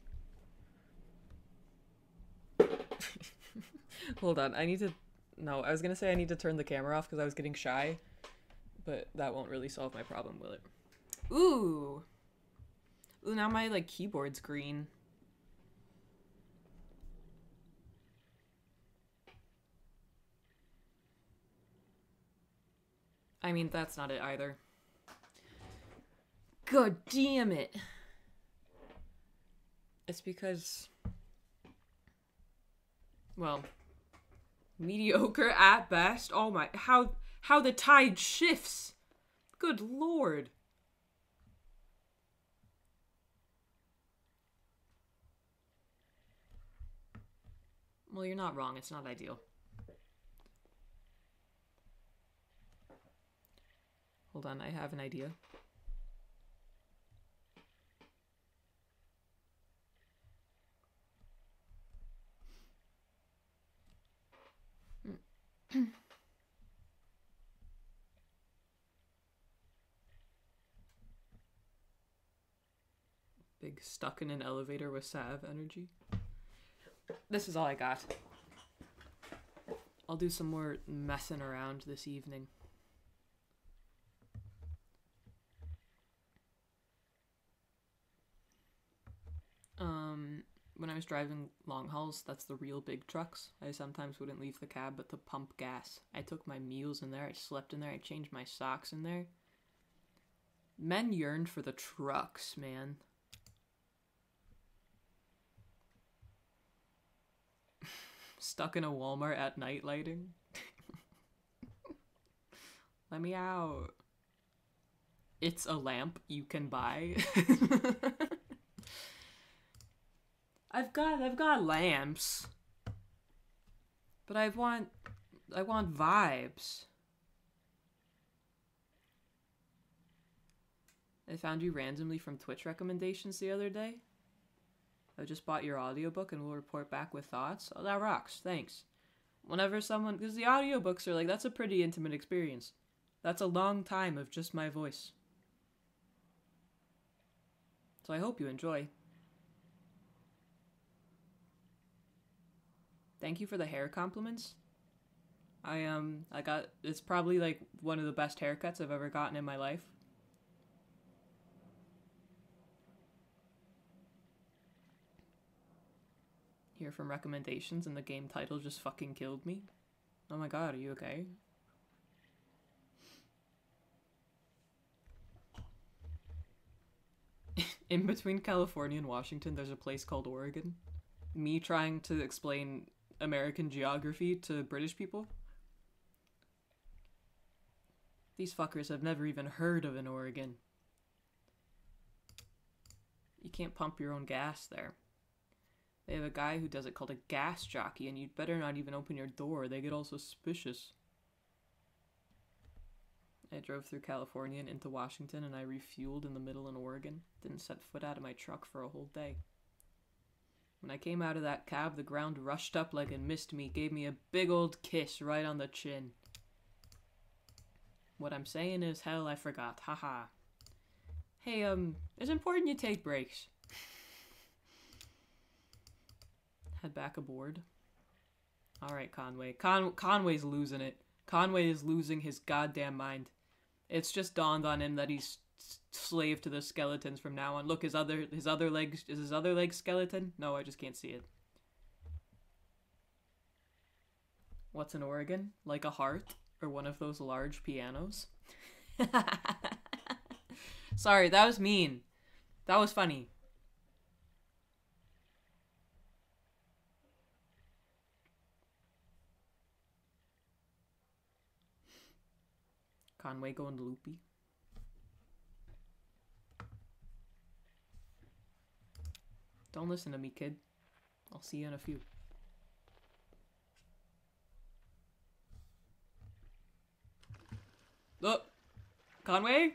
Hold on, I need to... No, I was gonna say I need to turn the camera off because I was getting shy. But that won't really solve my problem, will it? Ooh! Ooh, now my, like, keyboard's green. I mean, that's not it either. God damn it! It's because... Well... mediocre at best. Oh my... How the tide shifts! Good lord! Well, you're not wrong. It's not ideal. Hold on, I have an idea. Big stuck in an elevator with Sav energy. This is all I got. I'll do some more messing around this evening. When I was driving long hauls, that's the real big trucks, I sometimes wouldn't leave the cab but to pump gas. I took my meals in there, I slept in there, I changed my socks in there. Men yearned for the trucks, man. Stuck in a Walmart at night lighting. Let me out. It's a lamp you can buy. I've got lamps. But I want vibes. I found you randomly from Twitch recommendations the other day. I just bought your audiobook and will report back with thoughts. Oh, that rocks. Thanks. Whenever someone... Because the audiobooks are like, that's a pretty intimate experience. That's a long time of just my voice. So I hope you enjoy. Thank you for the hair compliments. I got... It's probably like one of the best haircuts I've ever gotten in my life. Here from recommendations and the game title just fucking killed me. Oh my god, are you okay? In between California and Washington, there's a place called Oregon. Me trying to explain American geography to British people. These fuckers have never even heard of an Oregon. You can't pump your own gas there. They have a guy who does it called a gas jockey, and you'd better not even open your door. They get all suspicious. I drove through California and into Washington, and I refueled in the middle in Oregon. Didn't set foot out of my truck for a whole day. When I came out of that cab, the ground rushed up like it missed me, gave me a big old kiss right on the chin. What I'm saying is, hell, I forgot. Haha. Hey, it's important you take breaks. Head back aboard. Alright, Conway. Conway's losing it. Conway is losing his goddamn mind. It's just dawned on him that he's slave to the skeletons from now on. Look, his other legs, is his other leg skeleton? No, I just can't see it. What's an organ? Like a heart? Or one of those large pianos? Sorry, that was mean. That was funny. Conway going loopy. Don't listen to me, kid. I'll see you in a few. Oh! Conway?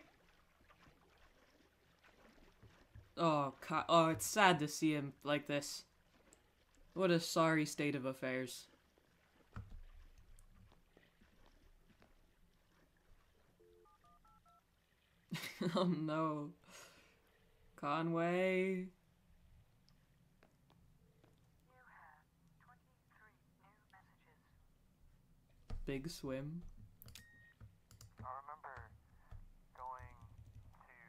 Oh, oh, it's sad to see him like this. What a sorry state of affairs. Oh no. Conway. You have 23 new messages. Big swim. I remember going to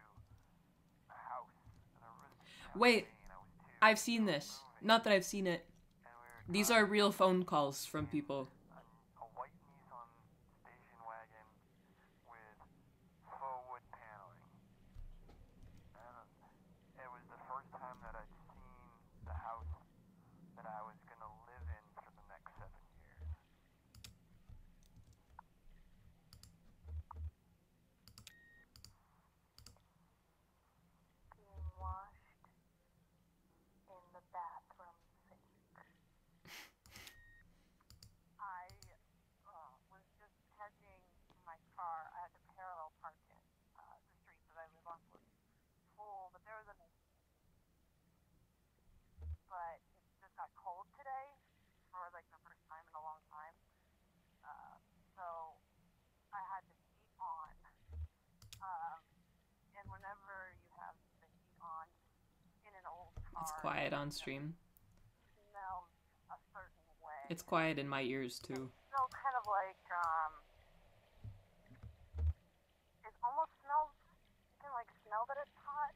a house and there was Wait, I've seen this. Not that I've seen it. These are real phone calls from people. a white Nissan station wagon with faux wood paneling. And it was the first time that I'd seen the house that I was going to live in for the next 7 years. Being washed in the bathroom sink. I was just parking my car. I had to parallel park it. The street that I live on was full, but there was a. But it just got cold today for like the first time in a long time. So I had the heat on. And whenever you have the heat on in an old car, It's quiet on stream. it smells a certain way. It's quiet in my ears too. Smells kind of like it almost smells. You can like smell that it's hot,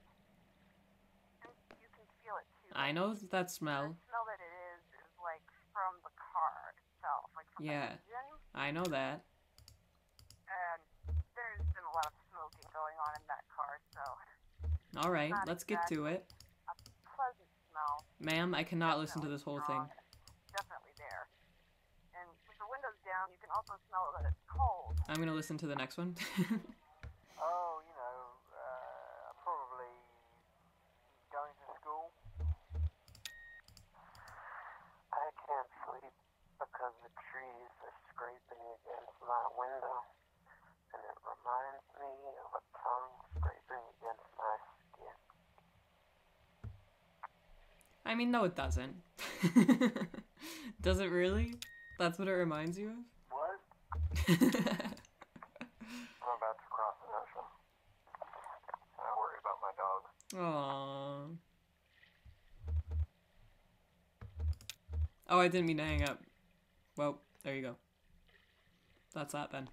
and you can feel it too. I know that smell. The smell that it is like from the car itself, like from Yeah. the engine. I know that. And there's been a lot of smoking going on in that car, so Alright, Not let's get to it. a pleasant smell. Ma'am, I cannot listen to this whole thing. Definitely there. And with the windows down, you can also smell that it's cold. I'm gonna listen to the next one. Oh, probably going to school. I can't sleep because the trees are scraping against my window, and it reminds me of a tongue scraping against my skin. I mean, no it doesn't. Does it really? That's what it reminds you of? What? I'm about to cross an ocean. I worry about my dog. Aww. Oh, I didn't mean to hang up. Well, there you go. That's that then.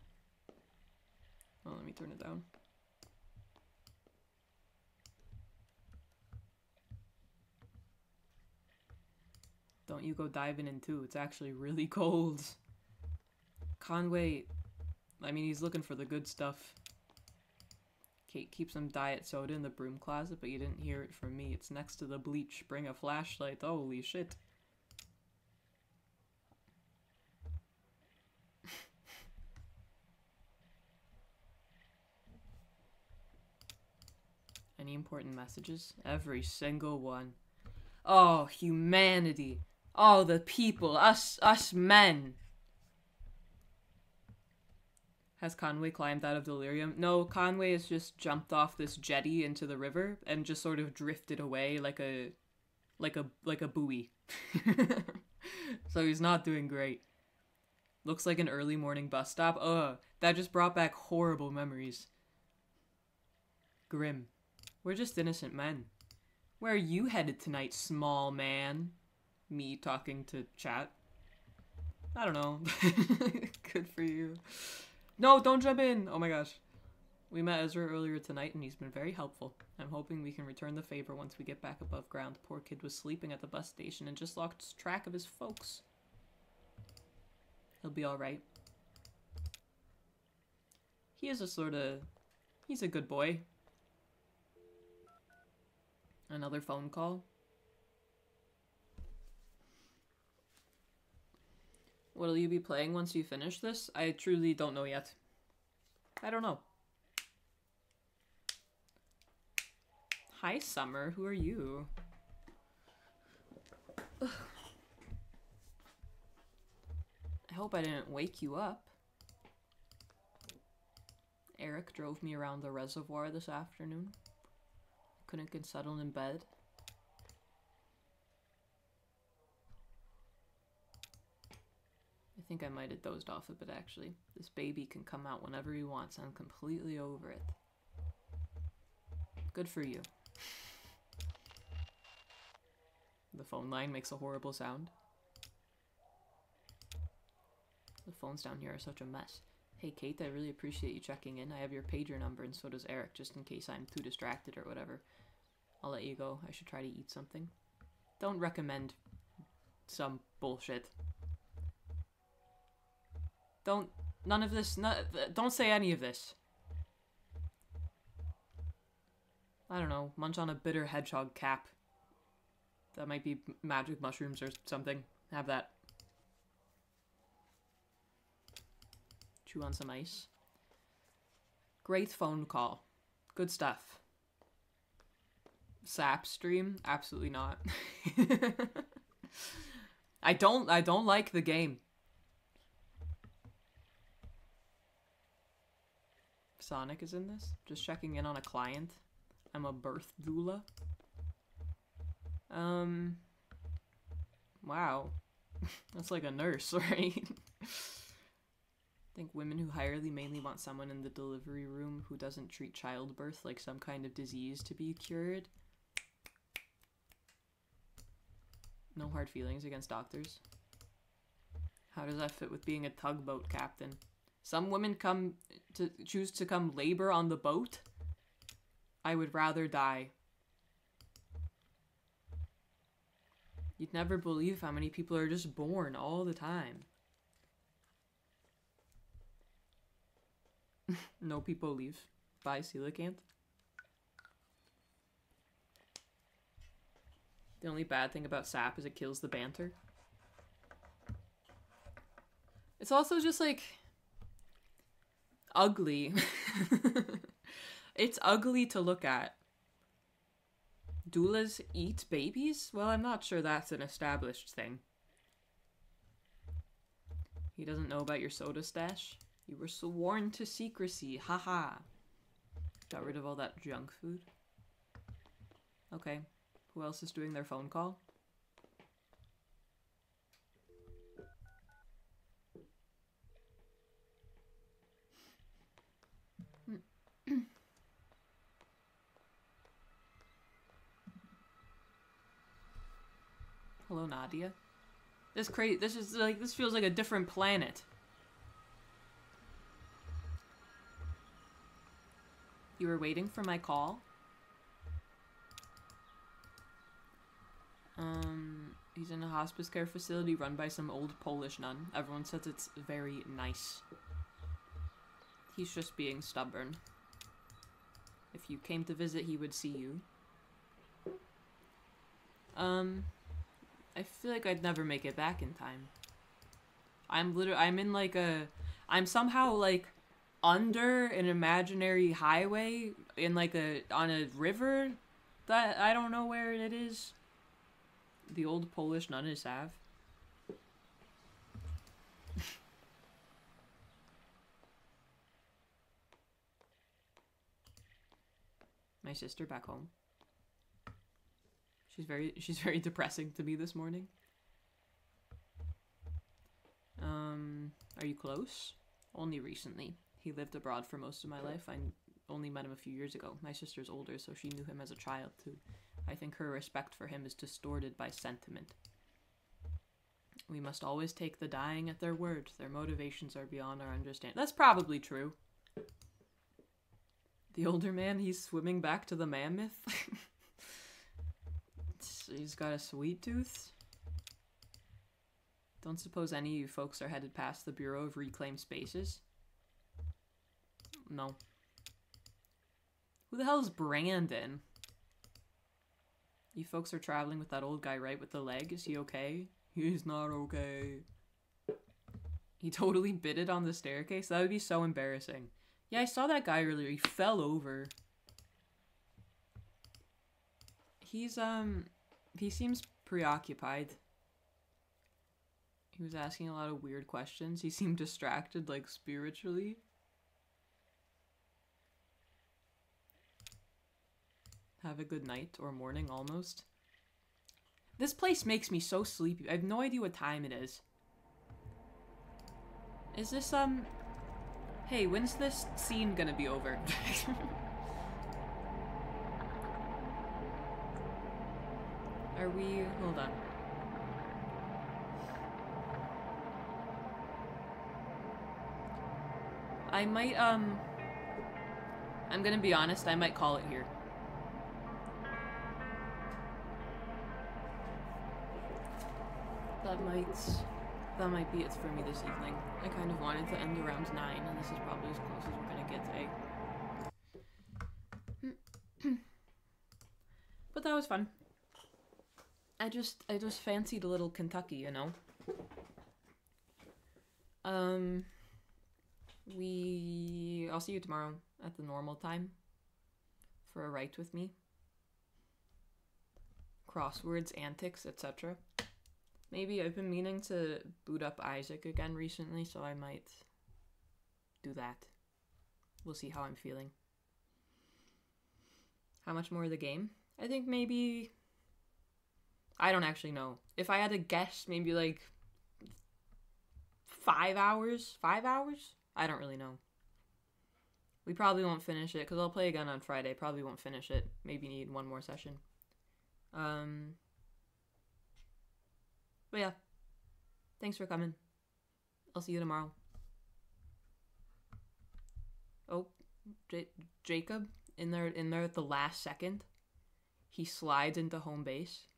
Oh, let me turn it down. Don't you go diving in too. It's actually really cold. Conway, I mean, he's looking for the good stuff. Kate keeps some diet soda in the broom closet, but you didn't hear it from me. It's next to the bleach. Bring a flashlight. Holy shit. Any important messages? Every single one. Oh, humanity. Oh, the people. Us men. Has Conway climbed out of delirium? No, Conway has just jumped off this jetty into the river and just sort of drifted away like a buoy. So he's not doing great. Looks like an early morning bus stop. Ugh, that just brought back horrible memories. Grim. We're just innocent men. Where are you headed tonight, small man? Me talking to chat. I don't know. Good for you. No, don't jump in. Oh my gosh. We met Ezra earlier tonight and he's been very helpful. I'm hoping we can return the favor once we get back above ground. Poor kid was sleeping at the bus station and just lost track of his folks. He'll be alright. He is he's a good boy. Another phone call. What'll you be playing once you finish this? I truly don't know yet. I don't know. Hi, Summer. Who are you? Ugh. I hope I didn't wake you up. Eric drove me around the reservoir this afternoon. Couldn't get settled in bed. I think I might have dozed off a bit, actually. This baby can come out whenever he wants. I'm completely over it. Good for you. The phone line makes a horrible sound. The phones down here are such a mess. Hey, Kate, I really appreciate you checking in. I have your pager number, and so does Eric, just in case I'm too distracted or whatever. I'll let you go. I should try to eat something. Don't recommend some bullshit. Don't say any of this. I don't know, munch on a bitter hedgehog cap. That might be magic mushrooms or something. Have that. Chew on some ice. Great phone call. Good stuff. Sap stream? Absolutely not. I don't like the game. Sonic is in this. Just checking in on a client. I'm a birth doula. Wow. That's like a nurse, right? I think women who hire Lee mainly want someone in the delivery room who doesn't treat childbirth like some kind of disease to be cured. No hard feelings against doctors. How does that fit with being a tugboat captain? Some women choose to come labor on the boat. I would rather die. You'd never believe how many people are just born all the time. No people leave. Bye, coelacanth. The only bad thing about sap is it kills the banter. It's also just like ugly. It's ugly to look at. Doulas eat babies? Well, I'm not sure that's an established thing. He doesn't know about your soda stash? You were sworn to secrecy. Haha. Got rid of all that junk food. Okay. Who else is doing their phone call? Hello, Nadia. This feels like a different planet. You were waiting for my call? He's in a hospice care facility run by some old Polish nun. Everyone says it's very nice. He's just being stubborn. If you came to visit, he would see you. I feel like I'd never make it back in time. I'm somehow like under an imaginary highway in like on a river that I don't know where it is. The old Polish nun is Sav. My sister back home. She's very depressing to me this morning. Are you close? Only recently. He lived abroad for most of my life. I only met him a few years ago. My sister's older, so she knew him as a child too. I think her respect for him is distorted by sentiment. We must always take the dying at their word. Their motivations are beyond our understanding. That's probably true. The older man, he's swimming back to the mammoth. He's got a sweet tooth. Don't suppose any of you folks are headed past the Bureau of Reclaimed Spaces? No. Who the hell is Brandon? You folks are traveling with that old guy, right? With the leg? Is he okay? He's not okay. He totally bit it on the staircase? That would be so embarrassing. Yeah, I saw that guy earlier. He fell over. He seems preoccupied. He was asking a lot of weird questions. He seemed distracted, like, spiritually. Have a good night, or morning, almost. This place makes me so sleepy. I have no idea what time it is. Is this, Hey, when's this scene gonna be over? Are we... Hold on. I might, I'm gonna be honest, I might call it here. That might be it for me this evening. I kind of wanted to end around 9, and this is probably as close as we're gonna get today. But that was fun. I just fancied a little Kentucky, you know? I'll see you tomorrow at the normal time for a write with me. Crosswords, antics, etc. Maybe I've been meaning to boot up Isaac again recently, so I might do that. We'll see how I'm feeling. How much more of the game? I think maybe... I don't actually know. If I had to guess, maybe like 5 hours? 5 hours? I don't really know. We probably won't finish it, because I'll play again on Friday. Probably won't finish it. Maybe need one more session. But yeah. Thanks for coming. I'll see you tomorrow. Oh, Jacob, in there at the last second, he slides into home base.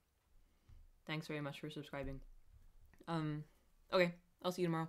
Thanks very much for subscribing. Okay, I'll see you tomorrow.